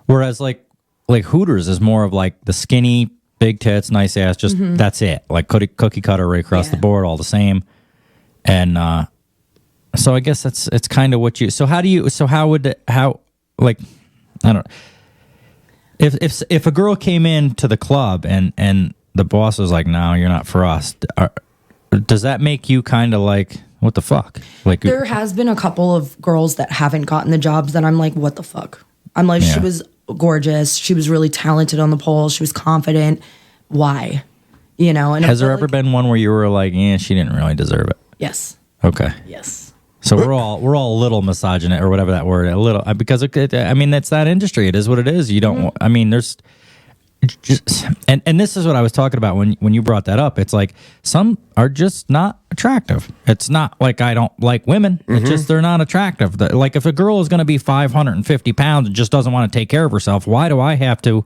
Whereas like Hooters is more of like the skinny, big tits, nice ass. Just that's it. Like cookie cutter right across the board, all the same. And so I guess it's kind of what you. So how do you? So how would like I don't. If a girl came into the club and the boss was like, no, you're not for us. Does that make you kind of like? What the fuck? Like, there has been a couple of girls that haven't gotten the jobs that I'm like, what the fuck? I'm like, she was gorgeous. She was really talented on the pole. She was confident. Why? You know? And has there ever been one where you were like, yeah, she didn't really deserve it? Yes. Okay. Yes. So we're all a little misogynist or whatever that word, a little, because I mean, that's that industry. It is what it is. You don't, I mean, there's just, and this is what I was talking about when you brought that up. It's like some are just not attractive. It's not like I don't like women. It's just they're not attractive. Like if a girl is going to be 550 pounds and just doesn't want to take care of herself, why do I have to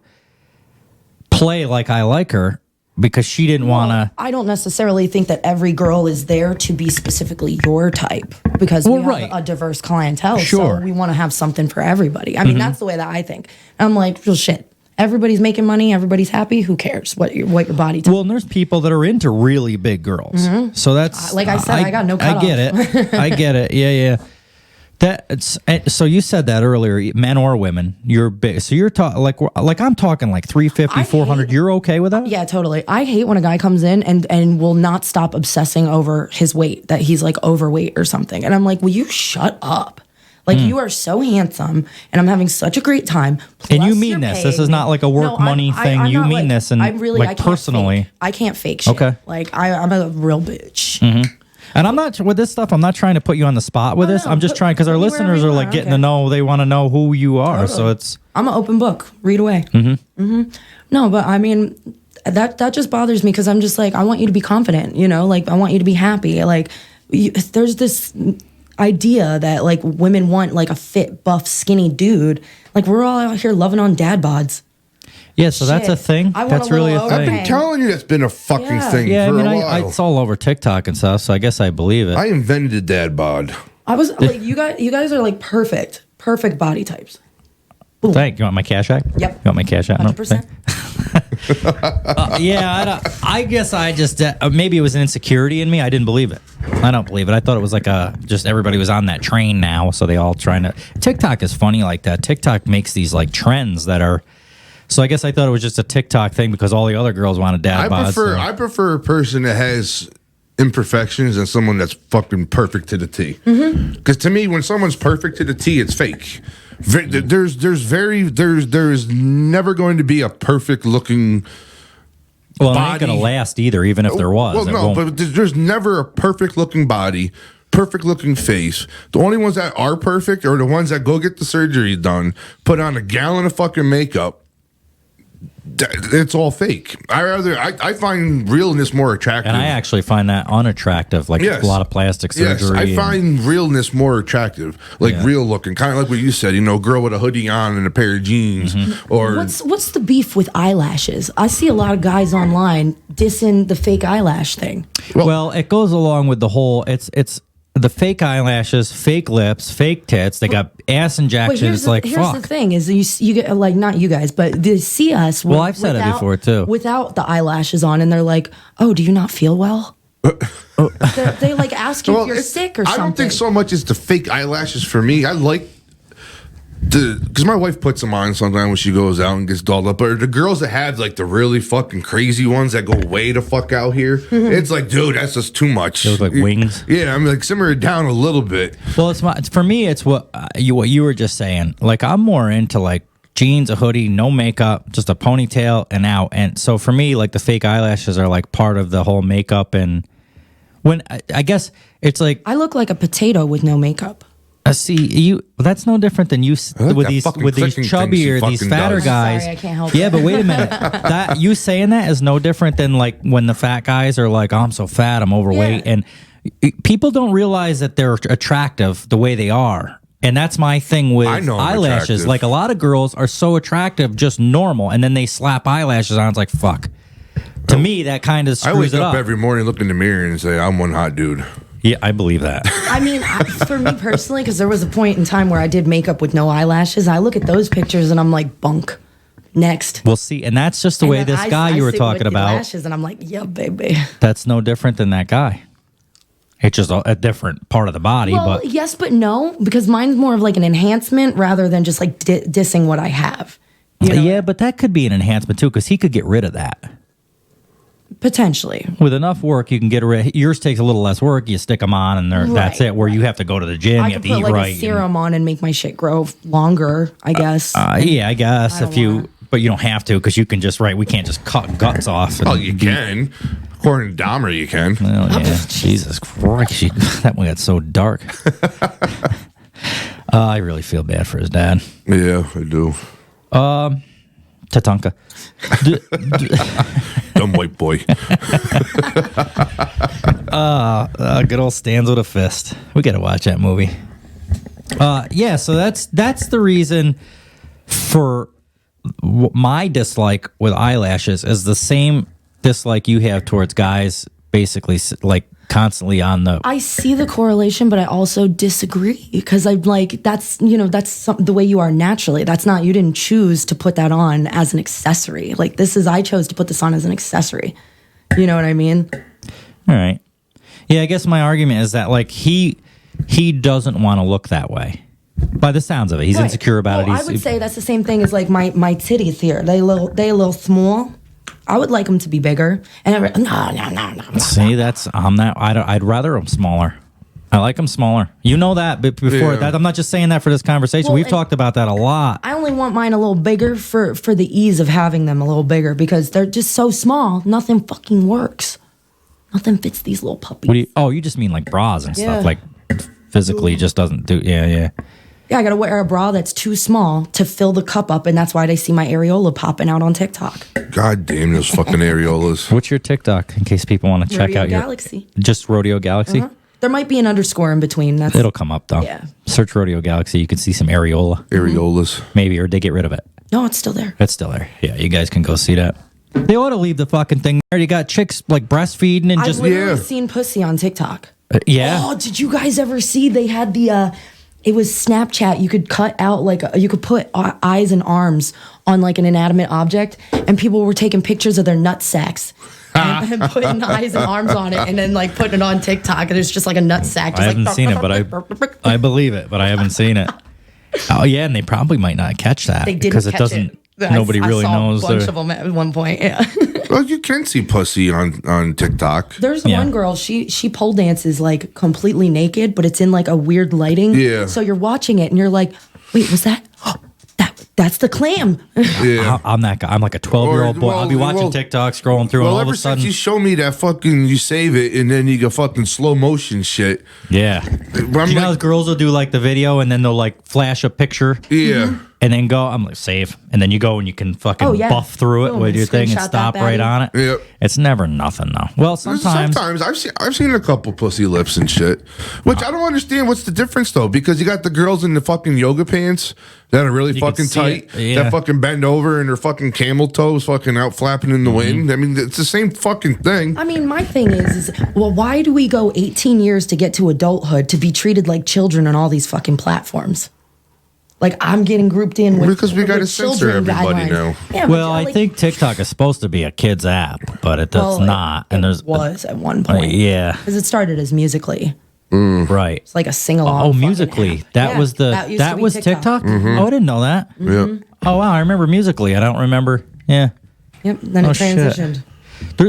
play like I like her because she didn't want to? I don't necessarily think that every girl is there to be specifically your type because we have a diverse clientele. Sure. So we want to have something for everybody. I mean, that's the way that I think. I'm like, well, shit. Everybody's making money. Everybody's happy. Who cares what your body type? Well, and there's people that are into really big girls. So that's like I said, I got no cutoff. I get it. I get it. Yeah. So you said that earlier, men or women, you're big. So you're talking like I'm talking like 350, 400. You're okay with that? Yeah, totally. I hate when a guy comes in and will not stop obsessing over his weight, that he's like overweight or something. And I'm like, will you shut up? Like, you are so handsome, and I'm having such a great time. And you mean this. This is not like a work money thing. You mean like, this and like personally. I can't fake shit. Okay. Like, I'm a real bitch. And I'm not, with this stuff, I'm not trying to put you on the spot with this. I'm just trying, because our listeners are like getting to know, they want to know who you are. Totally. So it's. I'm an open book. Read away. No, but I mean, that just bothers me because I'm just like, I want you to be confident, you know? Like, I want you to be happy. Like, there's this idea that like women want like a fit, buff, skinny dude. Like we're all out here loving on dad bods. Yeah, so that's a thing. That's really a thing. I've been telling you that's been a fucking thing for a while. It's all over TikTok and stuff, so I guess I believe it. I invented dad bod. I was like, you guys are like perfect body types. Boom. Thank you. Want my cash app? Yep. You want my cash app? 100%. I guess I just maybe it was an insecurity in me. I didn't believe it. I don't believe it. I thought it was like just everybody was on that train now, so they all trying to. TikTok is funny like that. TikTok makes these like trends that are. So I guess I thought it was just a TikTok thing because all the other girls wanted dad bods. I prefer a person that has imperfections than someone that's fucking perfect to the T. Because to me, when someone's perfect to the T, it's fake. There's never going to be a perfect looking body. It ain't gonna last either, even if there was. Well, no, but there's never a perfect looking body, perfect looking face. The only ones that are perfect are the ones that go get the surgery done, put on a gallon of fucking makeup. It's all fake. I find realness more attractive. And I actually find that unattractive, like a lot of plastic surgery. Yes, I find realness more attractive, like real looking, kind of like what you said. You know, girl with a hoodie on and a pair of jeans. Or what's the beef with eyelashes? I see a lot of guys online dissing the fake eyelash thing. Well, it goes along with the whole. It's the fake eyelashes, fake lips, fake tits. They got ass injections. Here's fuck. the thing: is you get like not you guys, but they see us. Well, I've said it before too. Without the eyelashes on, and they're like, "Oh, do you not feel well?" they like ask you if you're sick or something. I don't think so much as the fake eyelashes for me. I like because my wife puts them on sometimes when she goes out and gets dolled up. But the girls that have like the really fucking crazy ones that go way the fuck out here, it's like, dude, that's just too much. They look like wings. Yeah, I'm like simmer it down a little bit. Well, for me, it's what you were just saying. Like I'm more into like jeans, a hoodie, no makeup, just a ponytail and out. And so for me, like the fake eyelashes are like part of the whole makeup. And when I guess it's like I look like a potato with no makeup. See you. That's no different than you with these chubbier, these fatter guys. Sorry, I can't help yeah, it. but wait a minute. That you saying that is no different than like when the fat guys are like, "Oh, I'm so fat, I'm overweight," and people don't realize that they're attractive the way they are. And that's my thing with eyelashes. Attractive. Like a lot of girls are so attractive, just normal, and then they slap eyelashes on. It's like fuck. To me, that kind of screws I wake it up up. every morning, look in the mirror, and say, "I'm one hot dude." Yeah, I believe that. I mean, for me personally, because there was a point in time where I did makeup with no eyelashes. I look at those pictures and I'm like, bunk. Next. We'll see, and that's just the way this guy you were talking about. Lashes, and I'm like, yeah, baby. That's no different than that guy. It's just a different part of the body. Well, but yes, but no, because mine's more of like an enhancement rather than just like dissing what I have. You know? Yeah, but that could be an enhancement too, because he could get rid of that. Potentially. With enough work, you can get rid. Yours takes a little less work. You stick them on, and that's it. Where you have to go to the gym, I you have could to put eat like right. a serum on and make my shit grow longer, I guess. Yeah, I guess if you, but you don't have to because you can just we can't just cut guts off. Oh, you can. According to Dahmer, you can. Well, yeah. Jesus Christ, that one got so dark. I really feel bad for his dad. Yeah, I do. Tatanka. Dumb white boy. Good old stands with a fist. We got to watch that movie. Yeah, so that's the reason for my dislike with eyelashes is the same dislike you have towards guys basically like constantly on the... I see the correlation, but I also disagree because I'm like, that's the way you are naturally. That's not, you didn't choose to put that on as an accessory. Like I chose to put this on as an accessory. You know what I mean? All right. Yeah, I guess my argument is that like he doesn't want to look that way. By the sounds of it, he's insecure about it. I would say that's the same thing as like my titties here. They a little small. I would like them to be bigger. And no. See, I'd rather them smaller. I like them smaller. You know that, but before that, I'm not just saying that for this conversation. We've talked about that a lot. I only want mine a little bigger for the ease of having them a little bigger because they're just so small. Nothing fucking works. Nothing fits these little puppies. You just mean like bras and stuff. Like physically just doesn't do. Yeah. Yeah, I gotta wear a bra that's too small to fill the cup up, and that's why they see my areola popping out on TikTok. God damn those fucking areolas. What's your TikTok, in case people want to check out your... Galaxy. Just Rodeo Galaxy? Uh-huh. There might be an underscore in between. It'll come up, though. Yeah. Search Rodeo Galaxy. You can see some areola. Areolas. Maybe, or they get rid of it. No, it's still there. It's still there. Yeah, you guys can go see that. They ought to leave the fucking thing there. You got chicks, like, breastfeeding and just... I've literally seen pussy on TikTok. Yeah? Oh, did you guys ever see they had the... It was Snapchat. You could cut out you could put eyes and arms on like an inanimate object, and people were taking pictures of their nut sacks and putting eyes and arms on it, and then like putting it on TikTok, and it's just like a nut sack. I haven't seen it, but I believe it, but I haven't seen it. Oh yeah, and they probably might not catch that because it doesn't. Nobody really knows. I saw a bunch of them at one point. Yeah. Well, you can see pussy on TikTok. There's one girl, she pole dances like completely naked, but it's in like a weird lighting. Yeah. So you're watching it and you're like, wait, was that? That's the clam. Yeah. I'm that guy. I'm like a 12-year-old boy. I'll be watching TikTok, scrolling through, and all of a sudden... since you show me that fucking, you save it, and then you go fucking slow motion shit. Yeah. You know how girls will do like the video, and then they'll like flash a picture? Yeah. and then go. I'm like, save, and then you go and you can fucking buff through it with your thing and stop right on it. Yep. It's never nothing though. Well, sometimes I've seen a couple pussy lips and shit, which I don't understand. What's the difference though? Because you got the girls in the fucking yoga pants that are really fucking tight, that fucking bend over and their fucking camel toes fucking out flapping in the wind. I mean, it's the same fucking thing. I mean, my thing is, well, why do we go 18 years to get to adulthood to be treated like children on all these fucking platforms? Like, I'm getting grouped in with because we got to censor everybody guidelines. now. Yeah, well, I think TikTok is supposed to be a kid's app, but it's not. And it was at one point. Yeah, because it started as Musical.ly. Right. It's like a sing-along. Oh, Musical.ly. That was that was TikTok. Oh, I didn't know that. Yeah. Oh wow, I remember Musical.ly. I don't remember. Yeah. Yep. Then it transitioned.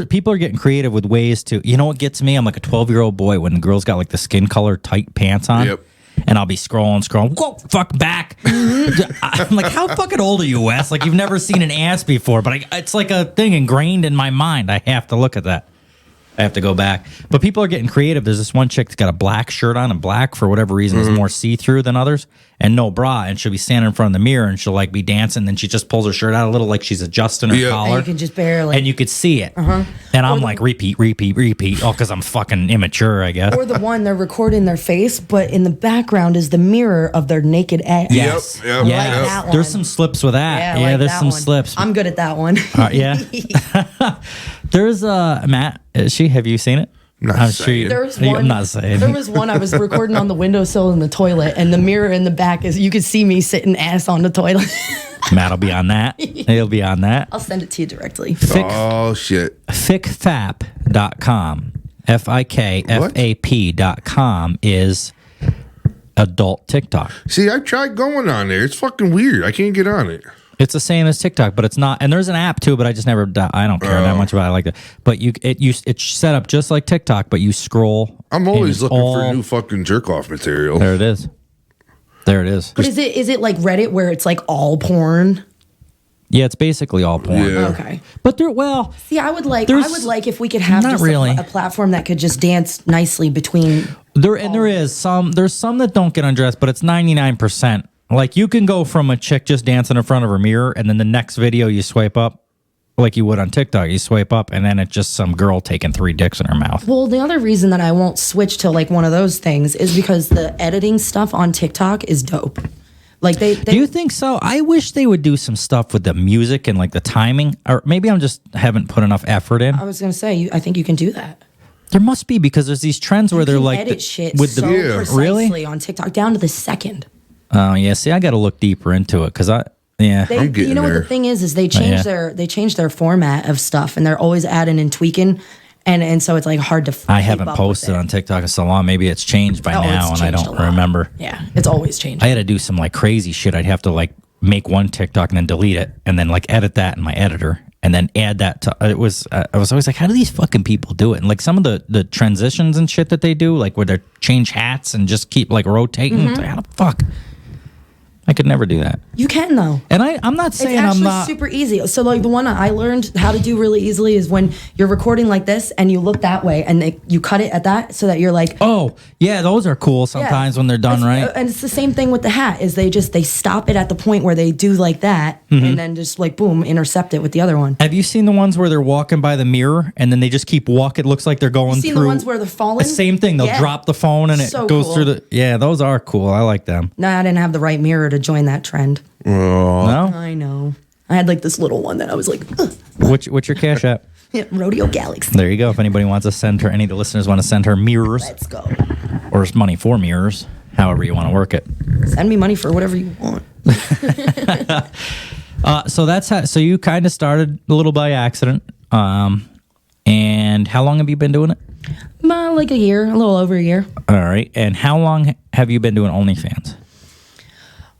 People are getting creative with ways to. You know what gets me? I'm like a 12-year-old boy when the girls got like the skin color tight pants on. Yep. And I'll be scrolling. Whoa, fuck back. I'm like, how fucking old are you, Wes? Like, you've never seen an ass before, but it's like a thing ingrained in my mind. I have to look at that. I have to go back. But people are getting creative. There's this one chick that's got a black shirt on, and black, for whatever reason, is more see-through than others, and no bra, and she'll be standing in front of the mirror, and she'll, like, be dancing, and then she just pulls her shirt out a little like she's adjusting her collar. And you can just barely. And you could see it. And I'm like, repeat. Oh, because I'm fucking immature, I guess. Or the one, they're recording their face, but in the background is the mirror of their naked ass. Yes. Yep. Yeah. Like that one. There's some slips with that. Yeah, There's that some one. slips. I'm good at that one. Yeah. There's Matt. Have you seen it? I'm saying. I'm not saying. There was one I was recording on the windowsill in the toilet, and the mirror in the back is you could see me sitting ass on the toilet. Matt'll be on that. He'll be on that. I'll send it to you directly. Oh shit. Fikfap.com. Fikfap.com is adult TikTok. See, I tried going on there. It's fucking weird. I can't get on it. It's the same as TikTok, but it's not. And there's an app too, but I just never. I don't care that much about it. I like that. But it's set up just like TikTok, but you scroll. I'm always looking for new fucking jerk off material. There it is. There it is. But is it like Reddit where it's like all porn? Yeah, it's basically all porn. Yeah. Okay. But see, I would like if we could have not just really. a platform that could just dance nicely between. There's some that don't get undressed, but it's 99%. Like, you can go from a chick just dancing in front of her mirror, and then the next video you swipe up, like you would on TikTok, you swipe up, and then it's just some girl taking 3 dicks in her mouth. Well, the other reason that I won't switch to like one of those things is because the editing stuff on TikTok is dope. Like they Do you think so? I wish they would do some stuff with the music and like the timing, or maybe I'm just haven't put enough effort in. I was gonna say, I think you can do that. There must be, because there's these trends where they're like edit shit with so the precisely on TikTok down to the second. Oh yeah, see, I got to look deeper into it because I'm getting you know there. what the thing is they change their format of stuff, and they're always adding and tweaking, and so it's like hard to. I haven't posted on TikTok in so long. Maybe it's changed by now, and I don't remember. Yeah, it's always changed. I had to do some like crazy shit. I'd have to like make one TikTok and then delete it, and then like edit that in my editor, and then add that to. It was I was always like, how do these fucking people do it? And like some of the transitions and shit that they do, like where they change hats and just keep like rotating. It's like, how the fuck? I could never do that. You can though, and I'm not saying it's actually I'm not super easy. So like the one I learned how to do really easily is when you're recording like this and you look that way and you cut it at that so that you're like, oh yeah, those are cool sometimes when they're done right. And it's the same thing with the hat is they stop it at the point where they do like that and then just like boom intercept it with the other one. Have you seen the ones where they're walking by the mirror and then they just keep walking? It looks like they're going through. The ones where they're falling? The same thing. They'll drop the phone and it goes cool. through the. Yeah, those are cool. I like them. No, I didn't have the right mirror to join that trend. No, I know. I had like this little one that I was like, ugh. What's your cash app? Rodeo Galaxy. There you go. If anybody wants to send her, any of the listeners want to send her mirrors, let's go. Or money for mirrors, however you want to work it. Send me money for whatever you want. So that's how. So you kind of started a little by accident. And how long have you been doing it? Like a year, a little over a year. All right. And how long have you been doing OnlyFans?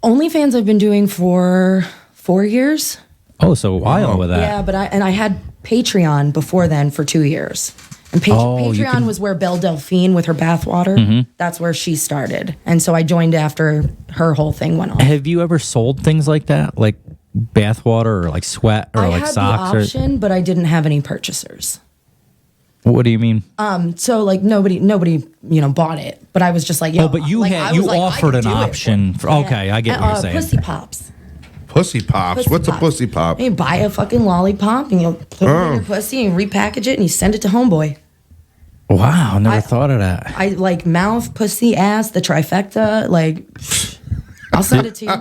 OnlyFans I've been doing for 4 years. Oh, so a while with that. Yeah, but I had Patreon before then for 2 years. And Patreon was where Belle Delphine with her bathwater, that's where she started. And so I joined after her whole thing went on. Have you ever sold things like that? Like bathwater or like sweat or like socks? I had the option, but I didn't have any purchasers. What do you mean? So like nobody, bought it, but I was just like, but you offered an option. Okay, I get what you're saying. Pussy Pops. Pussy pops. What's a pussy pop? You buy a fucking lollipop and you'll put it in your pussy and repackage it and you send it to homeboy. Wow, never thought of that. I like mouth, pussy, ass, the trifecta. Like, I'll send it to you.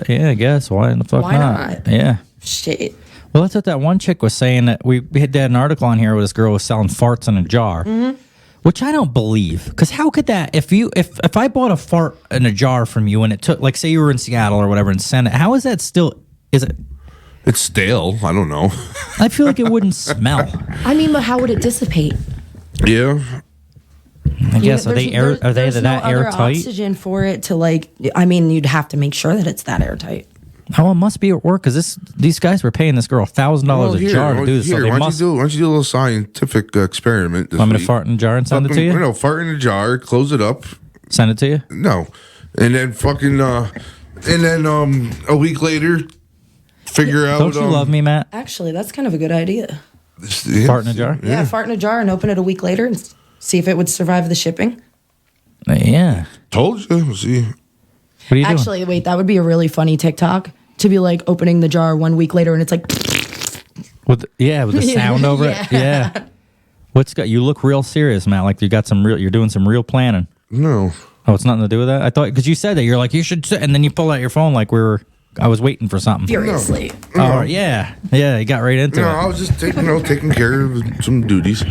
Yeah, I guess. Why in the fuck not? Yeah. Shit. Well, that's what that one chick was saying. That we had an article on here where this girl was selling farts in a jar, which I don't believe. Because how could that? If I bought a fart in a jar from you and it took, like, say you were in Seattle or whatever, and sent it, how is that still? Is it? It's stale. I don't know. I feel like it wouldn't smell. I mean, but how would it dissipate? Yeah. I guess are they there's that no other airtight? oxygen for it to like. I mean, you'd have to make sure that it's that airtight. Oh, it must be at work because these guys were paying this girl $1,000 a jar to do this. Here, So why don't you do a little scientific experiment? Want me to fart in a jar and send it to you? No, fart in a jar, close it up, send it to you. No, and then a week later, figure out. Don't you love me, Matt? Actually, that's kind of a good idea. Fart in a jar? Yeah, fart in a jar and open it a week later and see if it would survive the shipping. Yeah. Told you. See. What are you doing? Actually, wait, that would be a really funny TikTok to be like opening the jar 1 week later and it's like. With the sound over it. Yeah. You look real serious, Matt. Like you're doing some real planning. No. Oh, it's nothing to do with that? I thought, because you said that, you're like, you should sit, and then you pull out your phone like I was waiting for something. Furiously. Oh, yeah. Yeah, you got right into it. No, I was just taking care of some duties.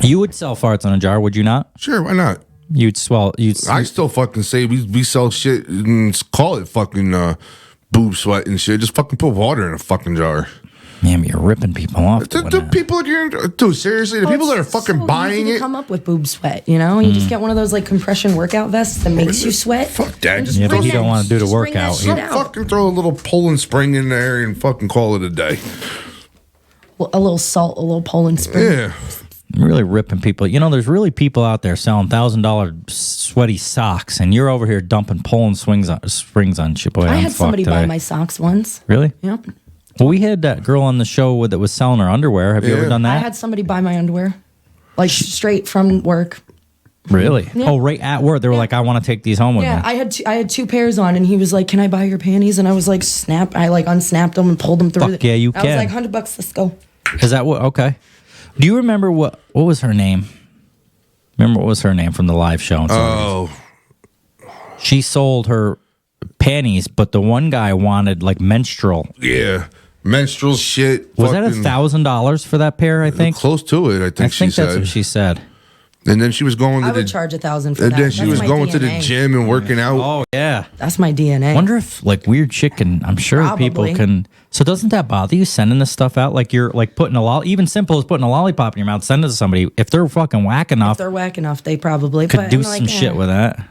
You would sell farts in a jar, would you not? Sure, why not? You'd swallow. I still fucking say we sell shit and call it fucking boob sweat and shit. Just fucking put water in a fucking jar. Man, you're ripping people off. The people dude, seriously, the people that are fucking buying it. Come up with boob sweat, you know? You just get one of those like compression workout vests that makes you sweat. Fuck that. Yeah, but you don't want to do the workout. Fucking throw a little Poland Spring in there and fucking call it a day. Well, a little salt, a little Poland Spring. Yeah. Really ripping people. You know, there's really people out there selling $1,000 sweaty socks, and you're over here dumping Poland springs on shit. Boy, I had somebody buy my socks once. Really? Yep. Well, we had that girl on the show that was selling her underwear. Have you ever done that? I had somebody buy my underwear, like straight from work. Really? Yeah. Oh, right at work. They were like, I want to take these home with me. Yeah, I had two pairs on, and he was like, "Can I buy your panties?" And I was like, "Snap!" I like unsnapped them and pulled them through. Fuck yeah, you I can. was like, $100. Let's go. Is that what? Okay. Do you remember what was her name? Remember what was her name from the live show? Oh. She sold her panties, but the one guy wanted like menstrual. Yeah. Menstrual shit. Was that $1,000 for that pair, I think? Close to it, I think she said. That's what she said. And then she was going to I would charge $1,000 for that. And then she That's was my going to the DNA. gym and working out. Oh, yeah. That's my DNA. Wonder if like weird chicken, I'm sure people Probably. can. So doesn't that bother you sending this stuff out? Like you're like putting even simple as putting a lollipop in your mouth, send it to somebody. If they're fucking whack enough, If they're whack enough, they probably could but do I'm some like, shit with that.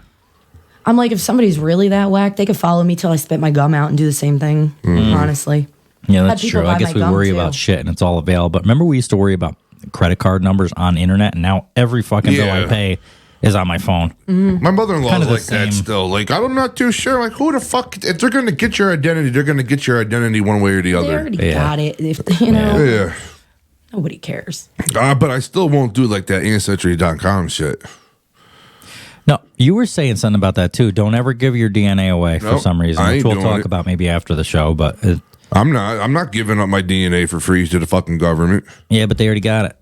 I'm like, if somebody's really that whack, they could follow me till I spit my gum out and do the same thing. Honestly. Yeah, Had that's people true. I buy guess my we gum, worry too. about shit and it's all available. But remember we used to worry about credit card numbers on internet, and now every fucking bill I pay is on my phone. My mother-in-law Kind is of the like that same. still. Like, I'm not too sure. Like, who the fuck? If they're going to get your identity, they're going to get your identity one way or the They other. already got it. If Yeah. nobody cares. But I still won't do like that Ancestry.com shit. No, you were saying something about that too. Don't ever give your DNA away for Nope, some reason, I which ain't we'll doing talk it. about maybe after the show. But I'm not giving up my DNA for free to the fucking government. yeah, but they already got it.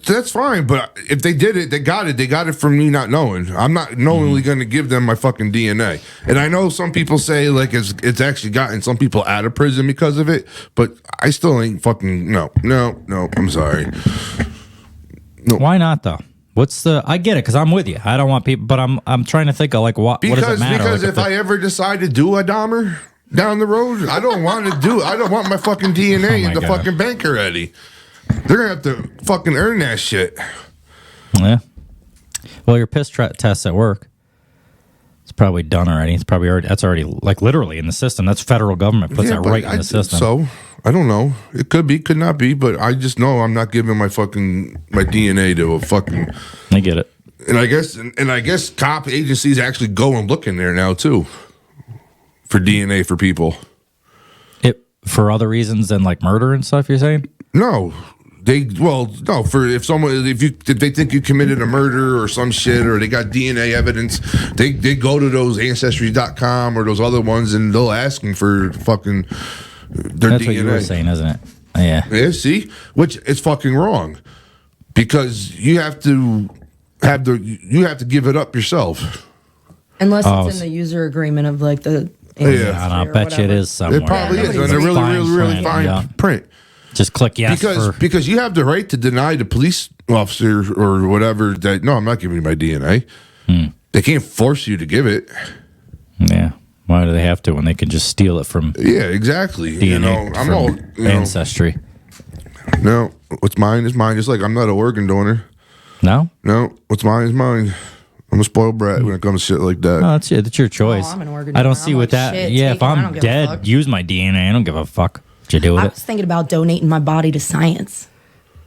That's fine, but if they did it, they got it. They got it from me not knowing. I'm not knowingly going to give them my fucking DNA. And I know some people say like it's actually gotten some people out of prison because of it, but I still ain't fucking no. I'm sorry. No. Why not though? I get it because I'm with you. I don't want people, but I'm trying to think of like what does it matter? Because Like if I ever decide to do a Dahmer down the road, I don't want my fucking DNA in the God. fucking bank already. They're gonna have to fucking earn that shit. Yeah. Well, your piss test at work, it's probably done already. That's already like literally in the system. That's federal government puts that but right in the system. So I don't know. It could be, could not be, but I just know I'm not giving my DNA to a fucking. I get it. And I guess cop agencies actually go and look in there now too for DNA for people. For other reasons than like murder and stuff. You're saying? No, if they think you committed a murder or some shit, or they got DNA evidence, they go to those ancestry.com or those other ones, and they'll ask them for fucking their That's DNA. what you were saying, isn't it? Yeah. Yeah, see? Which is fucking wrong. Because you have to give it up yourself. Unless it's in the user agreement of like the I bet you it is somewhere. It probably is. And a really fine print. Just click yes because you have the right to deny the police officer or whatever that, no, I'm not giving you my DNA. They can't force you to give it. Yeah. Why do they have to when they can just steal it from exactly. DNA ancestry? No, what's mine is mine. Just like I'm not an organ donor. No? No, what's mine is mine. I'm a spoiled brat when it comes to shit like that. No, that's your choice. I'm an organ I don't donor. see I'm what like, that. shit, Yeah, take if it. I I'm don't give a dead, fuck. use my DNA. I don't give a fuck what you do with I it. was thinking about donating my body to science.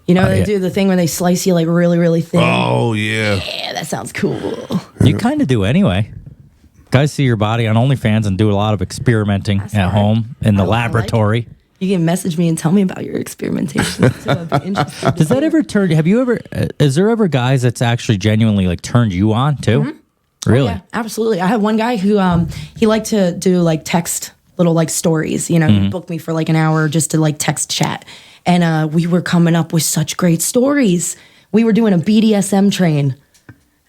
You know, they yeah. do the thing where they slice you like really, really thin. Oh, yeah. Yeah, that sounds cool. You kind of do anyway. Guys see your body on OnlyFans and do a lot of experimenting at home in the laboratory. You can message me and tell me about your experimentation. Too. I'd be interested. Does that ever turn? Is there ever guys that's actually genuinely like turned you on too? Mm-hmm. Really? Oh, yeah, absolutely. I had one guy who he liked to do like text little like stories. You know, he booked me for like an hour just to like text chat, and we were coming up with such great stories. We were doing a BDSM train.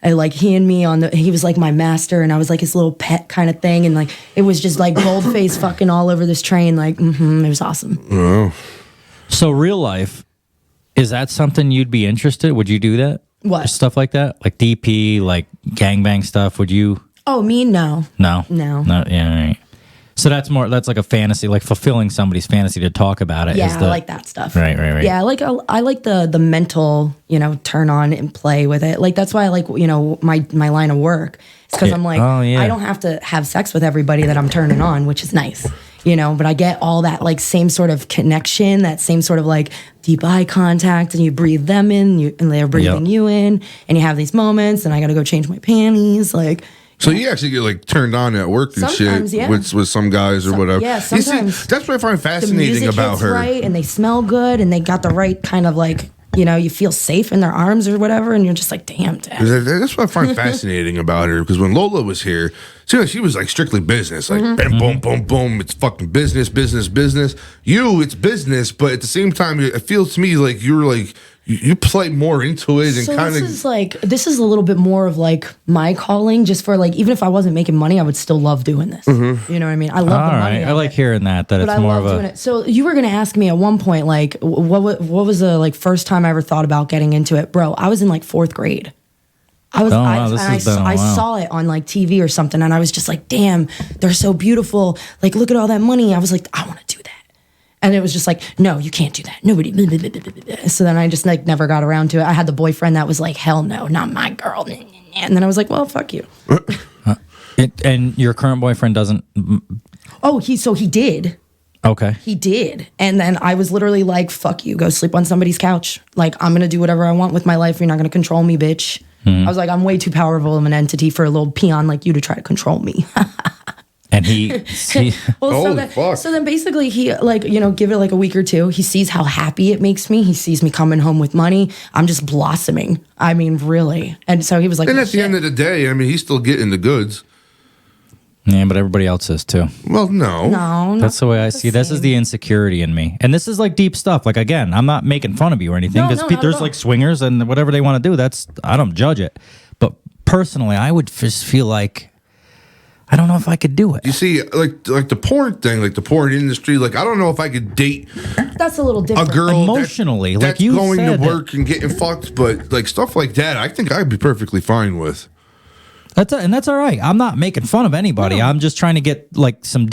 And like he and me he was like my master and I was like his little pet kind of thing. And like, it was just like bold-faced fucking all over this train. Like, it was awesome. Oh. So real life, is that something you'd be interested? Would you do that? What? Stuff like that? Like DP, like gangbang stuff? Would you? Oh, me? No. No. Yeah, right. So that's like a fantasy, like fulfilling somebody's fantasy to talk about it. Yeah, I like that stuff. Right. Yeah, I like the mental, turn on and play with it. Like that's why I like, my line of work. It's because I'm like, I don't have to have sex with everybody that I'm turning on, which is nice, but I get all that like same sort of connection, that same sort of like deep eye contact, and you breathe them in, and they're breathing you in, and you have these moments, and I got to go change my panties, like. So you actually get like turned on at work and sometimes, shit with some guys or whatever. Yeah, sometimes. You see, that's what I find fascinating about her. Right, and they smell good, and they got the right kind of like, you feel safe in their arms or whatever, and you're just like, damn, Dad. That's what I find fascinating about her, because when Lola was here, she was like strictly business, like bam, boom, boom, boom. It's fucking business. It's business, but at the same time, it feels to me like you're like. You play more into it and kind of. This is a little bit more of like my calling, just for like, even if I wasn't making money, I would still love doing this. You know what I mean? I love the money. I like hearing that it's more of a. Doing it. So you were going to ask me at one point, like, what was the like first time I ever thought about getting into it, bro? I was in like 4th grade. I saw it on like TV or something, and I was just like, damn, they're so beautiful. Like, look at all that money. I was like, I want to do that. And it was just like, no, you can't do that. Nobody. So then I just like never got around to it. I had the boyfriend that was like, hell no, not my girl. And then I was like, well, fuck you. And your current boyfriend doesn't. Oh, he did. Okay. He did. And then I was literally like, fuck you, go sleep on somebody's couch. Like, I'm going to do whatever I want with my life. You're not going to control me, bitch. I was like, I'm way too powerful of an entity for a little peon like you to try to control me. And he well, so then basically he like, give it like a week or two. He sees how happy it makes me. He sees me coming home with money. I'm just blossoming. I mean, really. And so he was like, and at the end of the day, I mean, he's still getting the goods. Yeah, but everybody else is too. Well, no. That's the way I see it. This is the insecurity in me. And this is like deep stuff. Like, again, I'm not making fun of you or anything, because there's like swingers and whatever they want to do. I don't judge it. But personally, I would just feel like, I don't know if I could do it. You see, like the porn thing, like the porn industry, like I don't know if I could date. That's a little different. A girl emotionally, that's like you going said to work and getting fucked, but like stuff like that, I think I'd be perfectly fine with. That's all right. I'm not making fun of anybody. No. I'm just trying to get like some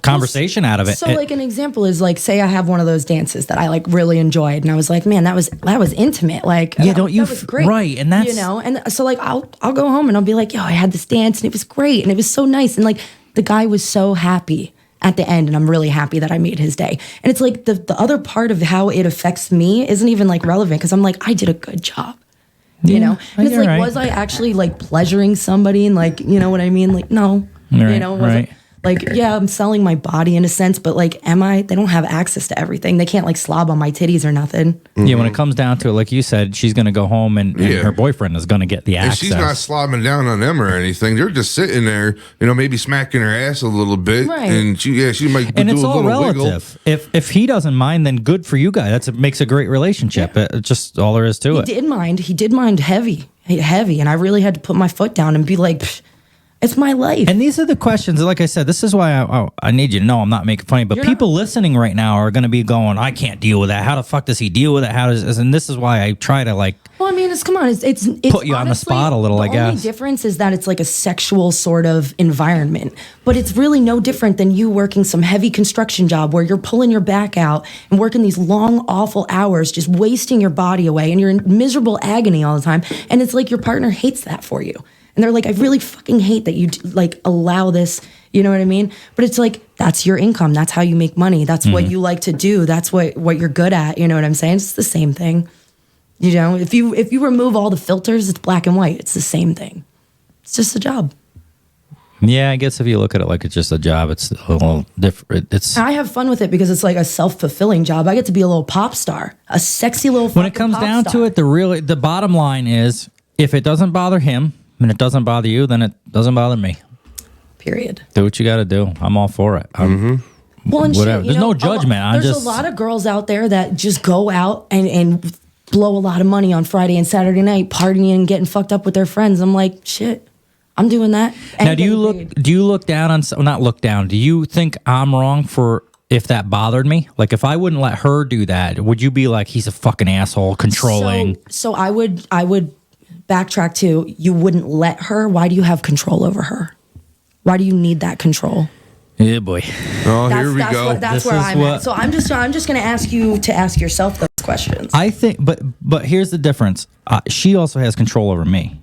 conversation out of it. So like an example is like, say I have one of those dances that I like really enjoyed, and I was like, man, that was intimate. Like, yeah, that was great, right? And that's and so like I'll go home and I'll be like, yo, I had this dance and it was great and it was so nice, and like the guy was so happy at the end, and I'm really happy that I made his day. And it's like the other part of how it affects me isn't even like relevant, because I'm like, I did a good job. And it's like, right. Was I actually like pleasuring somebody, and like, you know what I mean? Like, no, right, right. Like, yeah, I'm selling my body in a sense, but like, am I? They don't have access to everything. They can't like slob on my titties or nothing. Yeah, when it comes down to it, like you said, she's going to go home and her boyfriend is going to get the And access. she's not slobbing down on them or anything. They're just sitting there, maybe smacking her ass a little bit. Right. And she might and do it's a all little relative. wiggle. If he doesn't mind, then good for you guys. It makes a great relationship. It's just all there is to it. He did mind heavy. And I really had to put my foot down and be like, Psh, it's my life. And these are the questions, like I said, this is why I need you to know I'm not making funny, but people listening right now are going to be going, I can't deal with that. How the fuck does he deal with it? And this is why I try to like... Well, I mean, it's put you on the spot a little, I guess. The only difference is that it's like a sexual sort of environment, but it's really no different than you working some heavy construction job where you're pulling your back out and working these long, awful hours, just wasting your body away, and you're in miserable agony all the time. And it's like your partner hates that for you. And they're like, I really fucking hate that you like allow this, you know what I mean? But it's like, that's your income. That's how you make money. That's what you like to do. That's what you're good at. You know what I'm saying? It's the same thing. If you remove all the filters, it's black and white. It's the same thing. It's just a job. Yeah, I guess if you look at it like it's just a job, it's a little different. I have fun with it because it's like a self-fulfilling job. I get to be a little pop star, a sexy little when it comes down to it, the bottom line is, if it doesn't bother him and it doesn't bother you, then it doesn't bother me. Period. Do what you got to do. I'm all for it. Well, and whatever. Shit, There's no judgment. There's a lot of girls out there that just go out and blow a lot of money on Friday and Saturday night, partying and getting fucked up with their friends. I'm like, shit, I'm doing that. Now, do you look down on? Not look down. Do you think I'm wrong for if that bothered me? Like, if I wouldn't let her do that, would you be like, he's a fucking asshole, controlling? So I would backtrack to, you wouldn't let her. Why do you have control over her? Why do you need that control? Yeah, boy. Oh, here we go. That's where I'm at. So I'm just going to ask you to ask yourself those questions. I think, but here's the difference. She also has control over me,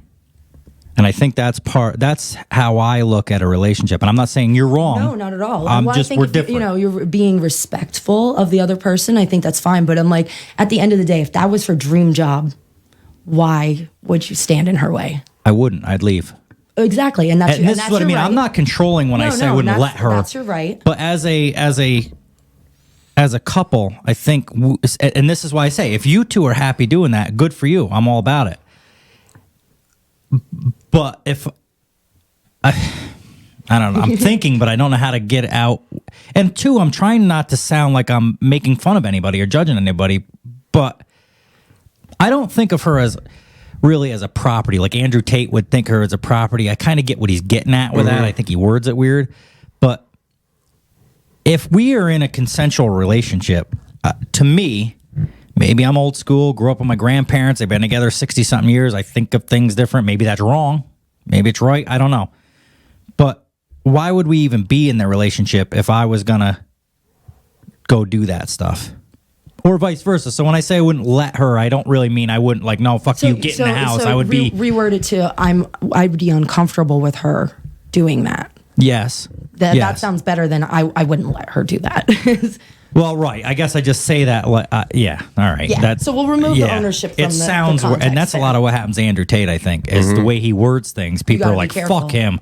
and I think that's how I look at a relationship. And I'm not saying you're wrong. No, not at all. I think we're if different. you're being respectful of the other person, I think that's fine. But I'm like, at the end of the day, if that was her dream job, why would you stand in her way? I wouldn't. I'd leave. Exactly, and that's this is what I mean. Right. I'm not controlling when I say I wouldn't let her. That's your right. But as a couple, I think, and this is why I say, if you two are happy doing that, good for you. I'm all about it. But if I don't know, I'm thinking, but I don't know how to get out. And two, I'm trying not to sound like I'm making fun of anybody or judging anybody, but I don't think of her as really as a property. Like Andrew Tate would think her as a property. I kind of get what he's getting at with that. I think he words it weird. But if we are in a consensual relationship, to me, maybe I'm old school, grew up with my grandparents, they've been together 60-something years, I think of things different. Maybe that's wrong. Maybe it's right. I don't know. But why would we even be in the relationship if I was going to go do that stuff? Or vice versa. So when I say I wouldn't let her, I don't really mean I wouldn't like, no, fuck you, get in the house. I would be reword it to I'd be uncomfortable with her doing that. Yes. That sounds better than I wouldn't let her do that. Well, right. I guess I just say that. Yeah. All right. Yeah. So we'll remove the ownership from it sounds, the context and that's a lot of what happens to Andrew Tate, I think, is the way he words things. People are like, fuck him.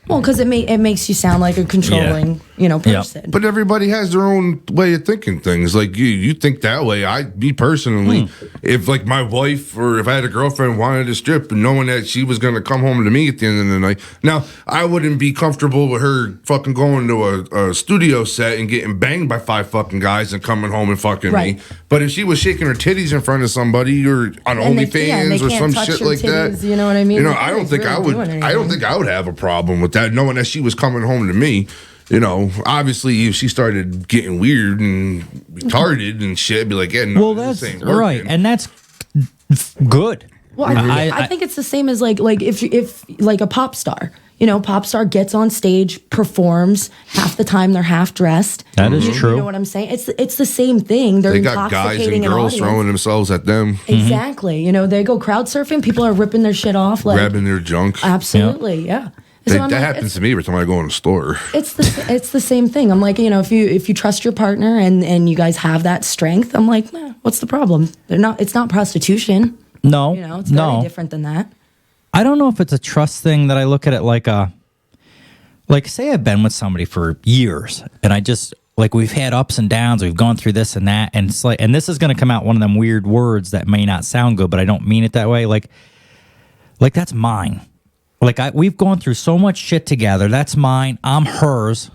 Well, because it makes you sound like a controlling, person. But everybody has their own way of thinking things. Like you think that way. Me personally, if like my wife or if I had a girlfriend wanted to strip and knowing that she was going to come home to me at the end of the night, now I wouldn't be comfortable with her fucking going to a studio set and getting banged by 5 fucking guys and coming home and fucking me. But if she was shaking her titties in front of somebody or on OnlyFans or some shit like that, you know what I mean? I don't think I would. I don't think I would have a problem with that, knowing that she was coming home to me. Obviously, if she started getting weird and retarded and shit, I'd be like, yeah, no, well, that's right, and that's good. Well, I think it's the same as like if like a pop star. Pop star gets on stage, performs. Half the time they're half dressed. That is true. You know what I'm saying? It's the same thing. They got guys and girls throwing themselves at them. Exactly. They go crowd surfing. People are ripping their shit off, like grabbing their junk. Absolutely, yeah. So that happens to me every time I go in a store. It's the same thing. I'm like, if you trust your partner and you guys have that strength, I'm like, what's the problem? It's not prostitution. No, it's very different than that. I don't know if it's a trust thing that I look at it like like, say I've been with somebody for years, and I just, like, we've had ups and downs, we've gone through this and that, and it's like, and this is going to come out one of them weird words that may not sound good, but I don't mean it that way. Like that's mine. Like, we've gone through so much shit together. That's mine. I'm hers.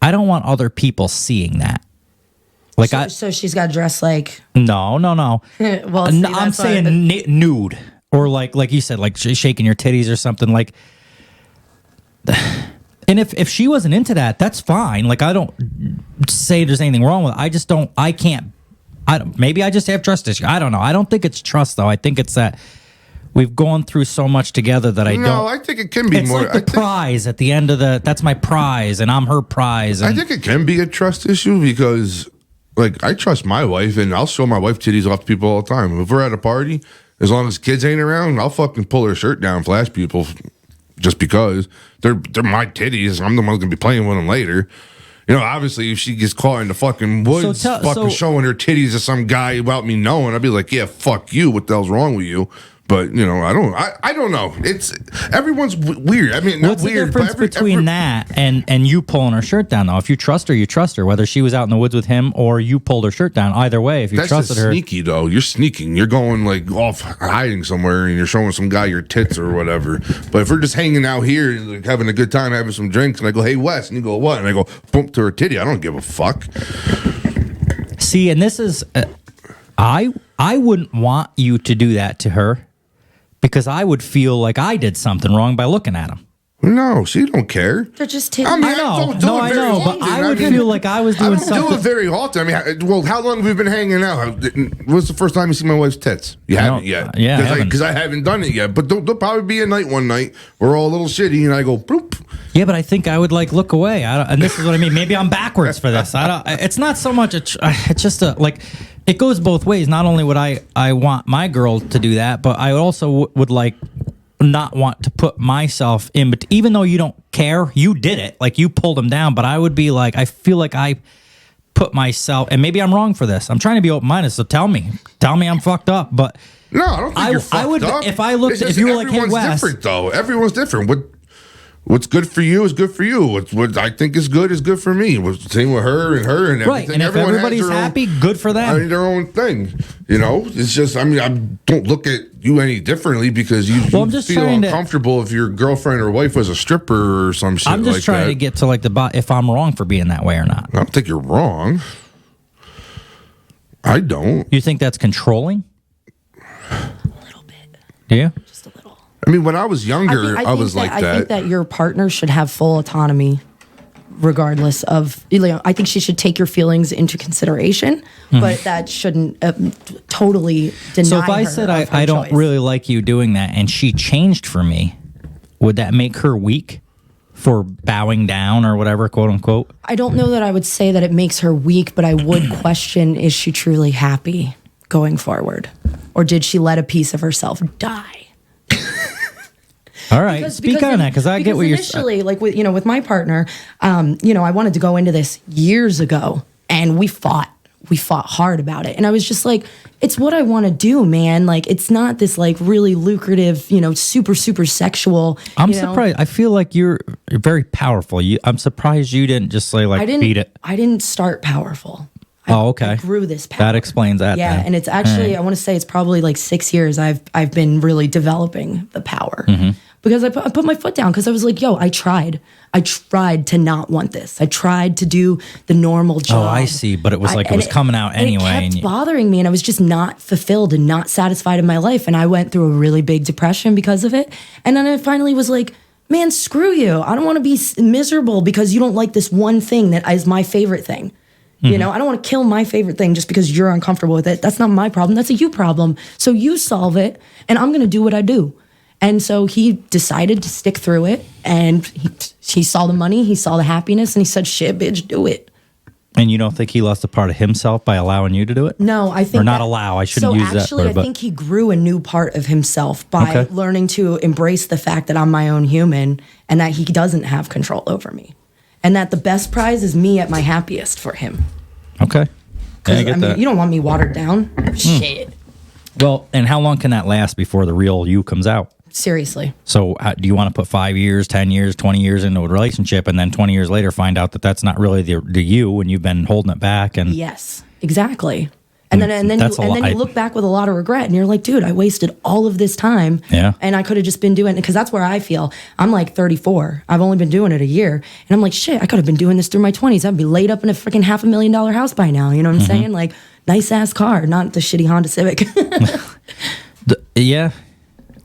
I don't want other people seeing that. Like, so she's got dressed like. No. Well, see, I'm saying nude, or like you said, like shaking your titties or something. Like, and if she wasn't into that, that's fine. Like, I don't say there's anything wrong with it. I just don't. I can't. Maybe I just have trust issues. I don't know. I don't think it's trust though. I think it's that. We've gone through so much together that I don't. No, I think it can be it's more. It's like the prize at the end of that's my prize, and I'm her prize. I think it can be a trust issue because, like, I trust my wife, and I'll show my wife titties off to people all the time. If we're at a party, as long as kids ain't around, I'll fucking pull her shirt down, flash people, just because they're my titties. I'm the one who's gonna be playing with them later. You know, obviously, if she gets caught in the fucking woods, showing her titties to some guy without me knowing, I'd be like, yeah, fuck you. What the hell's wrong with you? But, you know, I don't know. It's everyone's weird. I mean, not what's weird. The difference between that and you pulling her shirt down, though? If you trust her, you trust her. Whether she was out in the woods with him or you pulled her shirt down, either way, if you trusted her. That's sneaky, though. You're sneaking. You're going, like, off hiding somewhere and you're showing some guy your tits or whatever. But if we're just hanging out here, like, having a good time, having some drinks, and I go, hey, Wes, and you go, what? And I go, bump to her titty. I don't give a fuck. See, and this is, I wouldn't want you to do that to her. Because I would feel like I did something wrong by looking at him. No, she don't care. They're just taking. I mean, I know, often. but I would feel like I was doing something. I don't do it very often. I mean, well, how long have we been hanging out? When's the first time you see my wife's tits? You haven't yet. Yeah, because I haven't done it yet. But there'll probably be a night one night we're all a little shitty, and I go, boop. Yeah, but I think I would like look away. And this is what I mean. Maybe I'm backwards for this. It's not so much. It's just like. It goes both ways. Not only would I want my girl to do that, but I also would like not want to put myself in. But even though you don't care, you did it. Like, you pulled him down. But I would be like, I feel like I put myself, and maybe I'm wrong for this. I'm trying to be open-minded. So tell me I'm fucked up. But no, I don't think you're fucked up. If I looked, if you were like, hey, Wes, everyone's different though. Everyone's different. What's good for you is good for you. What I think is good for me. Same with her and everything. Right, and if everybody's happy, good for them. I mean, their own thing. You know, it's just, I mean, I don't look at you any differently because you feel uncomfortable if your girlfriend or wife was a stripper or some shit like that. I'm just trying to get to like if I'm wrong for being that way or not. I don't think you're wrong. I don't. You think that's controlling? A little bit. Do you? Just a little. I mean, when I was younger, I was like that. I think that your partner should have full autonomy, regardless of. I think she should take your feelings into consideration, but that shouldn't totally deny. So if I said I don't really like you doing that, and she changed for me, would that make her weak for bowing down or whatever, quote unquote? I don't know that I would say that it makes her weak, but I would question: is she truly happy going forward, or did she let a piece of herself die? All right, speak on that because I get what you're saying. Initially, like with my partner, I wanted to go into this years ago, and we fought hard about it, and I was just like, it's what I want to do, man. Like, it's not this like really lucrative, super sexual. I'm surprised. I feel like you're very powerful. I'm surprised you didn't just say like beat it. I didn't start powerful. Okay. I grew this power. That explains that. Yeah, then. and it's actually, I want to say it's probably like 6 years I've been really developing the power. Because I put my foot down because I was like, yo, I tried to not want this. I tried to do the normal job. Oh, I see. But it was like it was coming out anyway. And it kept bothering me, and I was just not fulfilled and not satisfied in my life. And I went through a really big depression because of it. And then I finally was like, man, screw you. I don't want to be miserable because you don't like this one thing that is my favorite thing. I don't want to kill my favorite thing just because you're uncomfortable with it. That's not my problem. That's a you problem. So you solve it, and I'm going to do what I do. And so he decided to stick through it, and he saw the money, he saw the happiness, and he said, shit, bitch, do it. And you don't think he lost a part of himself by allowing you to do it? No, I think... Or not allow, I shouldn't use that word. So actually, I think he grew a new part of himself by learning to embrace the fact that I'm my own human, and that he doesn't have control over me. And that the best prize is me at my happiest for him. Okay. Yeah, I get that. You don't want me watered down. Shit. Well, and how long can that last before the real you comes out? Seriously. So do you want to put 5 years, 10 years, 20 years into a relationship, and then 20 years later find out that that's not really the you, and you've been holding it back? And yes, exactly. And then you look back with a lot of regret, and you're like, dude, I wasted all of this time, and I could have just been doing it, because that's where I feel. I'm like 34. I've only been doing it a year, and I'm like, shit, I could have been doing this through my 20s. I'd be laid up in a freaking $500,000 house by now. You know what I'm saying? Like, nice ass car, not the shitty Honda Civic. Yeah.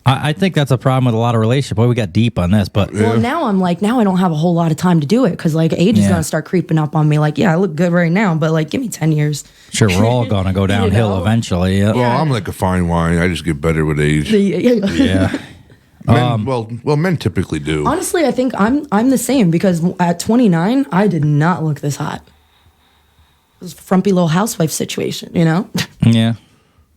I think that's a problem with a lot of relationships. Boy, we got deep on this, but well, now I'm like, now I don't have a whole lot of time to do it, because like age is gonna start creeping up on me. Like, yeah, I look good right now, but like, give me 10 years. Sure, we're all gonna go downhill eventually. Yeah. Well, I'm like a fine wine. I just get better with age. Yeah. Men typically do. Honestly, I think I'm the same, because at 29, I did not look this hot. It was a frumpy little housewife situation, you know? Yeah.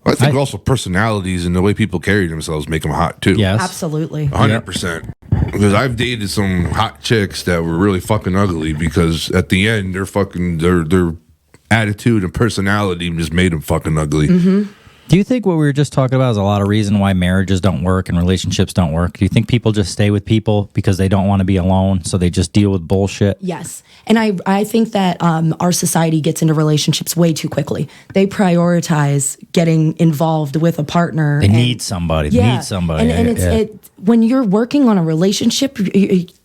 I think also personalities and the way people carry themselves make them hot too. Yes, absolutely, 100%. Because I've dated some hot chicks that were really fucking ugly, because at the end their attitude and personality just made them fucking ugly. Do you think what we were just talking about is a lot of reason why marriages don't work and relationships don't work? Do you think people just stay with people because they don't want to be alone, so they just deal with bullshit? Yes. And I think that our society gets into relationships way too quickly. They prioritize getting involved with a partner. They need somebody. They need somebody. And when you're working on a relationship,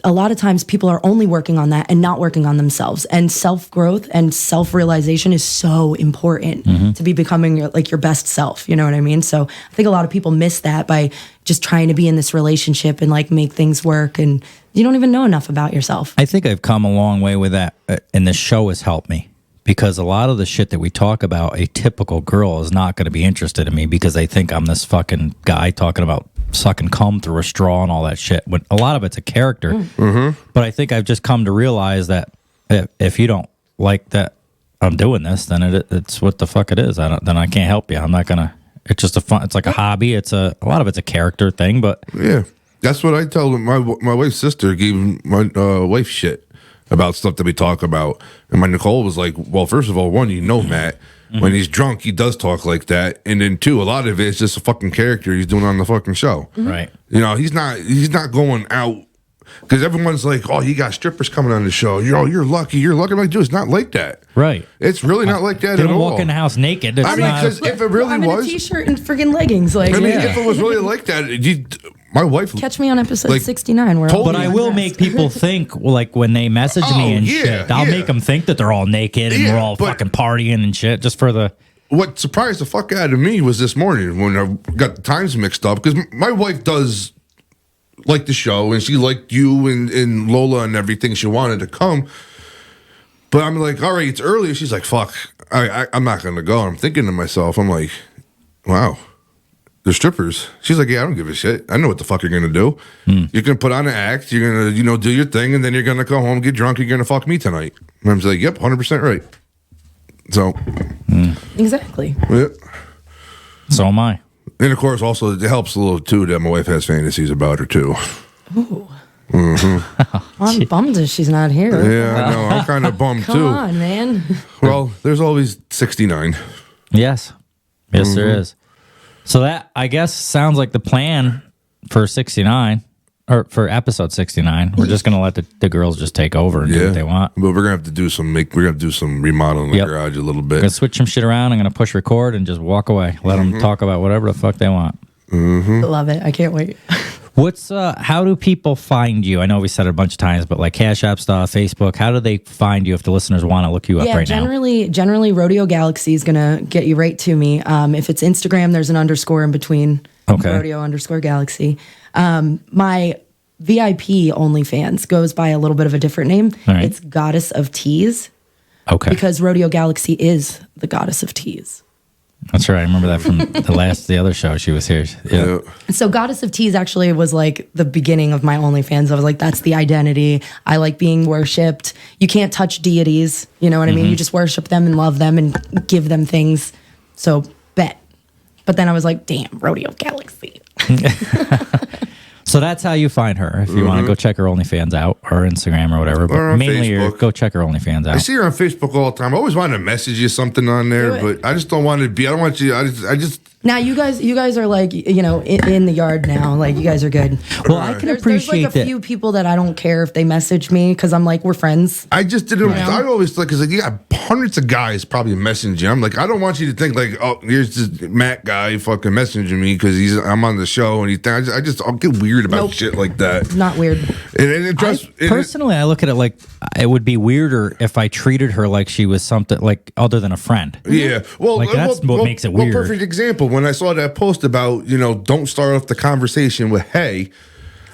a lot of times people are only working on that and not working on themselves. And self-growth and self-realization is so important to be becoming your best self. You know what I mean? So I think a lot of people miss that by just trying to be in this relationship and like make things work, and you don't even know enough about yourself. I think I've come a long way with that, and this show has helped me, because a lot of the shit that we talk about, a typical girl is not going to be interested in me, because they think I'm this fucking guy talking about sucking cum through a straw and all that shit. When a lot of it's a character. But I think I've just come to realize that if you don't like that I'm doing this, then it's what the fuck it is. Then I can't help you. I'm not gonna. It's just it's like a hobby. It's a lot of it's a character thing, but yeah, that's what I tell them. My wife's sister gave my wife shit about stuff that we talk about, and my Nicole was like, well, first of all, one, Matt, when he's drunk, he does talk like that, and then two, a lot of it is just a fucking character he's doing on the fucking show. Right. You know, he's not going out. Because everyone's like, oh, you got strippers coming on the show. You're lucky. You're lucky. I'm like, dude, it's not like that. Right. It's really not like that they at don't all. Walk in the house naked. It's I mean, because if it really I'm was. in a t-shirt and friggin' leggings. Like, if it was really like that, my wife. Catch me on episode 69. Where but I will make people think, like, when they message me and shit, I'll make them think that they're all naked and we're all fucking partying and shit, just for the. What surprised the fuck out of me was this morning when I got the times mixed up, because my wife does like the show, and she liked you and Lola and everything. She wanted to come, but I'm like, all right, it's early. She's like, fuck, I'm not gonna go. I'm thinking to myself, I'm like, wow, they're strippers. She's like, yeah, I don't give a shit. I know what the fuck you're gonna do. You're gonna put on an act. You're gonna do your thing, and then you're gonna go home, get drunk. You're gonna fuck me tonight. And I'm like, yep, 100% right. So exactly. Yep. So am I. And of course, also it helps a little too that my wife has fantasies about her too. Ooh. I'm bummed that she's not here. Yeah, I know. I'm kind of bummed too. Come on, man. Well, there's always 69. Yes, there is. So that, I guess, sounds like the plan for 69, or for episode 69. We're just gonna let the girls just take over and do what they want. But we're gonna have to do some remodeling the garage a little bit. We're gonna switch some shit around. I'm gonna push record and just walk away. Let them talk about whatever the fuck they want. Love it. I can't wait. What's how do people find you? I know we said it a bunch of times, but like Cash App stuff, Facebook, how do they find you if the listeners want to look you up right now? Generally Rodeo Galaxy is gonna get you right to me. If it's Instagram, there's an underscore in between. Rodeo _ Galaxy. My VIP OnlyFans goes by a little bit of a different name. Right. It's Goddess of Tease. Okay. Because Rodeo Galaxy is the Goddess of Tease. That's right. I remember that from the other show she was here. Yeah. So Goddess of Tease actually was like the beginning of my OnlyFans. I was like, that's the identity. I like being worshipped. You can't touch deities. You know what I mean? You just worship them and love them and give them things. So bet. But then I was like, damn, Rodeo Galaxy. So that's how you find her. If you want to go check her OnlyFans out or Instagram or whatever. But or mainly go check her OnlyFans out. I see her on Facebook all the time. I always wanted to message you something on there, but I just don't want to be. I don't want you. I just Now you guys are like, in the yard now. Like, you guys are good. Well, I can appreciate there's like a few people that I don't care if they message me because I'm like, we're friends. I just didn't. I always like, because you got hundreds of guys probably messaging. I'm like, I don't want you to think like, oh, here's this Matt guy fucking messaging me because I'm on the show and I'll get weird about shit like that. Not weird. Personally, I look at it like it would be weirder if I treated her like she was something like other than a friend. Yeah, well, like that's what makes it weird. Perfect example. When I saw that post about don't start off the conversation with hey,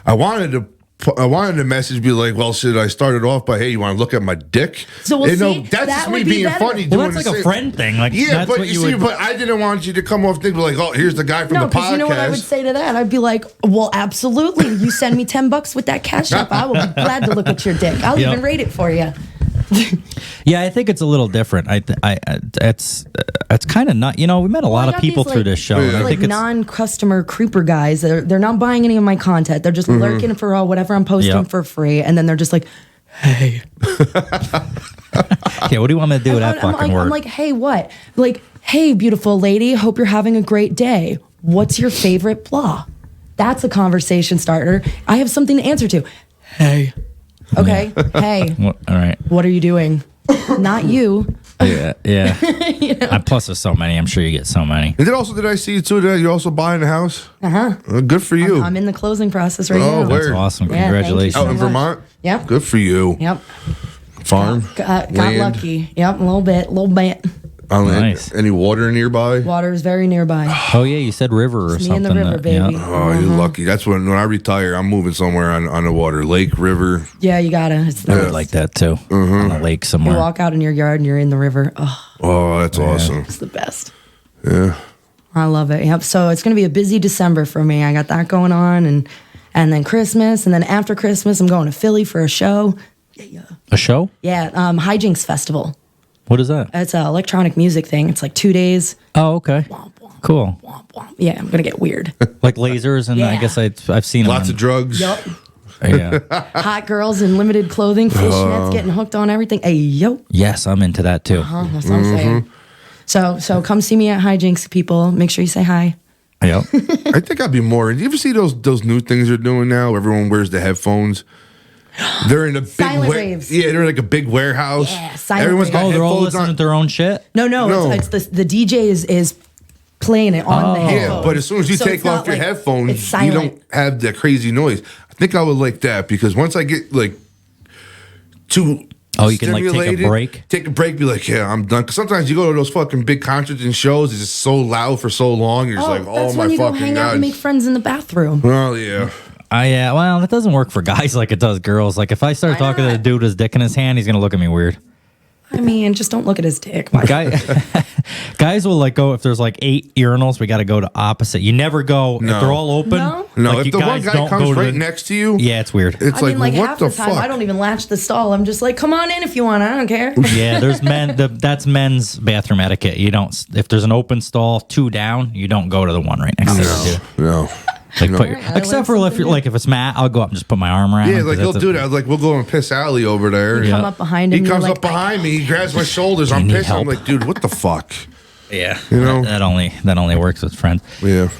I wanted to message be like, well, should I start it off by hey, you want to look at my dick? So we'll see, that's that just would me be being better. funny. Well, that's like a friend thing. Like, yeah, that's but what you see, but I didn't want you to come off thinking like, oh, here's the guy from the podcast. You know what I would say to that? I'd be like, well, absolutely. You send me $10 with that cash app, I will be glad to look at your dick. I'll even rate it for you. Yeah, I think it's a little different. It's kind of not. We met a lot of people through this show. And I think it's non-customer creeper guys. They're not buying any of my content. They're just lurking for whatever I'm posting for free, and then they're just like, hey. Yeah, what do you want me to do with that fucking word? I'm like, hey, what? Like, hey, beautiful lady. Hope you're having a great day. What's your favorite blah? That's a conversation starter. I have something to answer to. Hey. Okay. Hey. All right. What are you doing? Not you. Yeah. Plus, there's so many. I'm sure you get so many. And did I see you too? That you're also buying a house? Good for you. I'm in the closing process right now. That's awesome. Yeah, congratulations. thank you so Out in much. Vermont? Yep. Good for you. Yep. Farm? Got land? lucky. Yep, a little bit. Nice. Any water nearby? Water is very nearby. Oh yeah, you said river or It's something. me and the river, baby. Yeah. Oh, you're lucky. That's when I retire, I'm moving somewhere on the water. Lake, river. Yeah, you gotta. It's I nice. would like that too. On a lake You somewhere. walk out in your yard and you're in the river. Oh, that's awesome. it's the best. Yeah. I love it. Yep. So it's gonna be a busy December for me. I got that going on, and then Christmas, and then after Christmas, I'm going to Philly for a show. A show? Yeah, Hijinks Festival. What is that? It's an electronic music thing. It's like 2 days. Oh, okay. Cool. Yeah, I'm gonna get weird. Like lasers, and I guess I've seen lots of drugs. Yup. Yeah. Hot girls in limited clothing, fishnets, getting hooked on everything. Hey, yo. Yes, I'm into that too. That's what I'm saying. So come see me at Hijinks, people. Make sure you say hi. Yep. I think I'd be more. Do you ever see those new things they're doing now? Everyone wears the headphones. They're in a big silent raves. Yeah, they're in like a big warehouse. Yeah, silent Everyone's raves. got They're all headphones listening on. to their own shit. No. It's the DJ is playing it on the headphones. Yeah, but as soon as you So take it's not off your like- headphones, it's you silent. don't have that crazy noise. I think I would like that because once I get like too you can like take a stimulated, break. Take a break, be like, yeah, I'm done. Because sometimes you go to those fucking big concerts and shows, it's just so loud for so long. You're just like, that's oh my when you go fucking hang out god. and make friends in the bathroom. Well, yeah. Yeah, well, that doesn't work for guys like it does girls. Like if I start talking to the dude with his dick in his hand, he's gonna look at me weird. I mean, just don't look at his dick. Guys will like go if there's like 8 urinals, we got to go to opposite. You never go if they're all open. No? No, like, if you the one guys guy don't comes go to right the- next to you, Yeah, it's weird. it's I mean, like what half the the time, fuck? I don't even latch the stall. I'm just like, come on in if you want. I don't care. Yeah, there's men. That's men's bathroom etiquette. You don't. If there's an open stall, 2 down, you don't go to the one right next to the dude. No. Like, No. except for if you're like if it's Matt, I'll go up and just put my arm around. Yeah, him, like 'cause he'll that's do that. Like we'll go and piss Allie over there. You come up behind him. He you're comes like, up behind me. He grabs my shoulders. I'm need pissed. I'm help? like, dude, what the fuck? Yeah, You know? that only works with friends. Yeah.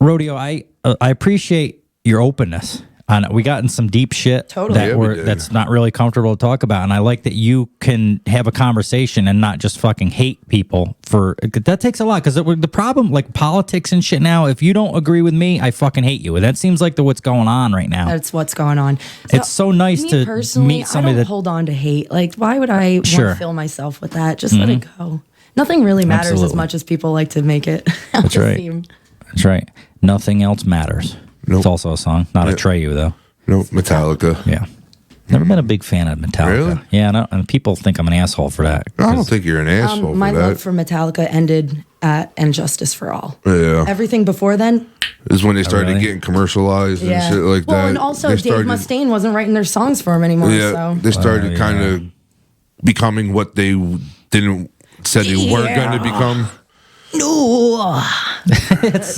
Rodeo, I appreciate your openness. We got in some deep shit Totally. Yeah, we did. that's not really comfortable to talk about, and I like that you can have a conversation and not just fucking hate people for that. Takes a lot because the problem, like politics and shit. Now, if you don't agree with me, I fucking hate you. And that seems like what's going on right now. That's what's going on. It's so nice me to personally, meet somebody I don't that hold on to hate. Like, why would I want Sure. to fill myself with that? Just let it go. Nothing really matters as Absolutely. much as people like to make it. That's right. seem. That's right. Nothing else matters. Nope. It's also a song, not a Treyu though. No, Metallica. Yeah. Never been a big fan of Metallica. Really? Yeah, no, and people think I'm an asshole for that. I don't think you're an asshole My for love that. for Metallica ended at And Justice for All. Yeah. Everything before then, Is when they started really? getting commercialized yeah. and shit like well, that. and also They Dave started- Mustaine wasn't writing their songs for him anymore. Yeah, So they started yeah. kind of becoming what they didn't said they were Yeah. going to become. no,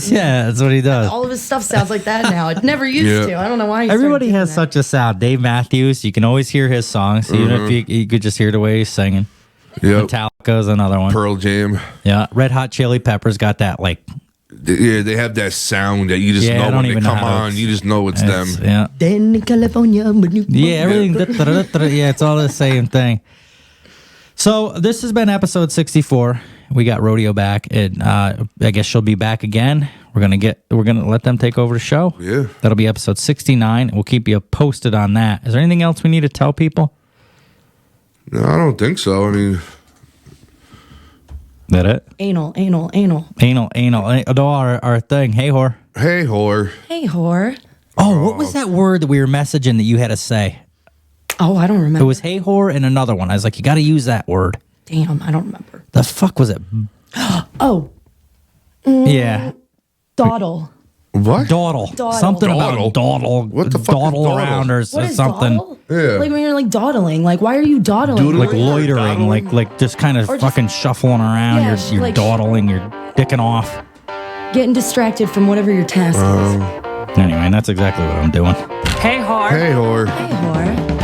Yeah, that's what he does. all of his stuff sounds like that now. It never used Yeah. to. I don't know why. he Everybody started has doing that. such a sound. Dave Matthews, you can always hear his songs, even if you could just hear the way he's singing. Yep. Metallica, Metallica's another one. Pearl Jam. Yeah. Red Hot Chili Peppers got that like. Yeah, they have that sound that you just know when they come on. You just know it's them. Yeah. Then California. Yeah, everything. Yeah, it's all the same thing. So this has been episode 64. We got Rodeo back, and I guess she'll be back again. We're gonna let them take over the show. Yeah, that'll be episode 69. We'll keep you posted on that. Is there anything else we need to tell people? No, I don't think so. I mean, that it? Anal. Our thing. Hey, whore. Hey, whore. Hey, whore. Oh, what was that word that we were messaging that you had to say? Oh, I don't remember. It was hey, whore, and another one. I was like, you got to use that word. Damn, I don't remember. The fuck was it? Oh. Yeah. Dawdle. What? Dawdle. Something about dawdle. What the fuck? Dawdle around or something. Dawdle? Yeah. Like when you're like dawdling. Like, why are you dawdling? Like loitering. Like just kind of fucking shuffling around. Yeah, you're like, dawdling. You're dicking off. Getting distracted from whatever your task is. Anyway, that's exactly what I'm doing. Hey, whore. Hey, whore. Hey, whore.